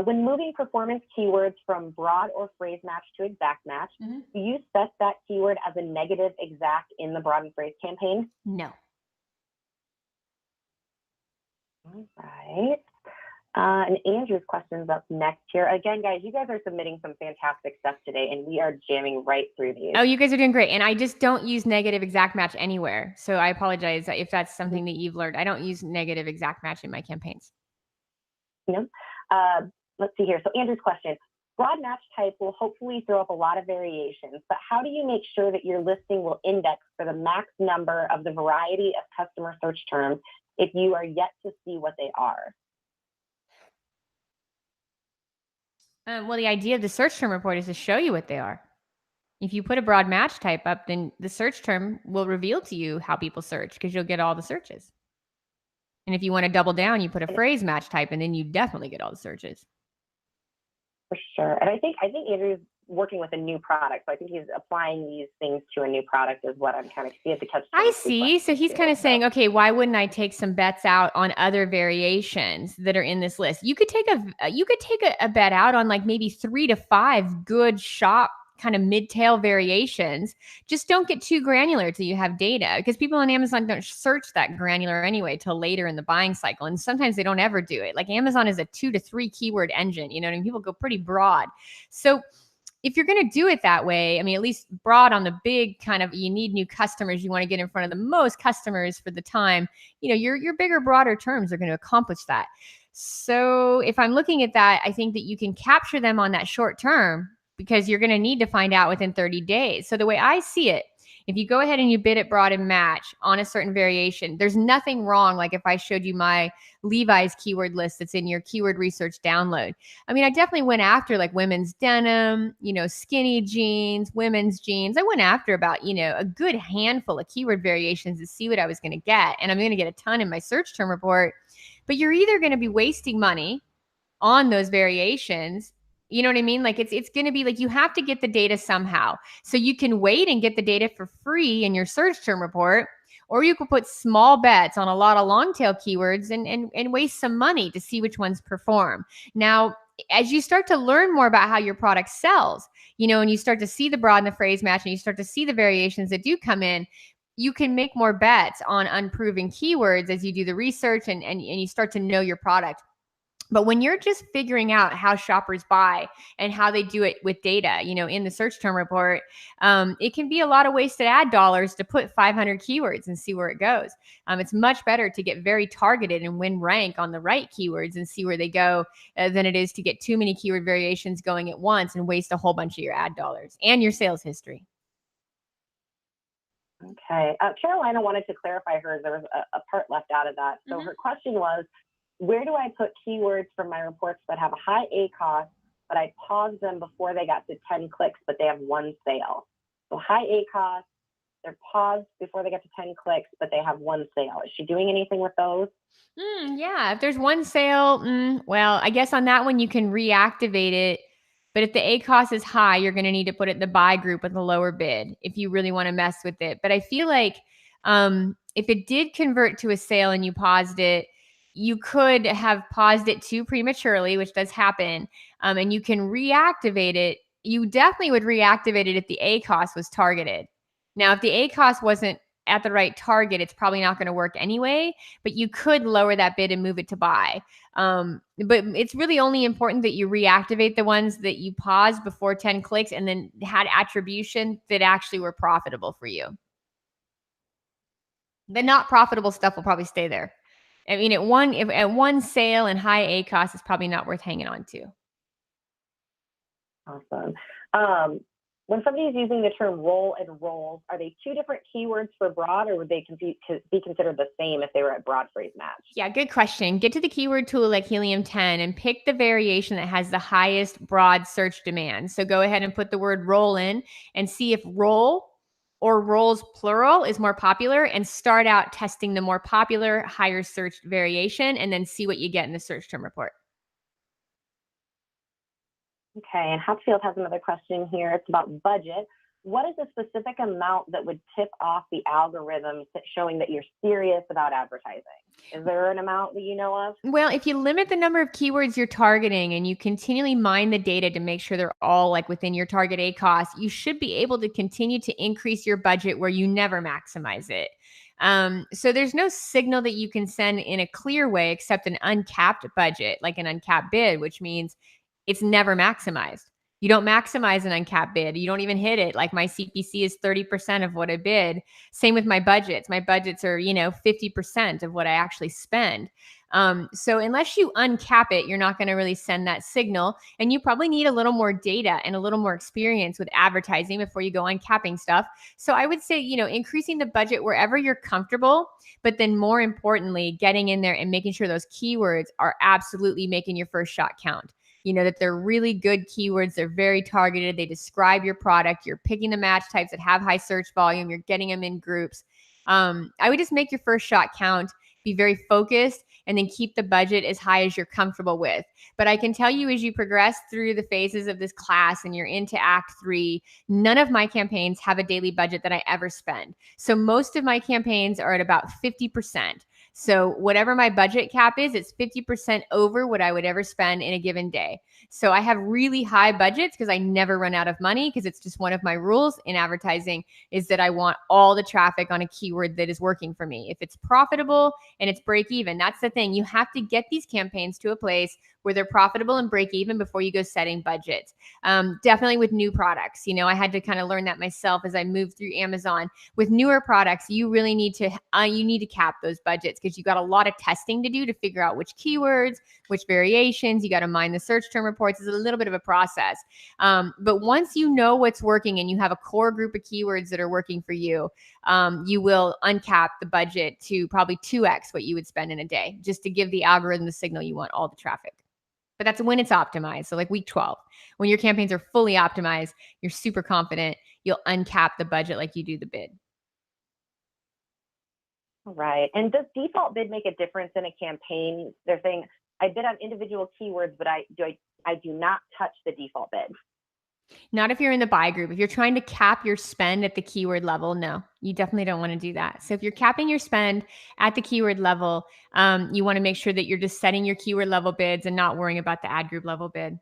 When moving performance keywords from broad or phrase match to exact match, do you set that keyword as a negative exact in the broad and phrase campaign? No. All right. And Andrew's question's up next here. Again, guys, you guys are submitting some fantastic stuff today, and we are jamming right through these. Oh, you guys are doing great. And I just don't use negative exact match anywhere. So I apologize if that's something that you've learned. I don't use negative exact match in my campaigns. No. Let's see here. So Andrew's question, broad match type will hopefully throw up a lot of variations, but how do you make sure that your listing will index for the max number of the variety of customer search terms if you are yet to see what they are? Well, the idea of the search term report is to show you what they are. If you put a broad match type up, then the search term will reveal to you how people search because you'll get all the searches. And if you want to double down, you put a phrase match type, and then you definitely get all the searches. For sure. And I think Andrew's working with a new product. So I think he's applying these things to a new product is what I'm kind of see at the catch. I see. So he's kind of saying, okay, why wouldn't I take some bets out on other variations that are in this list? You could take a bet out on like maybe 3 to 5 good shop kind of mid-tail variations. Just don't get too granular till you have data, because people on Amazon don't search that granular anyway till later in the buying cycle. And sometimes they don't ever do it. Like Amazon is a 2 to 3 keyword engine, you know what I mean? People go pretty broad. So if you're going to do it that way, I mean, at least broad on the big kind of, you need new customers. You want to get in front of the most customers for the time, you know, your bigger, broader terms are going to accomplish that. So if I'm looking at that, I think that you can capture them on that short term, because you're going to need to find out within 30 days. So the way I see it, if you go ahead and you bid it broad and match on a certain variation, there's nothing wrong. Like if I showed you my Levi's keyword list that's in your keyword research download. I mean, I definitely went after like women's denim, you know, skinny jeans, women's jeans. I went after about, you know, a good handful of keyword variations to see what I was going to get. And I'm going to get a ton in my search term report. But you're either going to be wasting money on those variations. You know what I mean? Like it's going to be like, you have to get the data somehow. So you can wait and get the data for free in your search term report, or you could put small bets on a lot of long tail keywords and waste some money to see which ones perform. Now, as you start to learn more about how your product sells, you know, and you start to see the broad and the phrase match, and you start to see the variations that do come in, you can make more bets on unproven keywords as you do the research and you start to know your product. But when you're just figuring out how shoppers buy and how they do it with data, you know, in the search term report, it can be a lot of wasted ad dollars to put 500 keywords and see where it goes. It's much better to get very targeted and win rank on the right keywords and see where they go than it is to get too many keyword variations going at once and waste a whole bunch of your ad dollars and your sales history. Okay. Carolina wanted to clarify hers. There was a part left out of that. So her question was, where do I put keywords from my reports that have a high ACoS, but I paused them before they got to 10 clicks, but they have 1 sale? So high ACoS, they're paused before they get to 10 clicks, but they have 1 sale. Is she doing anything with those? Yeah, if there's 1 sale, well, I guess on that one you can reactivate it. But if the ACoS is high, you're going to need to put it in the buy group with a lower bid if you really want to mess with it. But I feel like if it did convert to a sale and you paused it, you could have paused it too prematurely, which does happen, and you can reactivate it. You definitely would reactivate it if the ACoS was targeted. Now, if the ACoS wasn't at the right target, it's probably not going to work anyway, but you could lower that bid and move it to buy. But it's really only important that you reactivate the ones that you paused before 10 clicks and then had attribution that actually were profitable for you. The not profitable stuff will probably stay there. I mean, at one sale and high ACOS, it's probably not worth hanging on to. Awesome. When somebody is using the term roll and rolls, are they two different keywords for broad, or would they be considered the same if they were at broad phrase match? Yeah, good question. Get to the keyword tool like Helium 10 and pick the variation that has the highest broad search demand. So go ahead and put the word roll in and see if roll or rolls plural is more popular, and start out testing the more popular, higher searched variation, and then see what you get in the search term report. Okay, and Hatfield has another question here. It's about budget. What is a specific amount that would tip off the algorithm showing that you're serious about advertising? Is there an amount that you know of? Well, if you limit the number of keywords you're targeting and you continually mine the data to make sure they're all like within your target ACOS, you should be able to continue to increase your budget where you never maximize it. So there's no signal that you can send in a clear way except an uncapped budget, like an uncapped bid, which means it's never maximized. You don't maximize an uncapped bid. You don't even hit it. Like my CPC is 30% of what I bid. Same with my budgets. My budgets are, 50% of what I actually spend. So unless you uncap it, you're not going to really send that signal. And you probably need a little more data and a little more experience with advertising before you go uncapping stuff. So I would say, increasing the budget wherever you're comfortable, but then more importantly, getting in there and making sure those keywords are absolutely making your first shot count. That they're really good keywords. They're very targeted. They describe your product. You're picking the match types that have high search volume. You're getting them in groups. I would just make your first shot count, be very focused, and then keep the budget as high as you're comfortable with. But I can tell you, as you progress through the phases of this class and you're into Act 3, none of my campaigns have a daily budget that I ever spend. So most of my campaigns are at about 50%. So whatever my budget cap is, it's 50% over what I would ever spend in a given day. So I have really high budgets because I never run out of money, because it's just one of my rules in advertising is that I want all the traffic on a keyword that is working for me. If it's profitable and it's break even, that's the thing. You have to get these campaigns to a place where they're profitable and break even before you go setting budgets. Definitely with new products. I had to kind of learn that myself as I moved through Amazon. With newer products, you really need to cap those budgets, because you got a lot of testing to do to figure out which keywords, which variations. You got to mine the search term reports. It's a little bit of a process. But once you know what's working and you have a core group of keywords that are working for you, you will uncap the budget to probably 2x what you would spend in a day, just to give the algorithm the signal you want all the traffic. But that's when it's optimized. So like week 12, when your campaigns are fully optimized, you're super confident, you'll uncap the budget like you do the bid. Right. And does default bid make a difference in a campaign? They're saying I bid on individual keywords, but I do not touch the default bid. Not if you're in the buy group. If you're trying to cap your spend at the keyword level, no, you definitely don't want to do that. So if you're capping your spend at the keyword level, you want to make sure that you're just setting your keyword level bids and not worrying about the ad group level bid.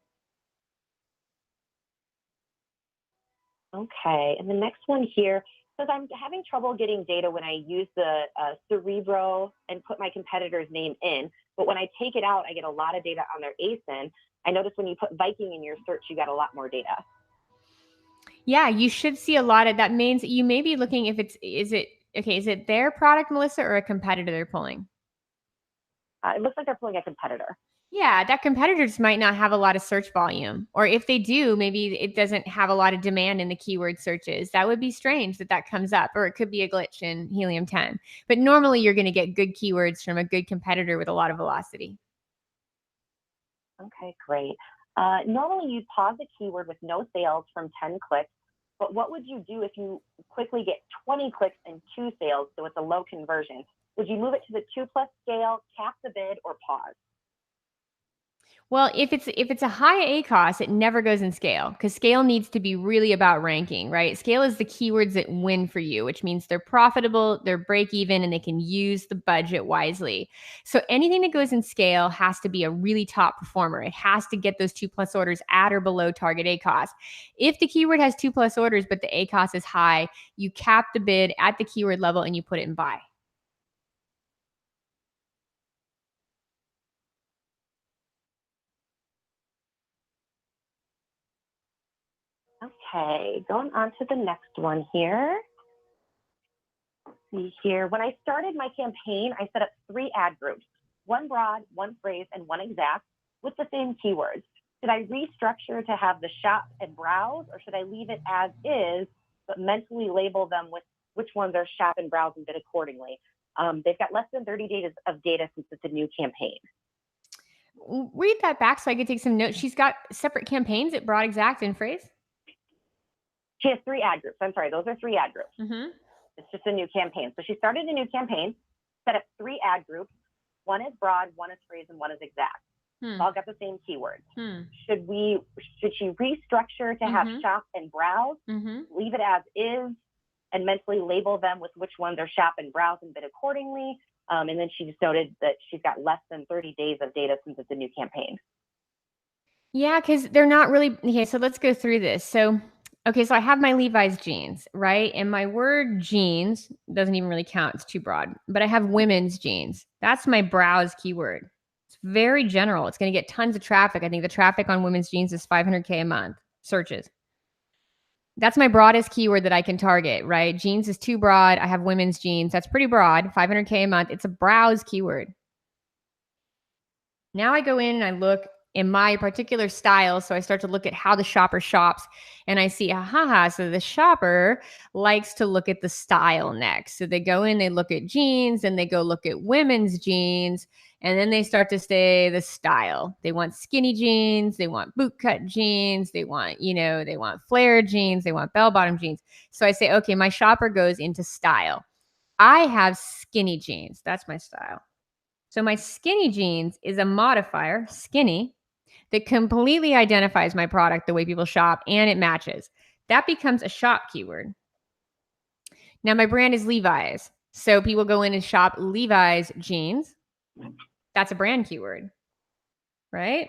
Okay. And the next one here says I'm having trouble getting data when I use the Cerebro and put my competitor's name in. But when I take it out, I get a lot of data on their ASIN. I noticed when you put Viking in your search, you got a lot more data. Yeah, you should see a lot of that. Means you may be looking if is it their product, Melissa, or a competitor they're pulling? It looks like they're pulling a competitor. Yeah, that competitor just might not have a lot of search volume. Or if they do, maybe it doesn't have a lot of demand in the keyword searches. That would be strange that comes up, or it could be a glitch in Helium 10. But normally you're going to get good keywords from a good competitor with a lot of velocity. Okay, great. Normally you'd pause a keyword with no sales from 10 clicks, but what would you do if you quickly get 20 clicks and 2 sales, so it's a low conversion? Would you move it to the 2+ scale, cap the bid, or pause? Well, if it's a high ACOS, it never goes in scale, because scale needs to be really about ranking, right? Scale is the keywords that win for you, which means they're profitable, they're break even, and they can use the budget wisely. So anything that goes in scale has to be a really top performer. It has to get those 2+ orders at or below target ACOS. If the keyword has 2+ orders, but the ACOS is high, you cap the bid at the keyword level and you put it in buy. Okay, going on to the next one here. Let's see here. When I started my campaign, I set up 3 ad groups. one broad, one phrase, and one exact with the same keywords. Should I restructure to have the shop and browse, or should I leave it as is, but mentally label them with which ones are shop and browse and bid accordingly? They've got less than 30 days of data since it's a new campaign. Read that back so I could take some notes. She's got separate campaigns at broad, exact, and phrase. She has 3 ad groups. I'm sorry, those are 3 ad groups. Mm-hmm. It's just a new campaign. So she started a new campaign, set up 3 ad groups. One is broad, one is phrase, and one is exact. All got the same keywords. Should she restructure to have shop and browse, leave it as is, and mentally label them with which ones are shop and browse and bid accordingly? And then she just noted that she's got less than 30 days of data since it's a new campaign. Yeah, because they're not really, okay, so let's go through this. So I have my Levi's jeans, right? And my word jeans doesn't even really count. It's too broad. But I have women's jeans. That's my browse keyword. It's very general. It's going to get tons of traffic. I think the traffic on women's jeans is 500K a month searches. That's my broadest keyword that I can target, right? Jeans is too broad. I have women's jeans. That's pretty broad, 500K a month. It's a browse keyword. Now I go in and I look in my particular style. So I start to look at how the shopper shops and I see, so the shopper likes to look at the style next. So they go in, they look at jeans and they go look at women's jeans. And then they start to say the style. They want skinny jeans. They want boot cut jeans. They want, they want flare jeans. They want bell bottom jeans. So I say, okay, my shopper goes into style. I have skinny jeans. That's my style. So my skinny jeans is a modifier, skinny, that completely identifies my product the way people shop and it matches. That becomes a shop keyword. Now my brand is Levi's. So people go in and shop Levi's jeans. That's a brand keyword, right?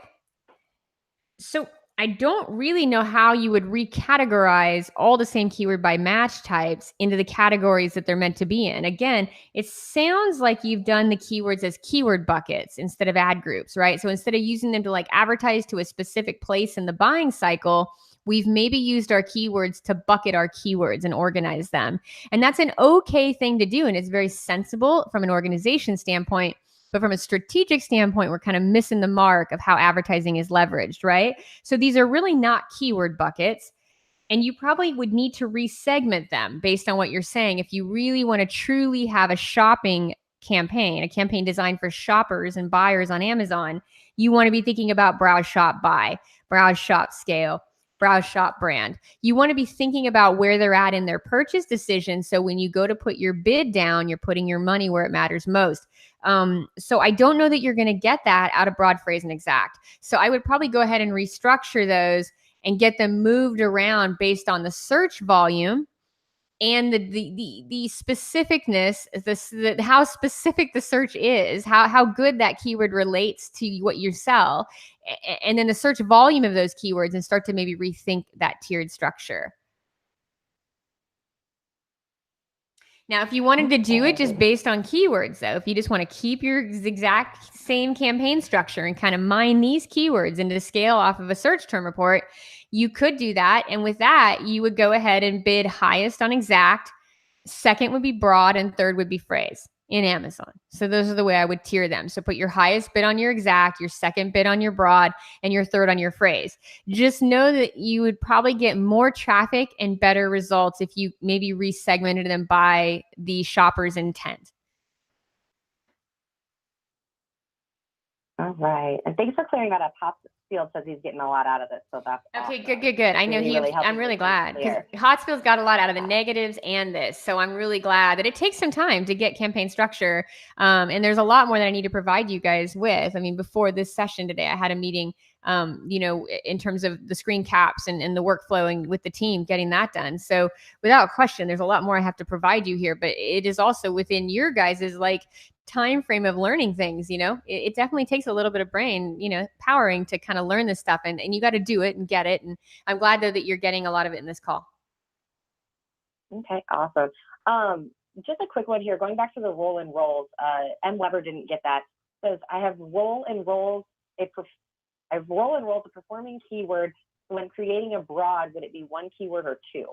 So I don't really know how you would recategorize all the same keyword by match types into the categories that they're meant to be in. Again, it sounds like you've done the keywords as keyword buckets instead of ad groups, right? So instead of using them to like advertise to a specific place in the buying cycle, we've maybe used our keywords to bucket our keywords and organize them. And that's an okay thing to do. And it's very sensible from an organization standpoint. But from a strategic standpoint, we're kind of missing the mark of how advertising is leveraged, right? So these are really not keyword buckets. And you probably would need to resegment them based on what you're saying. If you really want to truly have a shopping campaign, a campaign designed for shoppers and buyers on Amazon, you want to be thinking about browse, shop, buy, browse, shop, scale, browse, shop, brand. You want to be thinking about where they're at in their purchase decision. So when you go to put your bid down, you're putting your money where it matters most. So I don't know that you're going to get that out of broad, phrase, and exact. So I would probably go ahead and restructure those and get them moved around based on the search volume and the specificness, how specific the search is, how good that keyword relates to what you sell, and then the search volume of those keywords, and start to maybe rethink that tiered structure. Now, if you wanted to do it just based on keywords, though, if you just want to keep your exact same campaign structure and kind of mine these keywords into scale off of a search term report, you could do that. And with that, you would go ahead and bid highest on exact, second would be broad, and third would be phrase in Amazon. So those are the way I would tier them. So put your highest bid on your exact, your second bid on your broad, and your third on your phrase. Just know that you would probably get more traffic and better results if you maybe resegmented them by the shopper's intent. All right. And thanks for clearing that up. Hotfield says he's getting a lot out of this. So that's okay. Awesome. Good. I know I'm really glad because Hotfield's got a lot out of the negatives and this. So I'm really glad that it takes some time to get campaign structure. And there's a lot more that I need to provide you guys with. I mean, before this session today, I had a meeting, in terms of the screen caps and the workflow and with the team getting that done. So without question, there's a lot more I have to provide you here, but it is also within your guys's time frame of learning things. It definitely takes a little bit of brain powering to kind of learn this stuff, and you got to do it and get it. And I'm glad though that you're getting a lot of it in this call. Okay, awesome. Just a quick one here, going back to the roll and rolls. M. Weber didn't get that. Says I have roll and rolls. I have roll and rolls, a performing keyword. When creating a broad, would it be one keyword or two?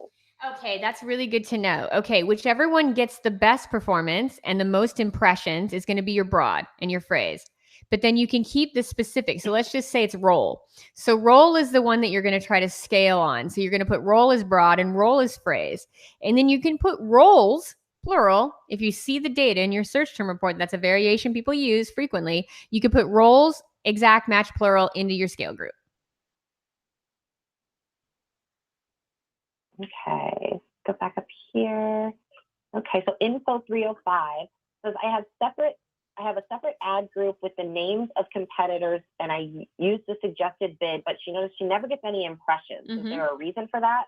Okay, that's really good to know. Okay, whichever one gets the best performance and the most impressions is going to be your broad and your phrase. but then you can keep the specific. So let's just say it's roll. So roll is the one that you're going to try to scale on. So you're going to put roll as broad and roll as phrase. And then you can put rolls, plural. If you see the data in your search term report, that's a variation people use frequently. You can put rolls, exact, match, plural into your scale group. Okay, go back up here. Okay, so info 305 says I have a separate ad group with the names of competitors, and I use the suggested bid, but she noticed she never gets any impressions. Is there a reason for that?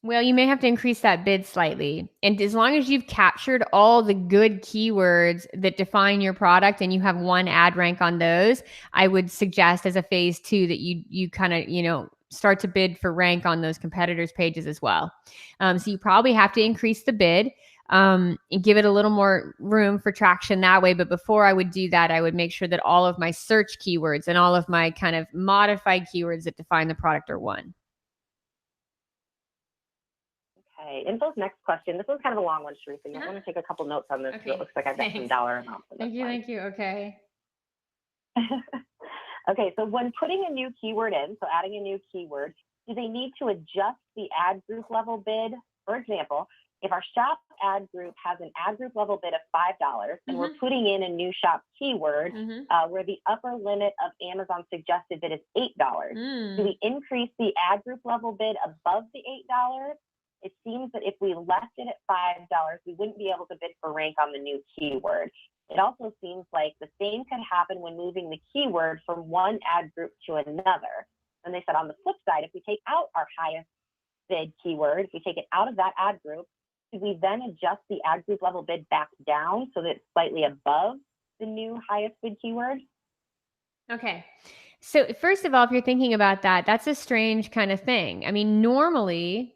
Well, you may have to increase that bid slightly. And as long as you've captured all the good keywords that define your product and you have one ad rank on those, I would suggest as a phase 2 that you kind of, start to bid for rank on those competitors' pages as well. So you probably have to increase the bid and give it a little more room for traction that way. But before I would do that, I would make sure that all of my search keywords and all of my kind of modified keywords that define the product are one. Okay, Info's next question. This one's kind of a long one, Teresa. You might want to take a couple notes on this. Okay. It looks like I've got some dollar amounts. Thank you. Okay. Okay, so when putting a new keyword in, so adding a new keyword, do they need to adjust the ad group level bid? For example, if our shop ad group has an ad group level bid of $5 and we're putting in a new shop keyword where the upper limit of Amazon suggested bid is $8, do we increase the ad group level bid above the $8? It seems that if we left it at $5, we wouldn't be able to bid for rank on the new keyword. It also seems like the same could happen when moving the keyword from one ad group to another. And they said on the flip side, if we take out our highest bid keyword, if we take it out of that ad group, should we then adjust the ad group level bid back down so that it's slightly above the new highest bid keyword? Okay. So first of all, if you're thinking about that, that's a strange kind of thing. I mean, normally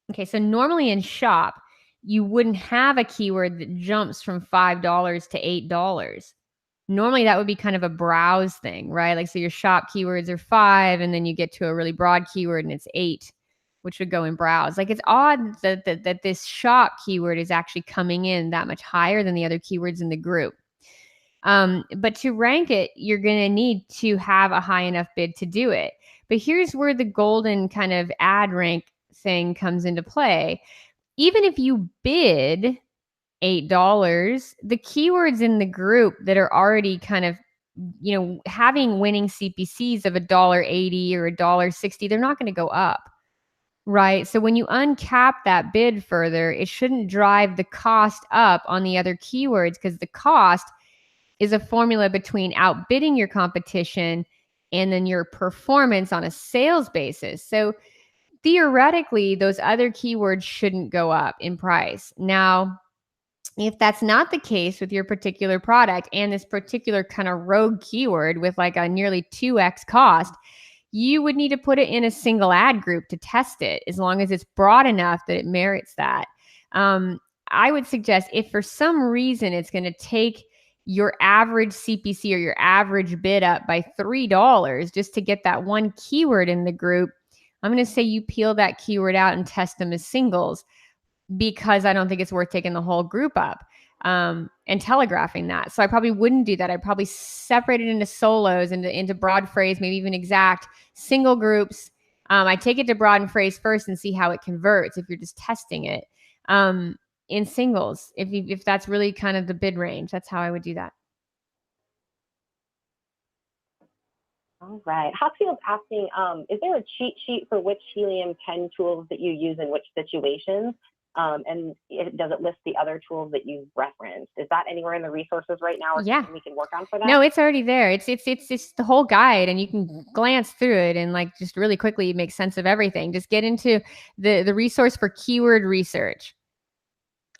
in shop, you wouldn't have a keyword that jumps from $5 to $8. Normally that would be kind of a browse thing, right? Like, so your shop keywords are 5 and then you get to a really broad keyword and it's 8, which would go in browse. Like, it's odd that this shop keyword is actually coming in that much higher than the other keywords in the group. But to rank it, you're going to need to have a high enough bid to do it. But here's where the golden kind of ad rank thing comes into play. Even if you bid $8, the keywords in the group that are already kind of, having winning CPCs of $1.80 or $1.60, they're not going to go up, right? So when you uncap that bid further, it shouldn't drive the cost up on the other keywords, because the cost is a formula between outbidding your competition and then your performance on a sales basis. So theoretically, those other keywords shouldn't go up in price. Now, if that's not the case with your particular product and this particular kind of rogue keyword with like a nearly 2x cost, you would need to put it in a single ad group to test it, as long as it's broad enough that it merits that. I would suggest, if for some reason it's going to take your average CPC or your average bid up by $3 just to get that one keyword in the group, I'm going to say you peel that keyword out and test them as singles, because I don't think it's worth taking the whole group up and telegraphing that. So I probably wouldn't do that. I'd probably separate it into solos, into broad phrase, maybe even exact, single groups. I take it to broad and phrase first and see how it converts if you're just testing it. In singles, if that's really kind of the bid range, that's how I would do that. All right. Hoxfield's asking, is there a cheat sheet for which Helium 10 tools that you use in which situations? And does it list the other tools that you've referenced? Is that anywhere in the resources right now, or something we can work on for that? No, it's already there. It's the whole guide, and you can glance through it and like just really quickly make sense of everything. Just get into the resource for keyword research.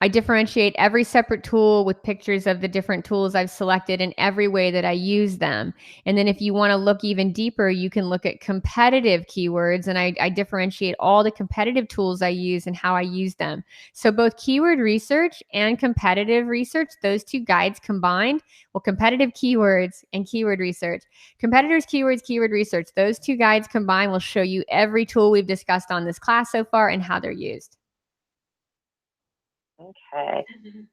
I differentiate every separate tool with pictures of the different tools I've selected and every way that I use them. And then if you want to look even deeper, you can look at competitive keywords, and I differentiate all the competitive tools I use and how I use them. So both keyword research and competitive research, those two guides combined, competitive keywords and keyword research. Competitors, keywords, keyword research, those two guides combined will show you every tool we've discussed on this class so far and how they're used. Okay.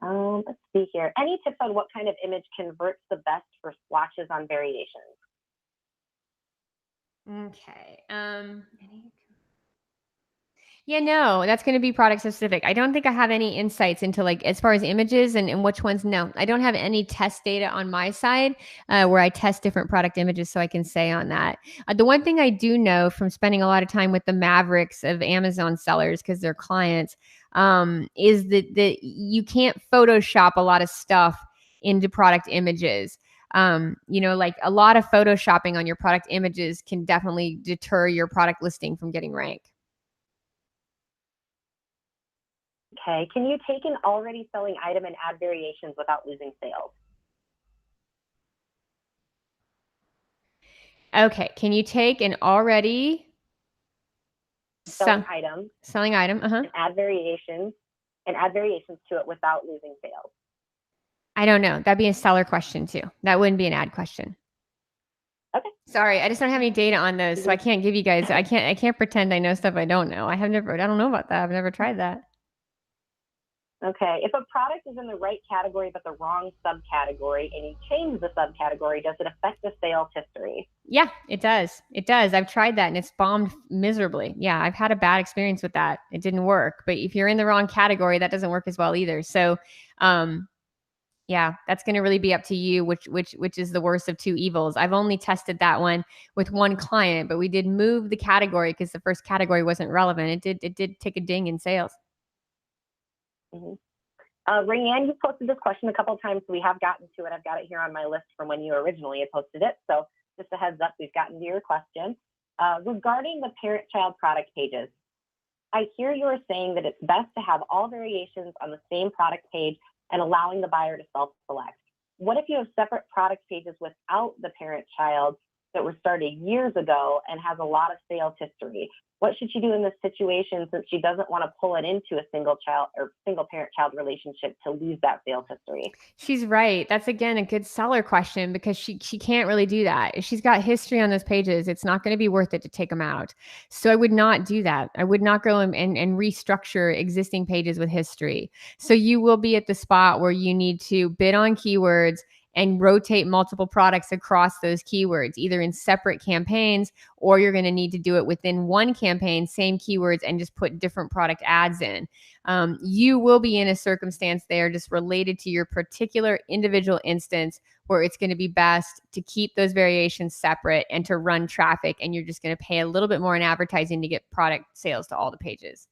Let's see here. Any tips on what kind of image converts the best for swatches on variations? Okay. Yeah, no, that's going to be product specific. I don't think I have any insights into like as far as images and which ones. No, I don't have any test data on my side where I test different product images, so I can say on that. The one thing I do know from spending a lot of time with the mavericks of Amazon sellers because they're clients is that you can't Photoshop a lot of stuff into product images. Like a lot of Photoshopping on your product images can definitely deter your product listing from getting ranked. Okay. Can you take an already selling item and add variations without losing sales? Okay, can you take an already Selling se- item selling item? and add variations to it without losing sales. I don't know. That'd be a seller question too. That wouldn't be an ad question. Okay. Sorry, I just don't have any data on those, so I can't give you guys. I can't pretend I know stuff I don't know. I don't know about that. I've never tried that. Okay. If a product is in the right category but the wrong subcategory and you change the subcategory, does it affect the sales history? Yeah, it does. It does. I've tried that and it's bombed miserably. Yeah, I've had a bad experience with that. It didn't work. But if you're in the wrong category, that doesn't work as well either. So, yeah, that's going to really be up to you which is the worst of two evils. I've only tested that one with one client, but we did move the category because the first category wasn't relevant. It did take a ding in sales. Mm-hmm. Rayanne, you posted this question a couple of times, so we have gotten to it. I've got it here on my list from when you originally had posted it. So just a heads up, we've gotten to your question. Regarding the parent-child product pages, I hear you are saying that it's best to have all variations on the same product page and allowing the buyer to self-select. What if you have separate product pages without the parent-child that were started years ago and has a lot of sales history? What should she do in this situation since she doesn't want to pull it into a single child or single parent-child relationship to lose that sales history? She's right. That's again a good seller question because she can't really do that. If she's got history on those pages, it's not going to be worth it to take them out. So I would not do that. I would not go and restructure existing pages with history. So you will be at the spot where you need to bid on keywords and rotate multiple products across those keywords, either in separate campaigns or you're going to need to do it within one campaign, same keywords, and just put different product ads in. You will be in a circumstance there just related to your particular individual instance where it's going to be best to keep those variations separate and to run traffic. And you're just going to pay a little bit more in advertising to get product sales to all the pages.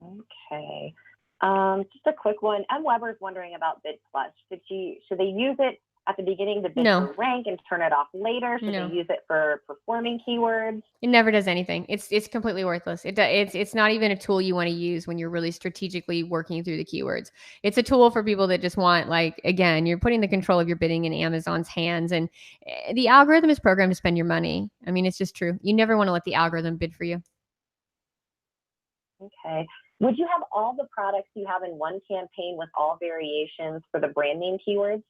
Okay. Just a quick one. M. Weber is wondering about Bid Plus. Should they use it at the beginning to bid for rank and turn it off later? Should they use it for performing keywords? It never does anything. It's completely worthless. It's not even a tool you want to use when you're really strategically working through the keywords. It's a tool for people that just want, like, again, you're putting the control of your bidding in Amazon's hands, and the algorithm is programmed to spend your money. I mean, it's just true. You never want to let the algorithm bid for you. Okay. Would you have all the products you have in one campaign with all variations for the brand name keywords?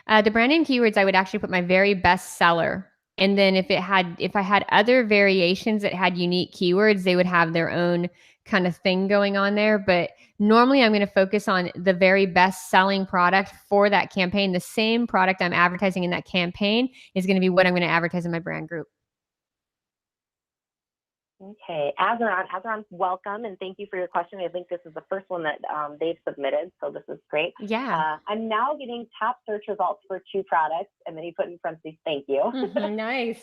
The brand name keywords, I would actually put my very best seller. And then if I had other variations that had unique keywords, they would have their own kind of thing going on there. But normally I'm going to focus on the very best selling product for that campaign. The same product I'm advertising in that campaign is going to be what I'm going to advertise in my brand group. Okay, Azeron, welcome, and thank you for your question. I think this is the first one that they've submitted, so this is great. Yeah. I'm now getting top search results for 2 products, and then he put in parentheses, thank you. Nice.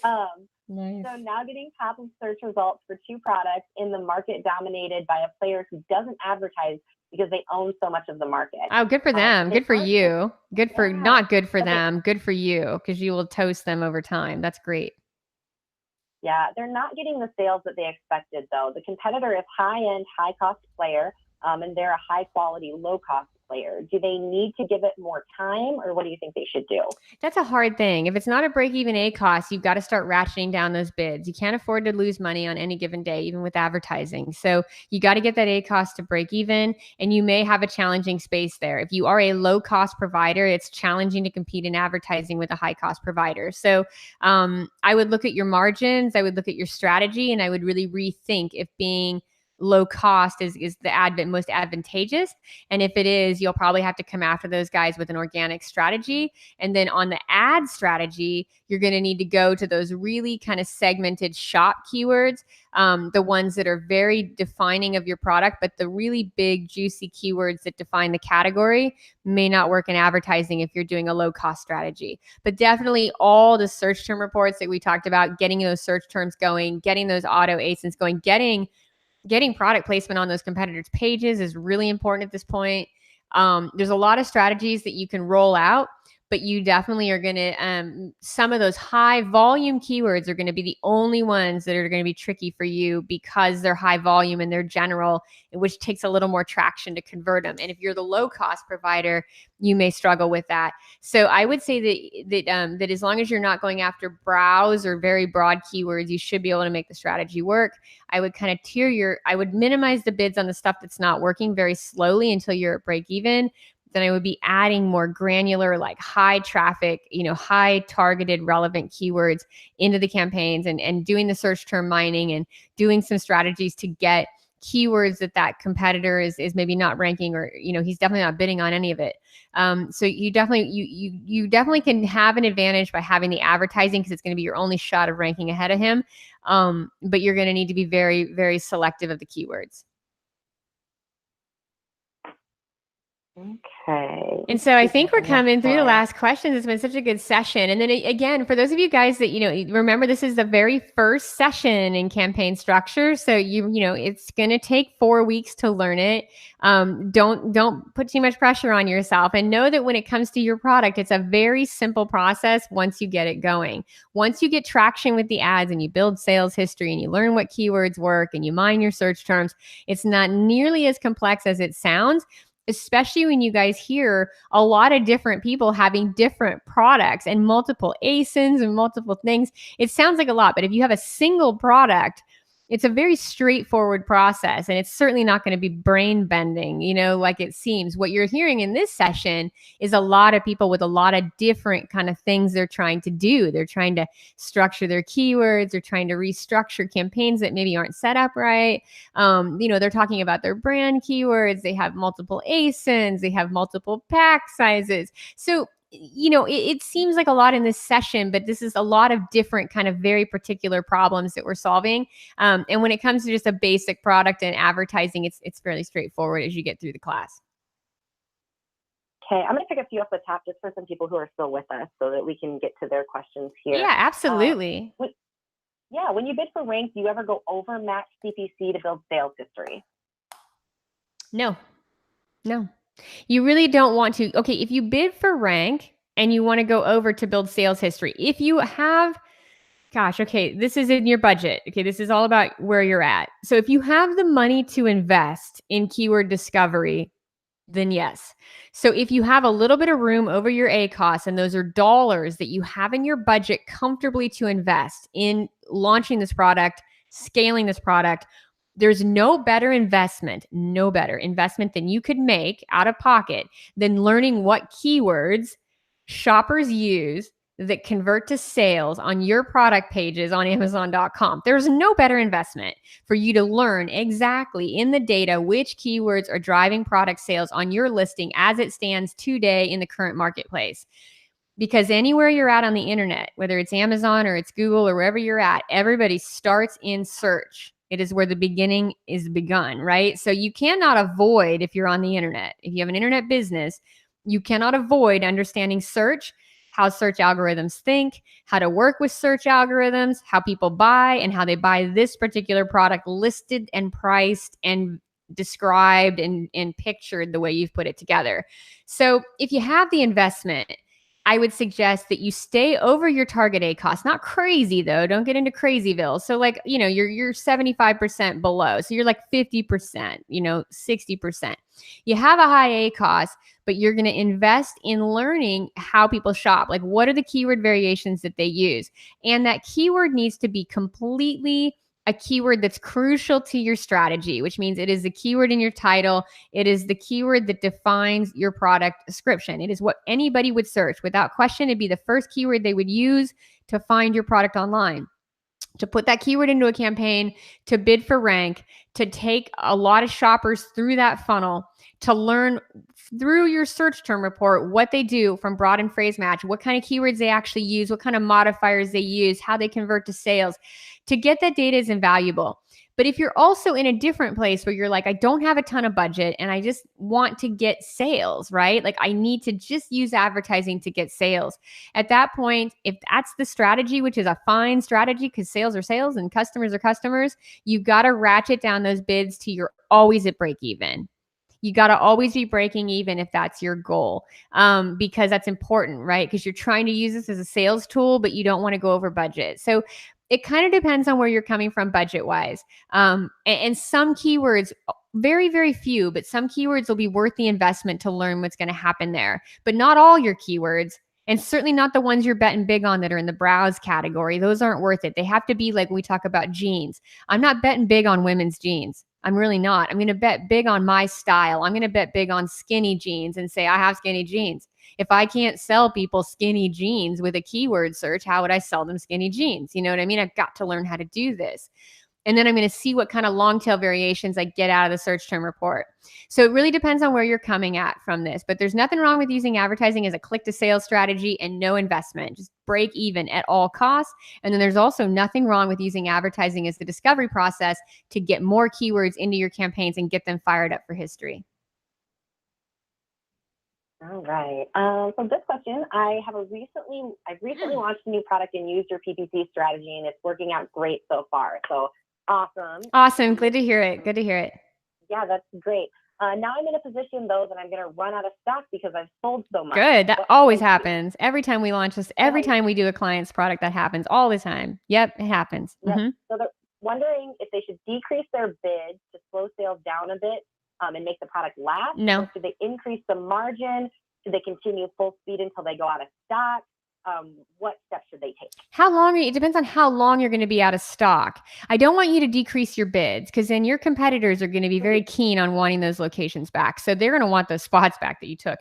Nice. So now getting top of search results for 2 products in the market dominated by a player who doesn't advertise because they own so much of the market. Oh, good for them. Good for you. Good for not good for them. Good for you because you will toast them over time. That's great. Yeah, they're not getting the sales that they expected, though. The competitor is high-end, high-cost player, and they're a high-quality, low-cost player. Do they need to give it more time, or what do you think they should do? That's a hard thing. If it's not a break-even A cost, you've got to start ratcheting down those bids. You can't afford to lose money on any given day, even with advertising. So you got to get that A cost to break even, and you may have a challenging space there. If you are a low-cost provider, it's challenging to compete in advertising with a high-cost provider. So I would look at your margins, I would look at your strategy, and I would really rethink if being low cost is the most advantageous. And if it is, you'll probably have to come after those guys with an organic strategy. And then on the ad strategy, you're going to need to go to those really kind of segmented shop keywords, the ones that are very defining of your product, but the really big juicy keywords that define the category may not work in advertising if you're doing a low cost strategy. But definitely all the search term reports that we talked about, getting those search terms going, getting those auto ASINs going, getting product placement on those competitors' pages is really important at this point. There's a lot of strategies that you can roll out, but you definitely are going to, some of those high volume keywords are going to be the only ones that are going to be tricky for you because they're high volume and they're general, which takes a little more traction to convert them. And if you're the low cost provider, you may struggle with that. So I would say that as long as you're not going after browse or very broad keywords, you should be able to make the strategy work. I would kind of I would minimize the bids on the stuff that's not working very slowly until you're at break even. Then I would be adding more granular, like high traffic, high targeted relevant keywords into the campaigns and doing the search term mining and doing some strategies to get keywords that competitor is maybe not ranking, or, he's definitely not bidding on any of it. So you definitely can have an advantage by having the advertising because it's going to be your only shot of ranking ahead of him. But you're going to need to be very, very selective of the keywords. Okay. And so I think we're coming through the last questions. It's been such a good session. And then again, for those of you guys that, remember this is the very first session in campaign structure. So it's going to take 4 weeks to learn it. Don't put too much pressure on yourself, and know that when it comes to your product, it's a very simple process once you get it going. Once you get traction with the ads and you build sales history and you learn what keywords work and you mine your search terms, it's not nearly as complex as it sounds. Especially when you guys hear a lot of different people having different products and multiple ASINs and multiple things. It sounds like a lot, but if you have a single product, it's a very straightforward process, and it's certainly not going to be brain bending, like it seems. What you're hearing in this session is a lot of people with a lot of different kind of things they're trying to do. They're trying to structure their keywords. They're trying to restructure campaigns that maybe aren't set up right. They're talking about their brand keywords. They have multiple ASINs. They have multiple pack sizes. So it seems like a lot in this session, but this is a lot of different kind of very particular problems that we're solving. And when it comes to just a basic product and advertising, it's fairly straightforward as you get through the class. Okay, I'm going to pick a few off the top just for some people who are still with us so that we can get to their questions here. Yeah, absolutely. When you bid for rank, do you ever go over max CPC to build sales history? No. You really don't want to. Okay, if you bid for rank and you want to go over to build sales history, if you have, this is in your budget. Okay, this is all about where you're at. So if you have the money to invest in keyword discovery, then yes. So if you have a little bit of room over your ACOS, and those are dollars that you have in your budget comfortably to invest in launching this product, scaling this product, there's no better investment than you could make out of pocket than learning what keywords shoppers use that convert to sales on your product pages on Amazon.com. There's no better investment for you to learn exactly in the data which keywords are driving product sales on your listing as it stands today in the current marketplace. Because anywhere you're at on the internet, whether it's Amazon or it's Google or wherever you're at, everybody starts in search. It is where the beginning is begun, right? So you cannot avoid, if you're on the internet, if you have an internet business, you cannot avoid understanding search, how search algorithms think, how to work with search algorithms, how people buy, and how they buy this particular product listed and priced and described and pictured the way you've put it together. So if you have the investment, I would suggest that you stay over your target ACOS. Not crazy though. Don't get into crazyville. So you're 75% below. So you're like 50%, 60%. You have a high ACOS, but you're going to invest in learning how people shop. Like, what are the keyword variations that they use? And that keyword needs to be completely a keyword that's crucial to your strategy, which means it is the keyword in your title. It is the keyword that defines your product description. It is what anybody would search. Without question, it'd be the first keyword they would use to find your product online. to put that keyword into a campaign, to bid for rank, to take a lot of shoppers through that funnel, to learn through your search term report what they do from broad and phrase match, what kind of keywords they actually use, what kind of modifiers they use, how they convert to sales. To get that data is invaluable. But if you're also in a different place where you're like, I don't have a ton of budget and I just want to get sales, right? Like I need to just use advertising to get sales. At that point, if that's the strategy, which is a fine strategy because sales are sales and customers are customers, you've got to ratchet down those bids to you're always at break even. You got to always be breaking even if that's your goal, because that's important, right? Because you're trying to use this as a sales tool, but you don't want to go over budget. So it kind of depends on where you're coming from budget wise. And some keywords, very, very few, but some keywords will be worth the investment to learn what's going to happen there. But not all your keywords, and certainly not the ones you're betting big on that are in the browse category. Those aren't worth it. They have to be like when we talk about jeans. I'm not betting big on women's jeans. I'm really not. I'm going to bet big on my style. I'm going to bet big on skinny jeans and say I have skinny jeans. If I can't sell people skinny jeans with a keyword search, how would I sell them skinny jeans? You know what I mean? I've got to learn how to do this. And then I'm going to see what kind of long tail variations I get out of the search term report. So it really depends on where you're coming at from this, but there's nothing wrong with using advertising as a click to sales strategy and no investment, just break even at all costs. And then there's also nothing wrong with using advertising as the discovery process to get more keywords into your campaigns and get them fired up for history. All right. So this question, I've recently launched a new product and used your PPC strategy, and it's working out great so far. So awesome. Awesome. Good to hear it. Good to hear it. Yeah, that's great. Now I'm in a position though that I'm going to run out of stock because I've sold so much. Good. That always happens. Every time we launch this, every time we do a client's product, that happens all the time. Yep, it happens. Yep. So they're wondering if they should decrease their bid to slow sales down a bit and make the product last. No. Or should they increase the margin? Should they continue full speed until they go out of stock? What steps should they take? How long it depends on how long you're going to be out of stock. I don't want you to decrease your bids because then your competitors are going to be very keen on wanting those locations back. So they're going to want those spots back that you took.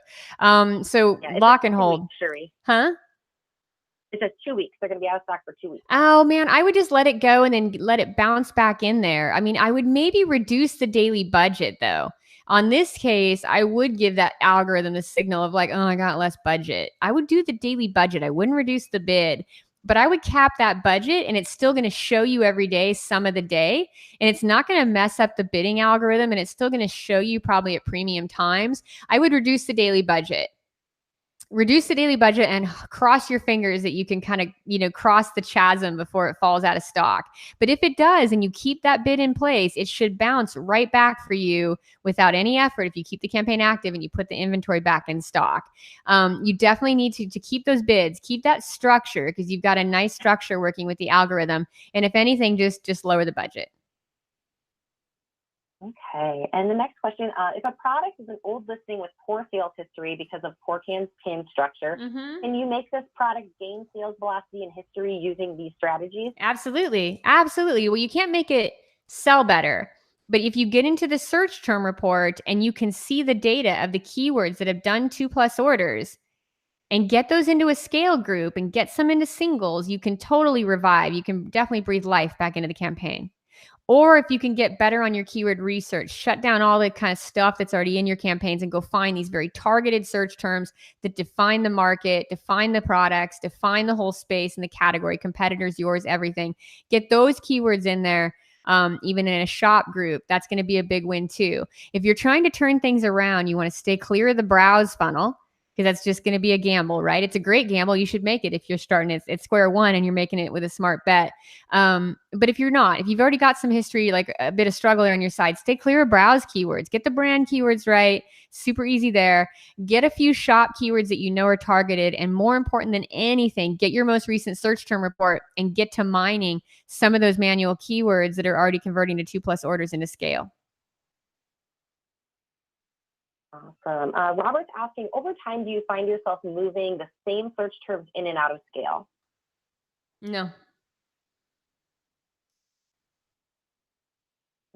So lock and hold. Sherry. Huh? It says 2 weeks. They're going to be out of stock for 2 weeks. Oh man, I would just let it go and then let it bounce back in there. I mean, I would maybe reduce the daily budget though. On this case, I would give that algorithm the signal of like, oh, I got less budget. I would do the daily budget. I wouldn't reduce the bid, but I would cap that budget and it's still going to show you every day some of the day. And it's not going to mess up the bidding algorithm and it's still going to show you probably at premium times. I would reduce the daily budget. Reduce the daily budget and cross your fingers that you can kind of, cross the chasm before it falls out of stock. But if it does and you keep that bid in place, it should bounce right back for you without any effort if you keep the campaign active and you put the inventory back in stock. You definitely need to keep those bids, keep that structure because you've got a nice structure working with the algorithm. And if anything, just lower the budget. Okay. And the next question, if a product is an old listing with poor sales history because of poor campaign structure, can you make this product gain sales velocity and history using these strategies? Absolutely. Absolutely. Well, you can't make it sell better. But if you get into the search term report and you can see the data of the keywords that have done 2+ orders and get those into a scale group and get some into singles, you can totally revive. You can definitely breathe life back into the campaign. Or if you can get better on your keyword research, shut down all the kind of stuff that's already in your campaigns and go find these very targeted search terms that define the market, define the products, define the whole space and the category, competitors, yours, everything. Get those keywords in there, even in a shop group. That's going to be a big win too. If you're trying to turn things around, you want to stay clear of the browse funnel, because that's just going to be a gamble, right? It's a great gamble. You should make it if you're starting at square one and you're making it with a smart bet. But if you're not, if you've already got some history, like a bit of struggler on your side, stay clear of browse keywords. Get the brand keywords right. Super easy there. Get a few shop keywords that you know are targeted. And more important than anything, get your most recent search term report and get to mining some of those manual keywords that are already converting to 2+ orders into scale. Awesome. Robert's asking, over time, do you find yourself moving the same search terms in and out of scale? No.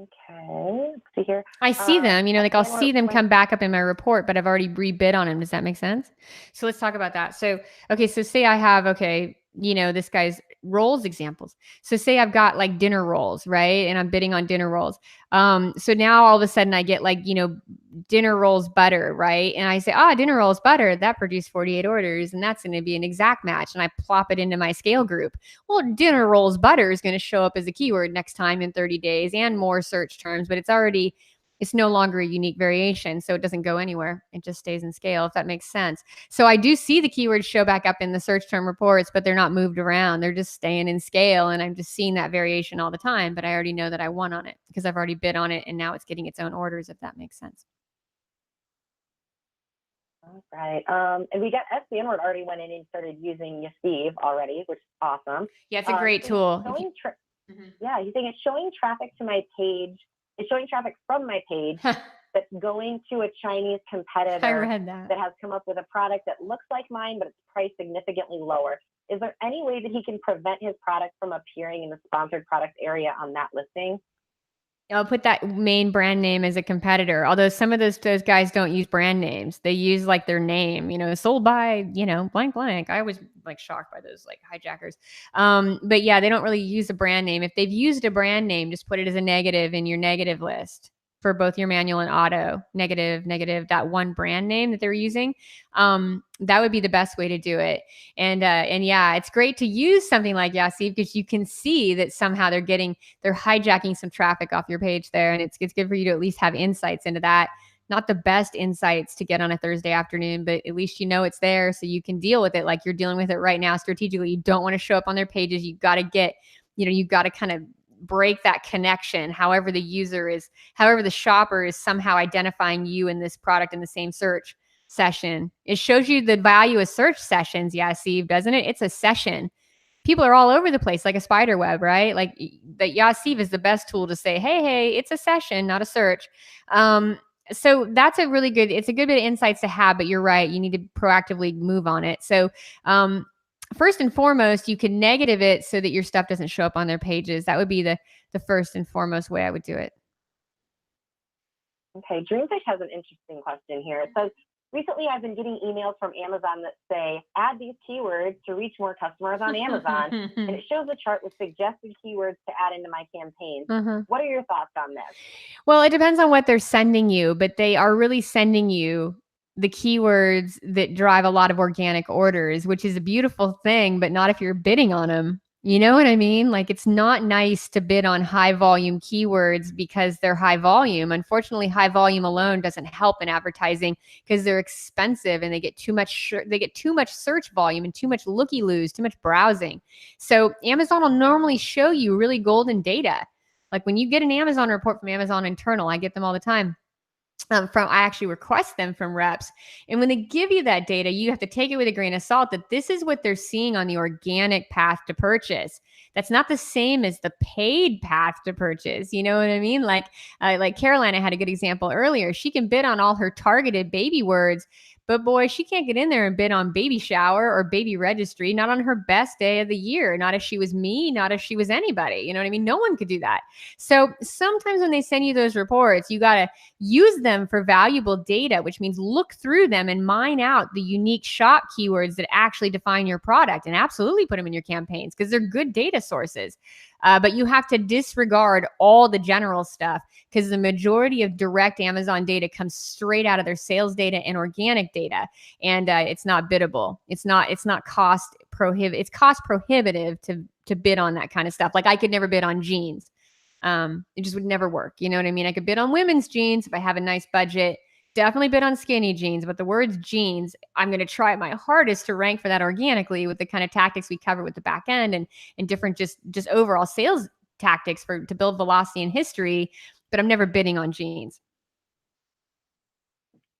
Okay. Let's see here. I see them, I'll see them come back up in my report, but I've already rebid on them. Does that make sense? So let's talk about that. So, okay. So say I have, this guy's rolls examples. So say I've got like dinner rolls, right? And I'm bidding on dinner rolls. So now all of a sudden I get like, dinner rolls butter, right? And I say, dinner rolls butter, that produced 48 orders, and that's going to be an exact match. And I plop it into my scale group. Well, dinner rolls butter is going to show up as a keyword next time in 30 days and more search terms, but it's no longer a unique variation. So it doesn't go anywhere. It just stays in scale, if that makes sense. So I do see the keywords show back up in the search term reports, but they're not moved around. They're just staying in scale. And I'm just seeing that variation all the time, but I already know that I won on it because I've already bid on it. And now it's getting its own orders, if that makes sense. All right. And we got SCN already went in and started using Yasiv already, which is awesome. Yeah, it's a great tool. Yeah, you think it's showing traffic to my page. It's showing traffic from my page that's going to a Chinese competitor I read that has come up with a product that looks like mine, but it's priced significantly lower. Is there any way that he can prevent his product from appearing in the sponsored product area on that listing? I'll put that main brand name as a competitor. Although some of those guys don't use brand names. They use like their name, sold by, blank, blank. I was like shocked by those like hijackers. But yeah, they don't really use a brand name. If they've used a brand name, just put it as a negative in your negative list for both your manual and auto. Negative, that one brand name that they're using. That would be the best way to do it. And yeah, it's great to use something like Yasiv because you can see that somehow they're hijacking some traffic off your page there. And it's good for you to at least have insights into that. Not the best insights to get on a Thursday afternoon, but at least it's there so you can deal with it like you're dealing with it right now strategically. You don't want to show up on their pages. You've got to kind of break that connection, however the shopper is somehow identifying you in this product in the same search session. It shows you the value of search sessions, Yasiv, doesn't it? It's a session. People are all over the place like a spider web, right? Like that Yasiv is the best tool to say, hey, it's a session, not a search. So that's it's a good bit of insights to have, but you're right. You need to proactively move on it. So, first and foremost, you can negative it so that your stuff doesn't show up on their pages. That would be the first and foremost way I would do it. Okay, Dreamfish has an interesting question here. It says, recently I've been getting emails from Amazon that say, add these keywords to reach more customers on Amazon. And it shows a chart with suggested keywords to add into my campaign. What are your thoughts on this? Well, it depends on what they're sending you, but they are really sending you the keywords that drive a lot of organic orders, which is a beautiful thing, but not if you're bidding on them. You know what I mean? Like, it's not nice to bid on high volume keywords because they're high volume. Unfortunately, high volume alone doesn't help in advertising because they're expensive and they get too much search volume and too much looky-loos, too much browsing. So Amazon will normally show you really golden data. Like when you get an Amazon report from Amazon internal, I get them all the time. I actually request them from reps. And when they give you that data, you have to take it with a grain of salt that this is what they're seeing on the organic path to purchase. That's not the same as the paid path to purchase. You know what I mean? Like Carolina had a good example earlier. She can bid on all her targeted baby words, but boy, she can't get in there and bid on baby shower or baby registry, not on her best day of the year. Not if she was me, not if she was anybody. You know what I mean? No one could do that. So sometimes when they send you those reports, you got to use them for valuable data, which means look through them and mine out the unique shop keywords that actually define your product and absolutely put them in your campaigns because they're good data sources. But you have to disregard all the general stuff because the majority of direct Amazon data comes straight out of their sales data and organic data, and it's not biddable. It's not cost prohibitive. It's cost prohibitive to bid on that kind of stuff. Like I could never bid on jeans. It just would never work. You know what I mean? I could bid on women's jeans if I have a nice budget. Definitely bid on skinny jeans, but the words jeans, I'm going to try my hardest to rank for that organically with the kind of tactics we cover with the back end and different just overall sales tactics to build velocity and history, but I'm never bidding on jeans.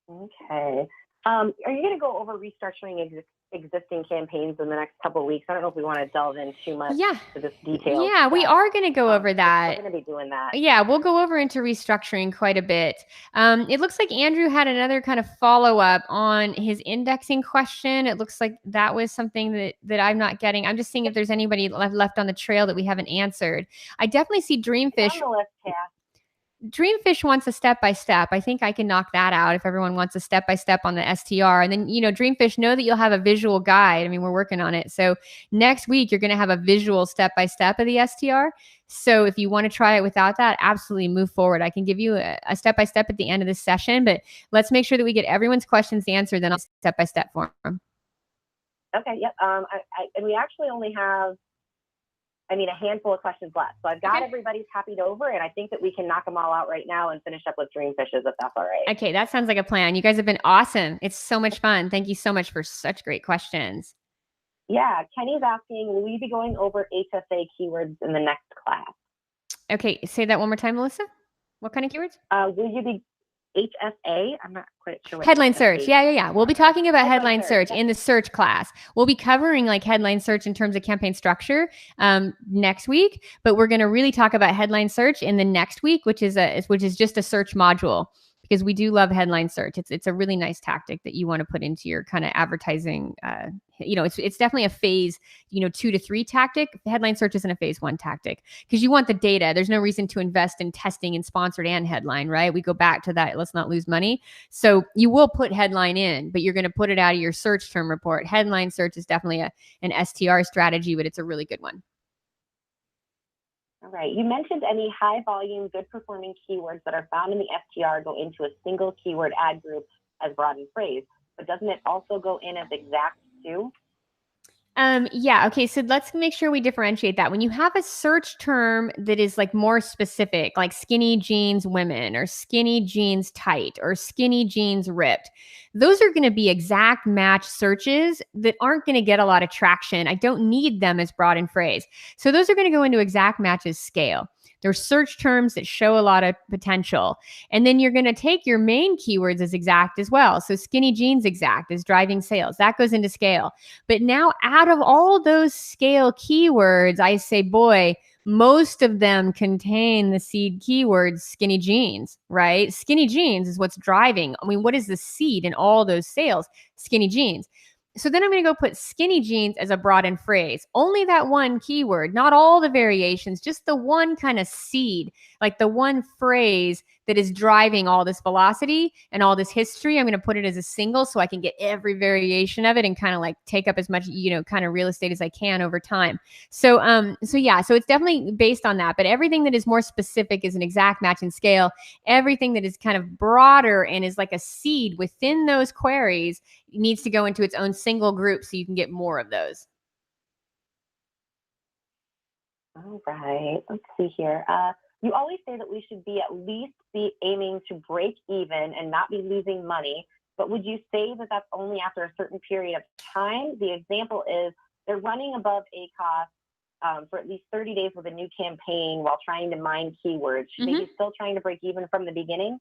Okay. Are you going to go over restructuring existing campaigns in the next couple of weeks? I don't know if we want to delve in too much to this detail. Yeah, we are going to go over that. We're going to be doing that. Yeah, we'll go over into restructuring quite a bit. It looks like Andrew had another kind of follow-up on his indexing question. It looks like that was something that I'm not getting. I'm just seeing if there's anybody left on the trail that we haven't answered. I definitely see Dreamfish. On the list, Cass. Dreamfish wants a step-by-step. I think I can knock that out if everyone wants a step-by-step on the STR. And then, Dreamfish, know that you'll have a visual guide. I mean, we're working on it. So next week, you're going to have a visual step-by-step of the STR. So if you want to try it without that, absolutely move forward. I can give you a step-by-step at the end of this session, but let's make sure that we get everyone's questions answered then on step-by-step form. Okay, yep. And we actually only have, a handful of questions left. So I've got everybody's copied over, and I think that we can knock them all out right now and finish up with Dreamfishes, if that's all right. Okay, that sounds like a plan. You guys have been awesome. It's so much fun. Thank you so much for such great questions. Yeah, Kenny's asking, will we be going over HSA keywords in the next class? Okay, say that one more time, Melissa. What kind of keywords? Will you be HSA? I'm not quite sure what headline HSA search. Yeah. We'll be talking about headline search in the search class. We'll be covering like headline search in terms of campaign structure next week, but we're going to really talk about headline search in the next week, which is just a search module, because we do love headline search. It's a really nice tactic that you want to put into your kind of advertising. It's definitely a phase 2 to 3 tactic. Headline search isn't a phase 1 tactic because you want the data. There's no reason to invest in testing and sponsored and headline, right? We go back to that. Let's not lose money. So you will put headline in, but you're going to put it out of your search term report. Headline search is definitely an STR strategy, but it's a really good one. All right. You mentioned any high volume, good performing keywords that are found in the STR go into a single keyword ad group as broadened phrase, but doesn't it also go in as exact too? Yeah. Okay. So let's make sure we differentiate that. When you have a search term that is like more specific, like skinny jeans women or skinny jeans tight or skinny jeans ripped, those are going to be exact match searches that aren't going to get a lot of traction. I don't need them as broad in phrase. So those are going to go into exact matches scale. There's search terms that show a lot of potential. And then you're going to take your main keywords as exact as well. So skinny jeans exact is driving sales. That goes into scale. But now out of all those scale keywords, I say, boy, most of them contain the seed keywords skinny jeans, right? Skinny jeans is what's driving. I mean, what is the seed in all those sales? Skinny jeans. So then I'm going to go put skinny jeans as a broadened phrase. Only that one keyword, not all the variations, just the one kind of seed, like the one phrase that is driving all this velocity and all this history. I'm going to put it as a single so I can get every variation of it and kind of like take up as much, kind of real estate as I can over time. So it's definitely based on that. But everything that is more specific is an exact match in scale. Everything that is kind of broader and is like a seed within those queries needs to go into its own single group so you can get more of those. All right. Let's see here. You always say that we should at least be aiming to break even and not be losing money. But would you say that that's only after a certain period of time? The example is they're running above ACoS for at least 30 days with a new campaign while trying to mine keywords. Should they be still trying to break even from the beginning?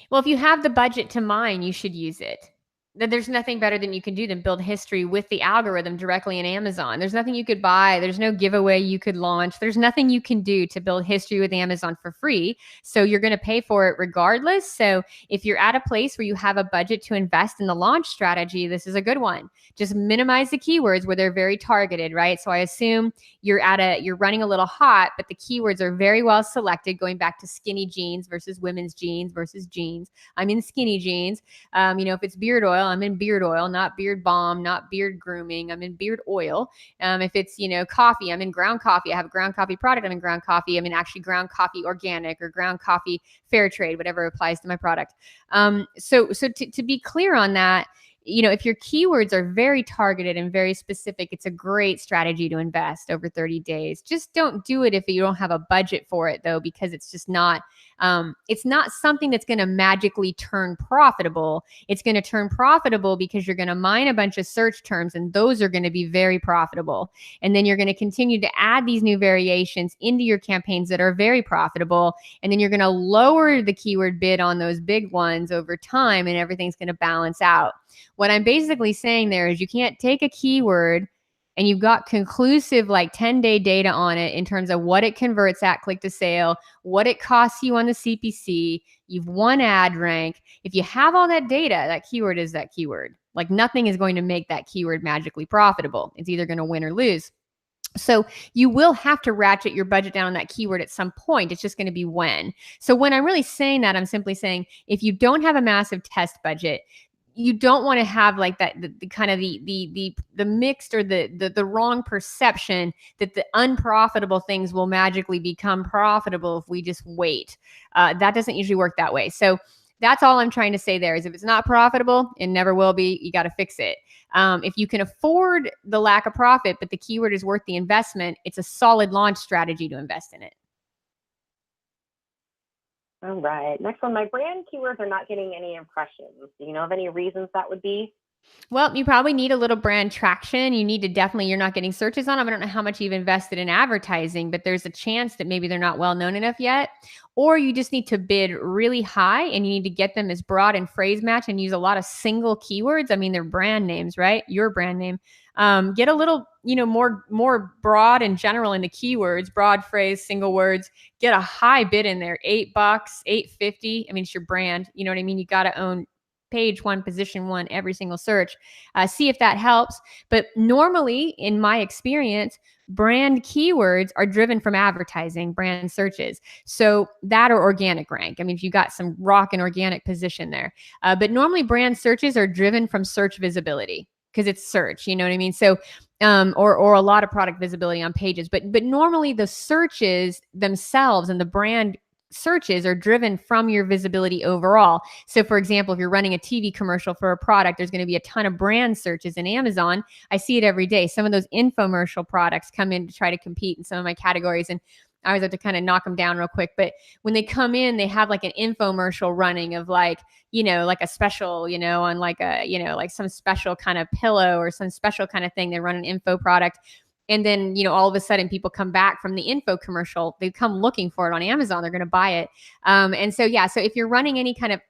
Well, if you have the budget to mine, you should use it. There's nothing better than you can do than build history with the algorithm directly in Amazon. There's nothing you could buy. There's no giveaway you could launch. There's nothing you can do to build history with Amazon for free. So you're going to pay for it regardless. So if you're at a place where you have a budget to invest in the launch strategy, this is a good one. Just minimize the keywords where they're very targeted, right? So I assume you're running a little hot, but the keywords are very well selected, going back to skinny jeans versus women's jeans versus jeans. I'm in skinny jeans. If it's beard oil, I'm in beard oil, not beard balm, not beard grooming. I'm in beard oil. If it's, coffee, I'm in ground coffee. I have a ground coffee product. I'm in ground coffee. I'm in actually ground coffee organic or ground coffee fair trade, whatever applies to my product. So to be clear on that, if your keywords are very targeted and very specific, it's a great strategy to invest over 30 days. Just don't do it if you don't have a budget for it, though, because it's just not, it's not something that's going to magically turn profitable. It's going to turn profitable because you're going to mine a bunch of search terms, and those are going to be very profitable. And then you're going to continue to add these new variations into your campaigns that are very profitable. And then you're going to lower the keyword bid on those big ones over time, and everything's going to balance out. What I'm basically saying there is you can't take a keyword and you've got conclusive like 10-day data on it in terms of what it converts at click to sale, what it costs you on the CPC, you've won ad rank. If you have all that data, that keyword is that keyword. Like nothing is going to make that keyword magically profitable. It's either going to win or lose. So you will have to ratchet your budget down on that keyword at some point. It's just going to be when. So when I'm really saying that, I'm simply saying if you don't have a massive test budget, you don't want to have like that the kind of the mixed or the wrong perception that the unprofitable things will magically become profitable if we just wait. That doesn't usually work that way. So that's all I'm trying to say there is if it's not profitable, it never will be. You got to fix it. If you can afford the lack of profit, but the keyword is worth the investment, it's a solid launch strategy to invest in it. All right. Next one, my brand keywords are not getting any impressions. Do you know of any reasons that would be? Well, you probably need a little brand traction. You need to definitely, you're not getting searches on them. I don't know how much you've invested in advertising, but there's a chance that maybe they're not well known enough yet. Or you just need to bid really high and you need to get them as broad and phrase match and use a lot of single keywords. I mean, they're brand names, right? Your brand name. Get a little, more broad and general in the keywords, broad phrase, single words. Get a high bid in there, $8, $8.50. I mean, it's your brand. You know what I mean? You got to own page one, position one, every single search. See if that helps. But normally, in my experience, brand keywords are driven from advertising, brand searches. So that or organic rank. I mean, if you got some rock and organic position there. But normally brand searches are driven from search visibility because it's search, you know what I mean? So or a lot of product visibility on pages. But normally the searches themselves and the brand searches are driven from your visibility overall. So for example, if you're running a TV commercial for a product, there's going to be a ton of brand searches in Amazon. I see it every day. Some of those infomercial products come in to try to compete in some of my categories, and I always have to kind of knock them down real quick. But when they come in, they have like an infomercial running of like a special, on like like some special kind of pillow or some special kind of thing. They run an info product. And then, all of a sudden people come back from the info commercial. They come looking for it on Amazon. They're going to buy it. And so, so if you're running any kind of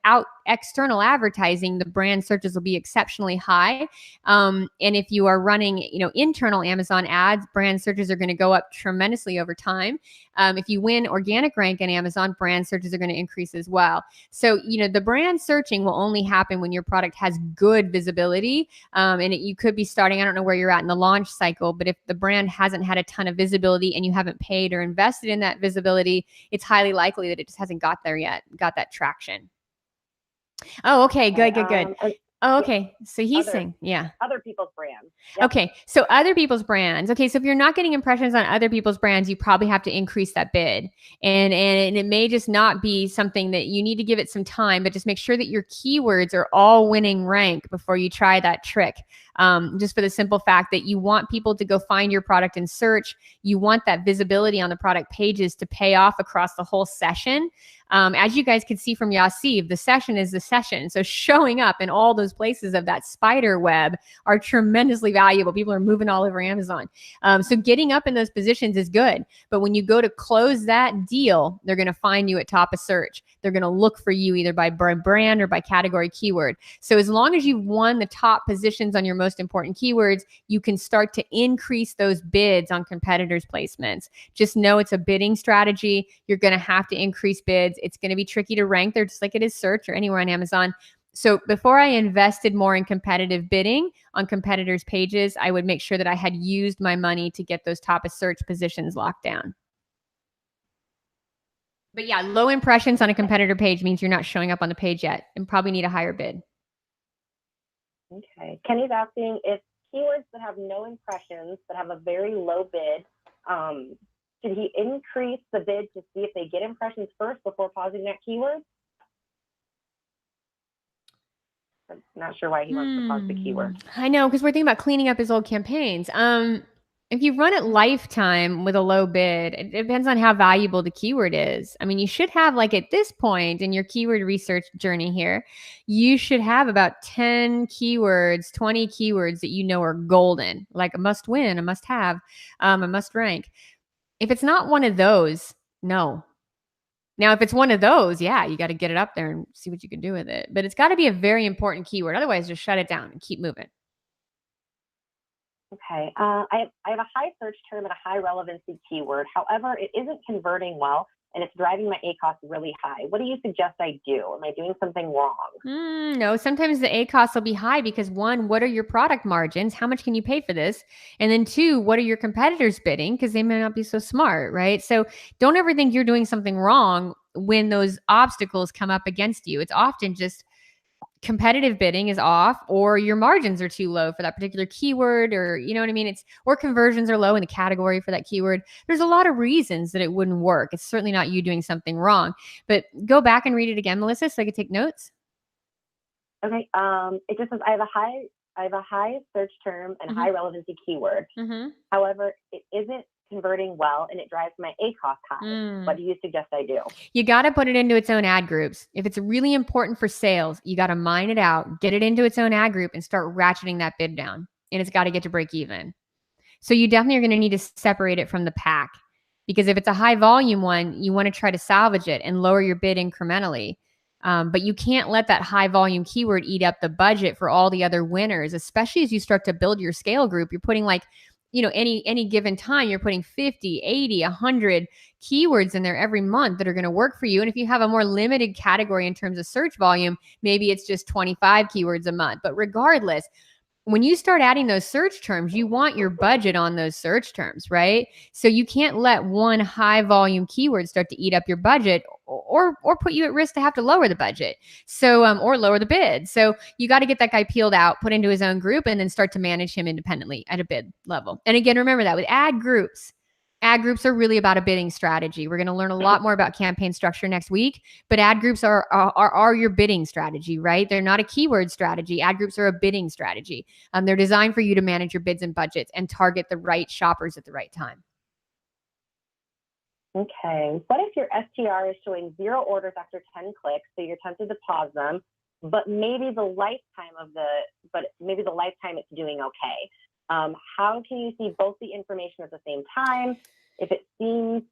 external advertising, the brand searches will be exceptionally high. And if you are running, internal Amazon ads, brand searches are going to go up tremendously over time. If you win organic rank in Amazon, brand searches are going to increase as well. So, the brand searching will only happen when your product has good visibility. And you could be starting, I don't know where you're at in the launch cycle, but if the brand hasn't had a ton of visibility and you haven't paid or invested in that visibility, it's highly likely that it just hasn't got there yet, got that traction. Oh, okay. Good. Oh, okay. So he's saying, yeah. Other people's brands. Yep. Okay. So other people's brands. Okay. So if you're not getting impressions on other people's brands, you probably have to increase that bid. And it may just not be something that you need to give it some time, but just make sure that your keywords are all winning rank before you try that trick. Just for the simple fact that you want people to go find your product in search. You want that visibility on the product pages to pay off across the whole session. As you guys can see from Yassiv, the session is the session. So showing up in all those places of that spider web are tremendously valuable. People are moving all over Amazon. So getting up in those positions is good. But when you go to close that deal, they're going to find you at top of search. They're going to look for you either by brand or by category keyword. So as long as you've won the top positions on your most important keywords, you can start to increase those bids on competitors' placements. Just know it's a bidding strategy. You're going to have to increase bids. It's going to be tricky to rank there, just like it is search or anywhere on Amazon. So before I invested more in competitive bidding on competitors' pages, I would make sure that I had used my money to get those top of search positions locked down. But yeah, low impressions on a competitor page means you're not showing up on the page yet and probably need a higher bid. Okay. Kenny's asking if keywords that have no impressions but have a very low bid, should he increase the bid to see if they get impressions first before pausing that keyword? I'm not sure why he wants to pause the keyword. I know, because we're thinking about cleaning up his old campaigns. If you run it lifetime with a low bid, it depends on how valuable the keyword is. I mean, you should have, like at this point in your keyword research journey here, you should have about 10 keywords, 20 keywords that you know are golden, like a must win, a must have, a must rank. If it's not one of those, no. Now, if it's one of those, yeah, you got to get it up there and see what you can do with it. But it's got to be a very important keyword. Otherwise, just shut it down and keep moving. Okay. I have a high search term and a high relevancy keyword. However, it isn't converting well, and it's driving my ACOS really high. What do you suggest I do? Am I doing something wrong? No, sometimes the ACOS will be high because one, what are your product margins? How much can you pay for this? And then two, what are your competitors bidding? Because they may not be so smart, right? So don't ever think you're doing something wrong when those obstacles come up against you. It's often just competitive bidding is off, or your margins are too low for that particular keyword, or you know what I mean? Or conversions are low in the category for that keyword. There's a lot of reasons that it wouldn't work. It's certainly not you doing something wrong. But go back and read it again, Melissa, so I could take notes. Okay. It just says I have a high search term and high relevancy keyword. However, it isn't converting well and it drives my ACOS high. What do you suggest I do? You got to put it into its own ad groups. If it's really important for sales, you got to mine it out, get it into its own ad group and start ratcheting that bid down. And it's got to get to break even. So you definitely are going to need to separate it from the pack, because if it's a high volume one, you want to try to salvage it and lower your bid incrementally. But you can't let that high volume keyword eat up the budget for all the other winners, especially as you start to build your scale group. You're putting any given time, you're putting 50, 80, 100 keywords in there every month that are going to work for you. And if you have a more limited category in terms of search volume, maybe it's just 25 keywords a month. But regardless, when you start adding those search terms, you want your budget on those search terms, right? So you can't let one high volume keyword start to eat up your budget or put you at risk to have to lower the budget. So, or lower the bid. So you got to get that guy peeled out, put into his own group, and then start to manage him independently at a bid level. And again, remember that with ad groups are really about a bidding strategy. We're going to learn a lot more about campaign structure next week, but ad groups are your bidding strategy, right? They're not a keyword strategy. Ad groups are a bidding strategy. They're designed for you to manage your bids and budgets and target the right shoppers at the right time. Okay. What if your STR is showing 0 orders after 10 clicks, so you're tempted to pause them, but maybe the lifetime it's doing okay? How can you see both the information at the same time? If it seems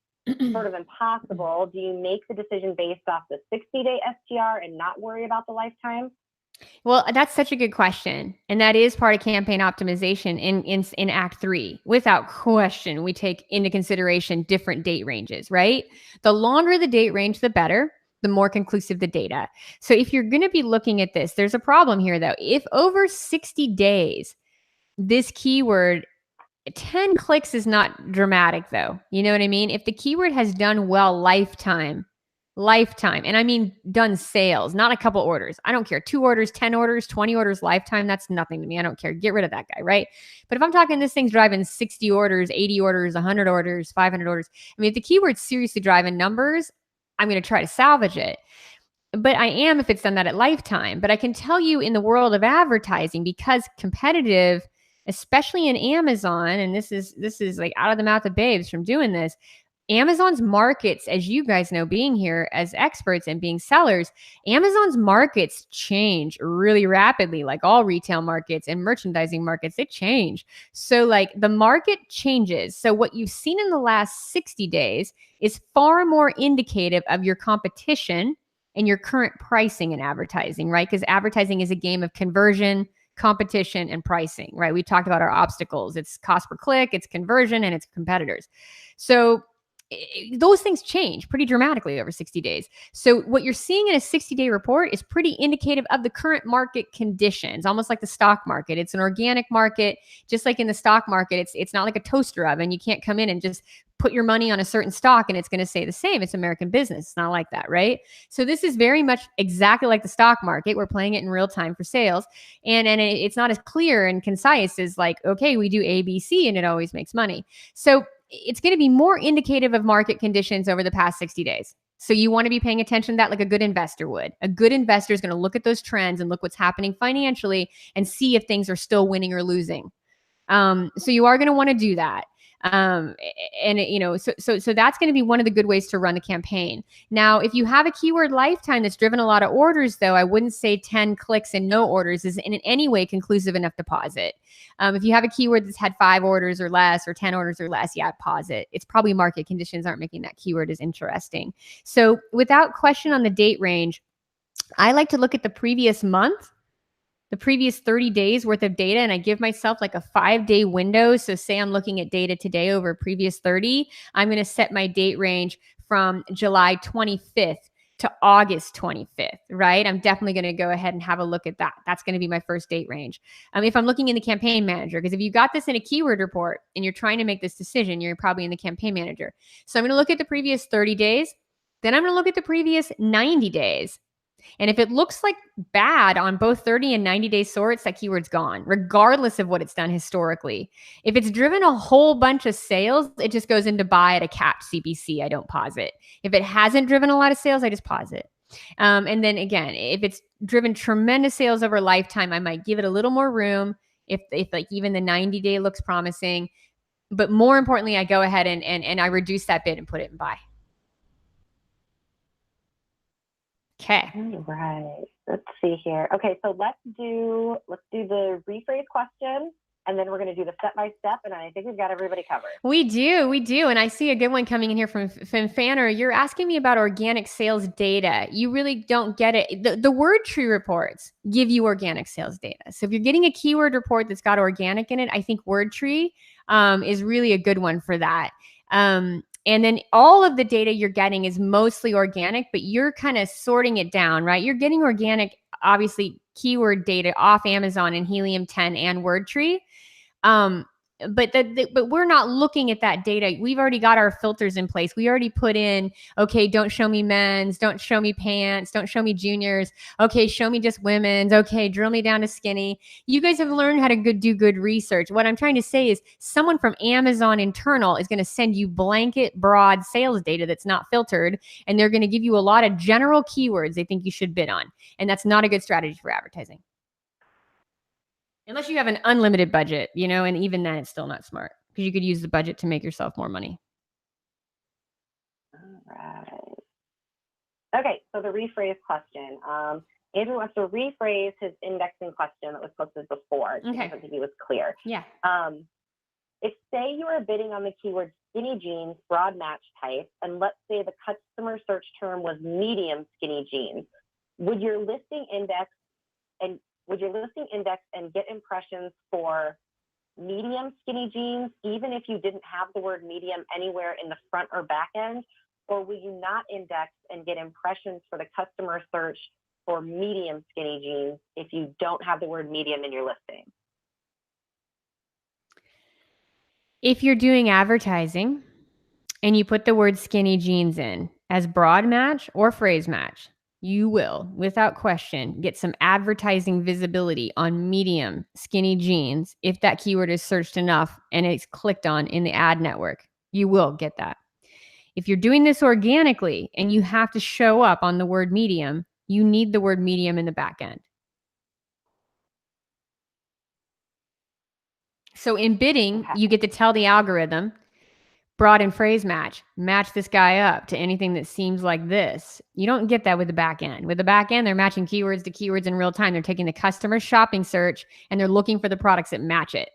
sort of impossible, do you make the decision based off the 60-day STR and not worry about the lifetime? Well, that's such a good question. And that is part of campaign optimization in Act 3. Without question, we take into consideration different date ranges, right? The longer the date range, the better, the more conclusive the data. So if you're going to be looking at this, there's a problem here though. If over 60 days, this keyword, 10 clicks is not dramatic though. You know what I mean? If the keyword has done well lifetime, and I mean done sales, not a couple orders. I don't care. 2 orders, 10 orders, 20 orders lifetime, that's nothing to me. I don't care. Get rid of that guy, right? But if I'm talking this thing's driving 60 orders, 80 orders, 100 orders, 500 orders, I mean, if the keyword's seriously driving numbers, I'm going to try to salvage it. But I am if it's done that at lifetime. But I can tell you in the world of advertising, because competitive, especially in Amazon, and this is like out of the mouth of babes from doing this, Amazon's markets, as you guys know, being here as experts and being sellers, Amazon's markets change really rapidly, like all retail markets and merchandising markets, they change. So like the market changes. So what you've seen in the last 60 days is far more indicative of your competition and your current pricing in advertising, right? Because advertising is a game of conversion, competition, and pricing, right? We talked about our obstacles. It's cost per click, it's conversion, and it's competitors. So those things change pretty dramatically over 60 days. So what you're seeing in a 60-day report is pretty indicative of the current market conditions, almost like the stock market. It's an organic market, just like in the stock market. It's not like a toaster oven. You can't come in and just put your money on a certain stock and it's going to stay the same. It's American business. It's not like that, right? So this is very much exactly like the stock market. We're playing it in real time for sales. And it's not as clear and concise as like, okay, we do ABC and it always makes money. So it's going to be more indicative of market conditions over the past 60 days. So you want to be paying attention to that like a good investor would. A good investor is going to look at those trends and look what's happening financially and see if things are still winning or losing. So you are going to want to do that. So that's going to be one of the good ways to run the campaign. Now, if you have a keyword lifetime that's driven a lot of orders, though, I wouldn't say 10 clicks and no orders is in any way conclusive enough to pause it. If you have a keyword that's had 5 orders or less or 10 orders or less, yeah, pause it. It's probably market conditions aren't making that keyword as interesting. So without question on the date range, I like to look at the previous month, the previous 30 days worth of data and I give myself like a 5-day window. So say I'm looking at data today over previous 30, I'm going to set my date range from July 25th to August 25th, right? I'm definitely going to go ahead and have a look at that. That's going to be my first date range. If I'm looking in the campaign manager, because if you got this in a keyword report and you're trying to make this decision, you're probably in the campaign manager. So I'm going to look at the previous 30 days. Then I'm going to look at the previous 90 days. And if it looks like bad on both 30 and 90 day sorts, that keyword's gone, regardless of what it's done historically. If it's driven a whole bunch of sales, it just goes into buy at a capped CPC. I don't pause it. If it hasn't driven a lot of sales, I just pause it. And then again, if it's driven tremendous sales over lifetime, I might give it a little more room if like even the 90-day looks promising. But more importantly, I go ahead and I reduce that bid and put it in buy. Okay. All right. Let's see here. Okay, so let's do the rephrase question, and then we're going to do the step-by-step, and I think we've got everybody covered. We do. And I see a good one coming in here from Fanner. You're asking me about organic sales data. You really don't get it. The word tree reports give you organic sales data. So if you're getting a keyword report that's got organic in it, I think Wordtree is really a good one for that. And then all of the data you're getting is mostly organic, but you're kind of sorting it down, right? You're getting organic, obviously, keyword data off Amazon and Helium 10 and Wordtree. But we're not looking at that data. We've already got our filters in place. We already put in, okay, don't show me men's, don't show me pants, don't show me juniors. Okay, show me just women's. Okay, drill me down to skinny. You guys have learned how to do good research. What I'm trying to say is someone from Amazon internal is going to send you blanket broad sales data that's not filtered, and they're going to give you a lot of general keywords they think you should bid on. And that's not a good strategy for advertising. Unless you have an unlimited budget, and even then it's still not smart because you could use the budget to make yourself more money. All right. Okay, so the rephrase question. Andrew wants to rephrase his indexing question that was posted before. Okay. I don't think he was clear. Yeah. If say you are bidding on the keyword skinny jeans, broad match type, and let's say the customer search term was medium skinny jeans, would your listing index and get impressions for medium skinny jeans, even if you didn't have the word medium anywhere in the front or back end? Or will you not index and get impressions for the customer search for medium skinny jeans if you don't have the word medium in your listing? If you're doing advertising and you put the word skinny jeans in as broad match or phrase match, you will, without question, get some advertising visibility on medium skinny jeans if that keyword is searched enough and it's clicked on in the ad network. You will get that. If you're doing this organically and you have to show up on the word medium, you need the word medium in the back end. So in bidding, you get to tell the algorithm, broad and phrase match this guy up to anything that seems like this. You don't get that with the back end. With the back end, they're matching keywords to keywords in real time. They're taking the customer shopping search and they're looking for the products that match it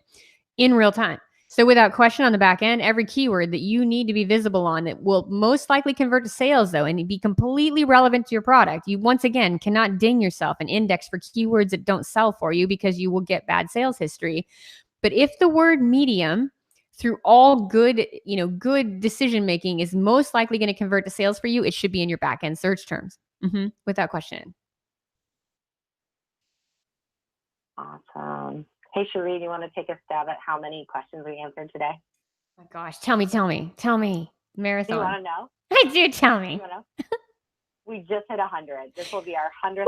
in real time. So without question on the back end, every keyword that you need to be visible on that will most likely convert to sales though, and be completely relevant to your product. You once again cannot ding yourself and index for keywords that don't sell for you because you will get bad sales history. But if the word medium through all good decision-making is most likely going to convert to sales for you, it should be in your back-end search terms, without question. Awesome. Hey, Cherie, do you want to take a stab at how many questions we answered today? Oh my gosh, tell me. Marathon. Do you want to know? I do, tell me. You want to know? We just hit 100. This will be our 100th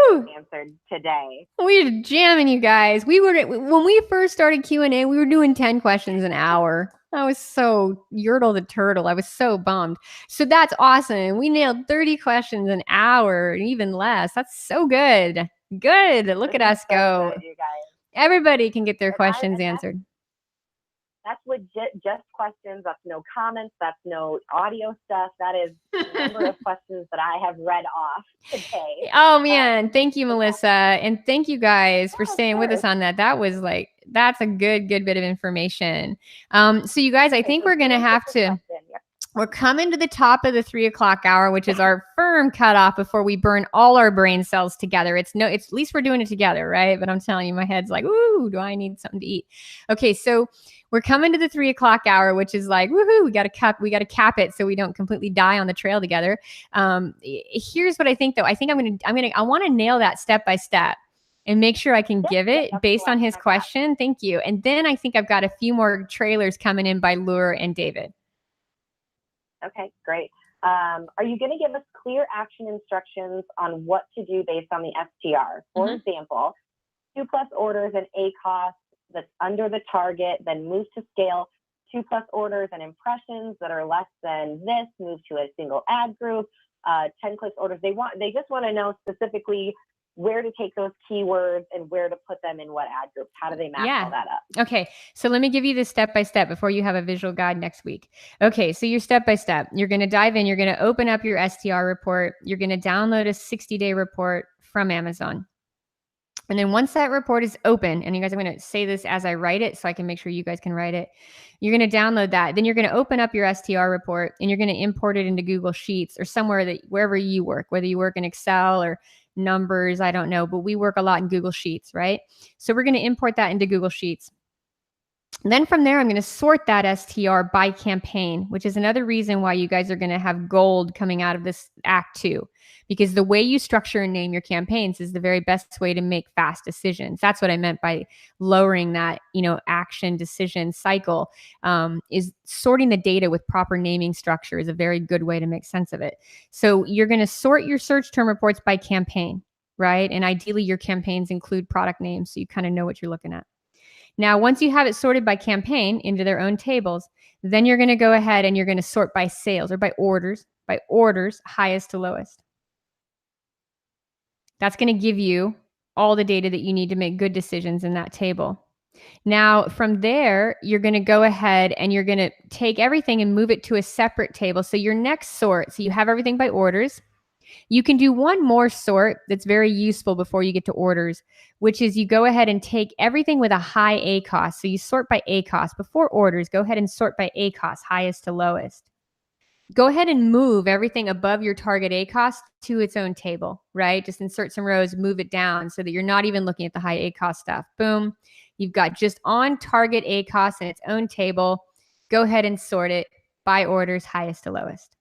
question answered today. We're jamming, you guys. When we first started Q&A, we were doing 10 questions an hour. I was so Yertle the turtle. I was so bummed. So that's awesome. We nailed 30 questions an hour, even less. That's so good. Good. Look at us go. Good, you guys. Everybody can get their questions answered. That's legit, just questions. That's no comments. That's no audio stuff. That is the number of questions that I have read off today. Oh man, thank you, Melissa, and thank you guys for staying with us on that. That's a good bit of information. So you guys, I think we're gonna have to. We're coming to the top of the 3 o'clock hour, which is our firm cutoff before we burn all our brain cells together. It's at least we're doing it together, right? But I'm telling you, my head's like, ooh, do I need something to eat? Okay, so we're coming to the 3 o'clock hour, which is like, woohoo, we got to cap it so we don't completely die on the trail together. Here's what I think, though. I think I want to nail that step by step and make sure I can give it based on his question. Thank you. And then I think I've got a few more trailers coming in by Lure and David. Okay, great. Are you going to give us clear action instructions on what to do based on the STR? For example, 2+ orders and ACOS that's under the target, then move to scale. 2+ orders and impressions that are less than this, move to a single ad group. 10 clicks orders. They just want to know specifically where to take those keywords and where to put them in what ad groups. How do they match all that up? Okay, so let me give you the step-by-step before you have a visual guide next week. Okay, so your step-by-step, you're going to dive in, you're going to open up your STR report, you're going to download a 60-day report from Amazon. And then once that report is open, and you guys, I'm going to say this as I write it so I can make sure you guys can write it. You're going to download that. Then you're going to open up your STR report and you're going to import it into Google Sheets or somewhere wherever you work, whether you work in Excel or Numbers, I don't know, but we work a lot in Google Sheets, right? So we're going to import that into Google Sheets. And then from there, I'm going to sort that STR by campaign, which is another reason why you guys are going to have gold coming out of this Act 2, because the way you structure and name your campaigns is the very best way to make fast decisions. That's what I meant by lowering that, action decision cycle, is sorting the data with proper naming structure is a very good way to make sense of it. So you're going to sort your search term reports by campaign, right? And ideally your campaigns include product names, so you kind of know what you're looking at. Now, once you have it sorted by campaign into their own tables, then you're going to go ahead and you're going to sort by sales or by orders, highest to lowest. That's going to give you all the data that you need to make good decisions in that table. Now, from there, you're going to go ahead and you're going to take everything and move it to a separate table. So your next sort, so you have everything by orders. You can do one more sort that's very useful before you get to orders, which is you go ahead and take everything with a high ACOS. So you sort by ACOS. Before orders, go ahead and sort by ACOS, highest to lowest. Go ahead and move everything above your target ACOS to its own table, right? Just insert some rows, move it down so that you're not even looking at the high ACOS stuff. Boom. You've got just on target ACOS in its own table. Go ahead and sort it by orders, highest to lowest.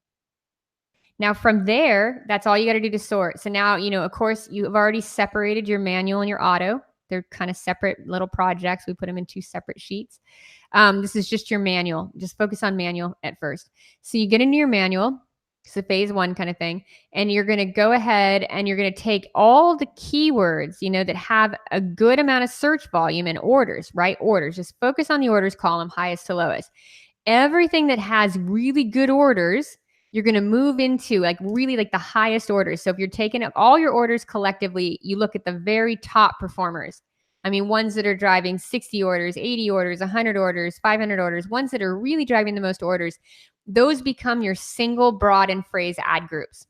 Now from there, that's all you got to do to sort. So now, of course, you've already separated your manual and your auto. They're kind of separate little projects. We put them in 2 separate sheets. This is just your manual. Just focus on manual at first. So you get into your manual. It's a phase 1 kind of thing. And you're going to go ahead and you're going to take all the keywords, that have a good amount of search volume and orders, right? Orders. Just focus on the orders column, highest to lowest. Everything that has really good orders, you're going to move into really the highest orders. So if you're taking up all your orders collectively, you look at the very top performers. I mean, ones that are driving 60 orders, 80 orders, 100 orders, 500 orders, ones that are really driving the most orders, those become your single broad and phrase ad groups.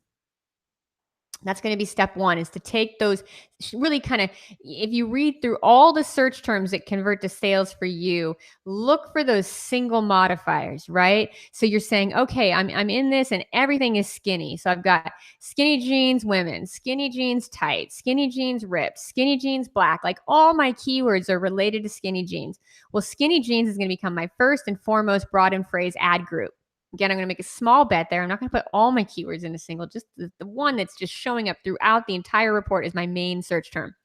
That's going to be step 1, is to take those really kind of, if you read through all the search terms that convert to sales for you, look for those single modifiers, right? So you're saying, okay, I'm in this and everything is skinny. So I've got skinny jeans, women, skinny jeans, tight, skinny jeans, ripped, skinny jeans, black. All my keywords are related to skinny jeans. Well, skinny jeans is going to become my first and foremost broad and phrase ad group. Again, I'm going to make a small bet there. I'm not going to put all my keywords in a single, just the one that's just showing up throughout the entire report is my main search term.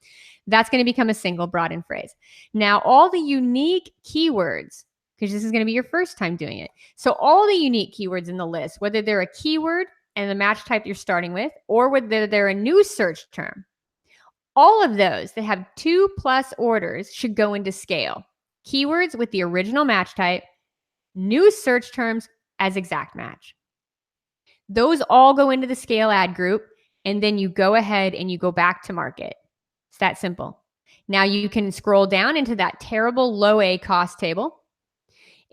That's going to become a single broad and phrase. Now, all the unique keywords, because this is going to be your first time doing it. So all the unique keywords in the list, whether they're a keyword and the match type you're starting with, or whether they're a new search term, all of those that have 2+ orders should go into scale. Keywords with the original match type, new search terms as exact match. Those all go into the scale ad group, and then you go ahead and you go back to market. It's that simple. Now you can scroll down into that terrible low ACOS table.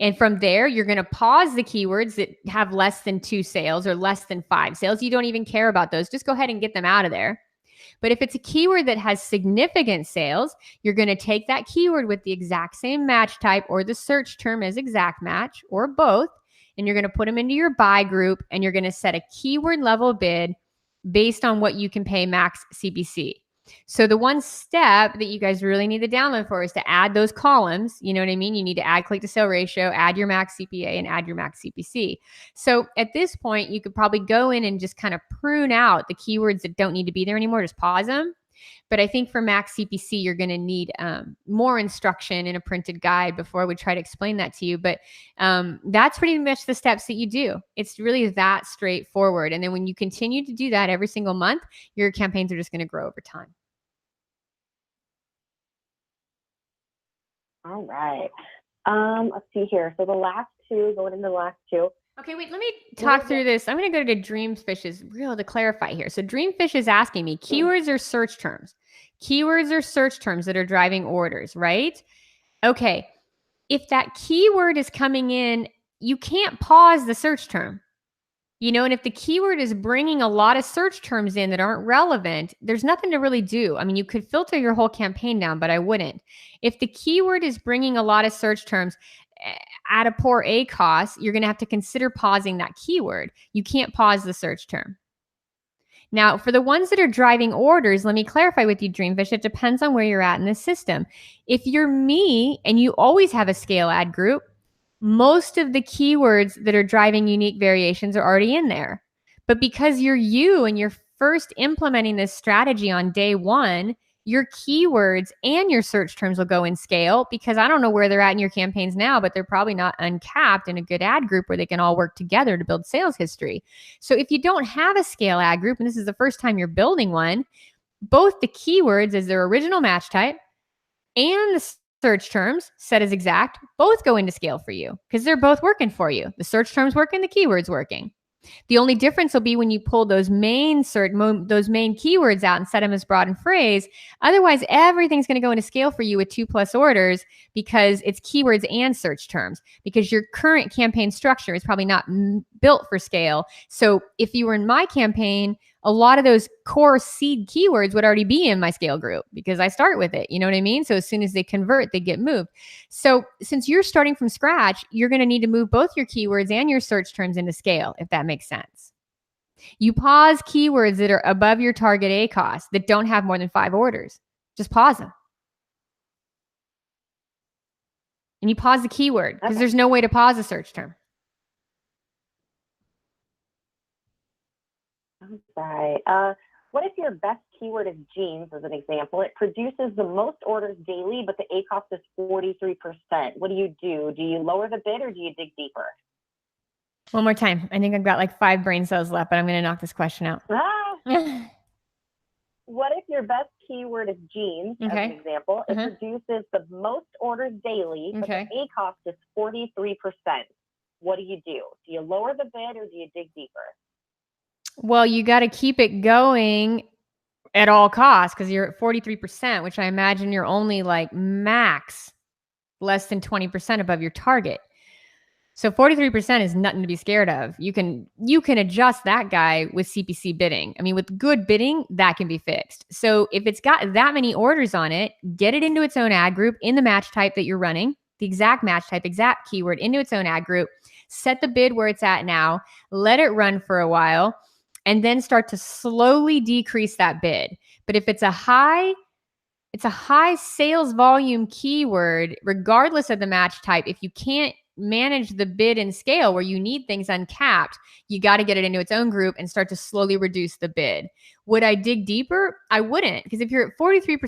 And from there, you're going to pause the keywords that have less than 2 sales or less than 5 sales. You don't even care about those. Just go ahead and get them out of there. But if it's a keyword that has significant sales, you're going to take that keyword with the exact same match type or the search term as exact match or both, and you're going to put them into your buy group, and you're going to set a keyword level bid based on what you can pay max CPC. So the one step that you guys really need to download for is to add those columns. You know what I mean? You need to add click to sale ratio, add your max CPA, and add your max CPC. So at this point, you could probably go in and just kind of prune out the keywords that don't need to be there anymore. Just pause them. But I think for max CPC, you're going to need more instruction in a printed guide before I would try to explain that to you. But that's pretty much the steps that you do. It's really that straightforward. And then when you continue to do that every single month, your campaigns are just going to grow over time. All right. Let's see here. So the last two, going into the last two. Okay, wait, let me talk through this. I'm going to go to Dreamfish's real to clarify here. So Dreamfish is asking me keywords or search terms. Keywords or search terms that are driving orders, right? Okay, if that keyword is coming in, you can't pause the search term. You know, and if the keyword is bringing a lot of search terms in that aren't relevant, there's nothing to really do. I mean, you could filter your whole campaign down, but I wouldn't. If the keyword is bringing a lot of search terms at a poor ACoS, you're going to have to consider pausing that keyword. You can't pause the search term. Now, for the ones that are driving orders, let me clarify with you, Dreamfish, it depends on where you're at in the system. If you're me and you always have a scale ad group, most of the keywords that are driving unique variations are already in there. But because you're you and you're first implementing this strategy on day one, your keywords and your search terms will go in scale, because I don't know where they're at in your campaigns now, but they're probably not uncapped in a good ad group where they can all work together to build sales history. So if you don't have a scale ad group, and this is the first time you're building one, both the keywords as their original match type and the search terms set as exact both go into scale for you, because they're both working for you. The search terms working, the keywords working. The only difference will be when you pull those main keywords out and set them as broad and phrase. Otherwise, everything's going to go into scale for you with 2+ orders, because it's keywords and search terms, because your current campaign structure is probably not built for scale. So if you were in my campaign, a lot of those core seed keywords would already be in my scale group because I start with it. You know what I mean? So as soon as they convert, they get moved. So since you're starting from scratch, you're going to need to move both your keywords and your search terms into scale, if that makes sense. You pause keywords that are above your target ACoS that don't have more than 5 orders. Just pause them. And you pause the keyword because there's no way to pause a search term. Right. What if your best keyword is jeans, as an example? It produces the most orders daily, but the ACoS is 43%. What do? Do you lower the bid or do you dig deeper? One more time. I think I've got like 5 brain cells left, but I'm going to knock this question out. What if your best keyword is jeans, as an example? It produces the most orders daily, but the ACoS is 43%. What do? Do you lower the bid or do you dig deeper? Well, you got to keep it going at all costs, because you're at 43%, which I imagine you're only like max less than 20% above your target. So 43% is nothing to be scared of. You can adjust that guy with CPC bidding. I mean, with good bidding, that can be fixed. So if it's got that many orders on it, get it into its own ad group in the match type that you're running, the exact match type, exact keyword into its own ad group, set the bid where it's at now, let it run for a while, and then start to slowly decrease that bid. But if it's a high sales volume keyword, regardless of the match type, if you can't manage the bid and scale where you need things uncapped, you got to get it into its own group and start to slowly reduce the bid. Would I dig deeper? I wouldn't, because if you're at 43%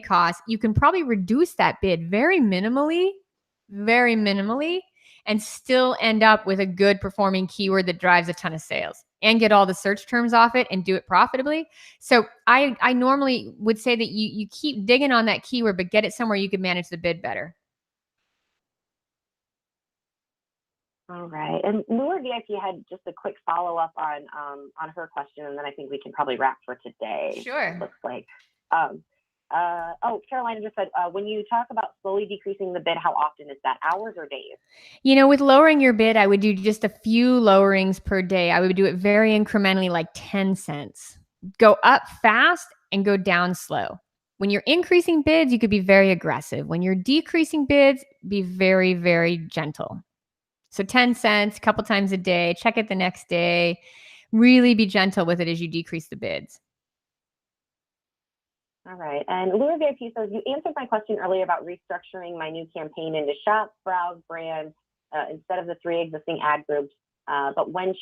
ACoS, you can probably reduce that bid very minimally, and still end up with a good performing keyword that drives a ton of sales and get all the search terms off it and do it profitably. So I normally would say that you keep digging on that keyword, but get it somewhere you can manage the bid better. All right. And Lure VIP had just a quick follow-up on her question, and then I think we can probably wrap for today. Sure. Looks like. Carolina just said, when you talk about slowly decreasing the bid, how often is that? Hours or days? You know, with lowering your bid, I would do just a few lowerings per day. I would do it very incrementally, like 10 cents. Go up fast and go down slow. When you're increasing bids, you could be very aggressive. When you're decreasing bids, be very, very gentle. So 10 cents, a couple times a day, check it the next day. Really be gentle with it as you decrease the bids. All right. And Lure VIP says, you answered my question earlier about restructuring my new campaign into shop, browse, brand, instead of the 3 existing ad groups. But when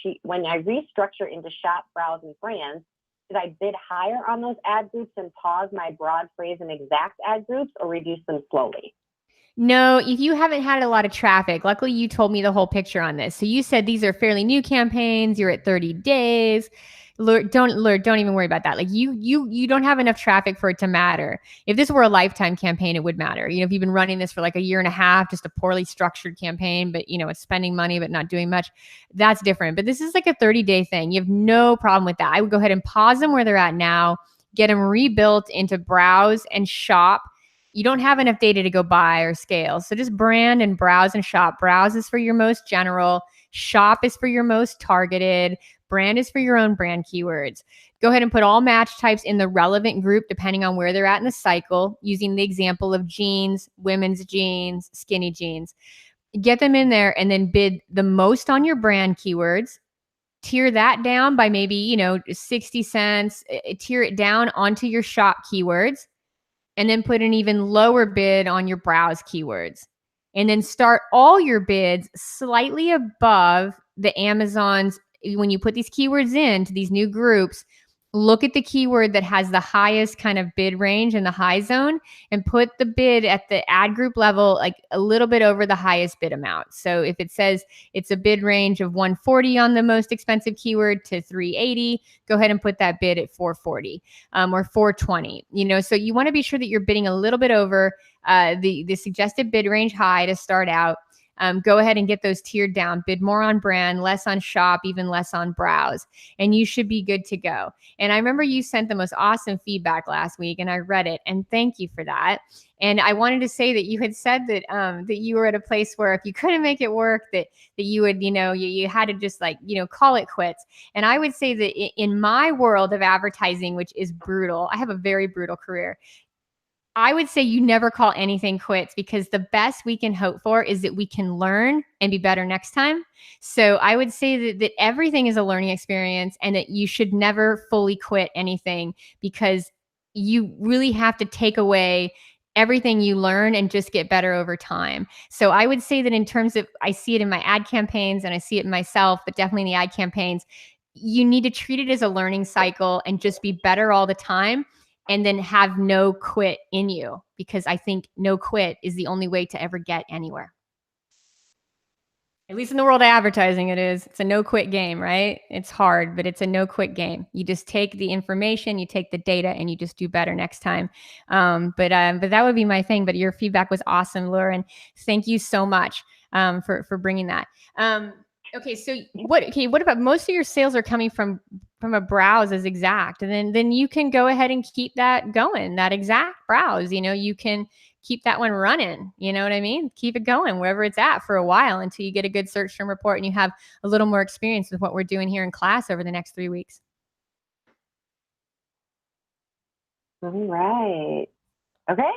I restructure into shop, browse, and brands, should I bid higher on those ad groups and pause my broad phrase and exact ad groups, or reduce them slowly? No, if you haven't had a lot of traffic, luckily you told me the whole picture on this. So you said these are fairly new campaigns. You're at 30 days. Don't even worry about that. Like you don't have enough traffic for it to matter. If this were a lifetime campaign, it would matter. You know, if you've been running this for like a year and a half, just a poorly structured campaign, but you know, it's spending money, but not doing much, that's different. But this is like a 30-day thing. You have no problem with that. I would go ahead and pause them where they're at now, get them rebuilt into browse and shop. You don't have enough data to go buy or scale. So just brand and browse and shop. Browse is for your most general. Shop is for your most targeted. Brand is for your own brand keywords. Go ahead and put all match types in the relevant group depending on where they're at in the cycle, using the example of jeans, women's jeans, skinny jeans. Get them in there and then bid the most on your brand keywords. Tier that down by maybe, 60 cents. Tier it down onto your shop keywords, and then put an even lower bid on your browse keywords. And then start all your bids slightly above the Amazon's. When you put these keywords into these new groups, look at the keyword that has the highest kind of bid range in the high zone and put the bid at the ad group level, like a little bit over the highest bid amount. So if it says it's a bid range of 140 on the most expensive keyword to 380, go ahead and put that bid at 440 or 420. So you want to be sure that you're bidding a little bit over the suggested bid range high to start out. Go ahead and get those tiered down. Bid more on brand, less on shop, even less on browse, and you should be good to go. And I remember you sent the most awesome feedback last week, and I read it, and thank you for that. And I wanted to say that you had said that that you were at a place where if you couldn't make it work, that you would, you had to just call it quits. And I would say that in my world of advertising, which is brutal, I have a very brutal career. I would say you never call anything quits, because the best we can hope for is that we can learn and be better next time. So I would say that everything is a learning experience, and that you should never fully quit anything, because you really have to take away everything you learn and just get better over time. So I would say that in terms of, I see it in my ad campaigns and I see it in myself, but definitely in the ad campaigns, you need to treat it as a learning cycle and just be better all the time. And then have no quit in you, because I think no quit is the only way to ever get anywhere. At least in the world of advertising, it is. It's a no quit game, right? It's hard, but it's a no quit game. You just take the information, you take the data, and you just do better next time. But that would be my thing. But your feedback was awesome, Laura, and thank you so much for bringing that. Okay, so what about most of your sales are coming from a browse as exact, and then you can go ahead and keep that going, that exact browse. You can keep that one running. You know what I mean? Keep it going wherever it's at for a while until you get a good search term report and you have a little more experience with what we're doing here in class over the next 3 weeks. All right. Okay.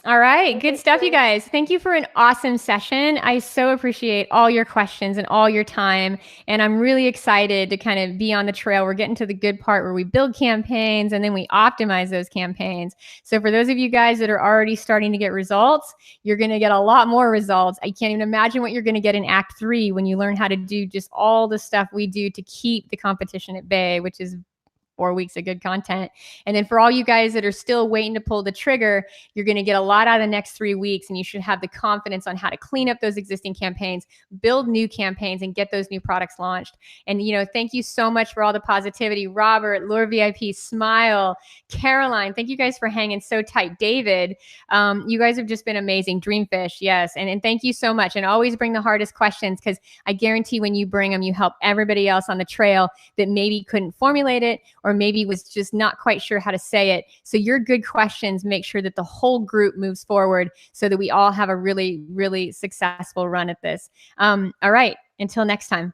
All right. Good stuff, you guys. Thank you for an awesome session. I so appreciate all your questions and all your time. And I'm really excited to kind of be on the trail. We're getting to the good part where we build campaigns and then we optimize those campaigns. So for those of you guys that are already starting to get results, you're going to get a lot more results. I can't even imagine what you're going to get in Act 3 when you learn how to do just all the stuff we do to keep the competition at bay, which is 4 weeks of good content. And then for all you guys that are still waiting to pull the trigger, you're going to get a lot out of the next 3 weeks, and you should have the confidence on how to clean up those existing campaigns, build new campaigns, and get those new products launched. And, thank you so much for all the positivity. Robert, Lure VIP, Smile, Caroline, thank you guys for hanging so tight. David, you guys have just been amazing. Dreamfish, yes. And thank you so much. And always bring the hardest questions, because I guarantee when you bring them, you help everybody else on the trail that maybe couldn't formulate it, or maybe was just not quite sure how to say it. So your good questions make sure that the whole group moves forward so that we all have a really, really successful run at this. All right. Until next time.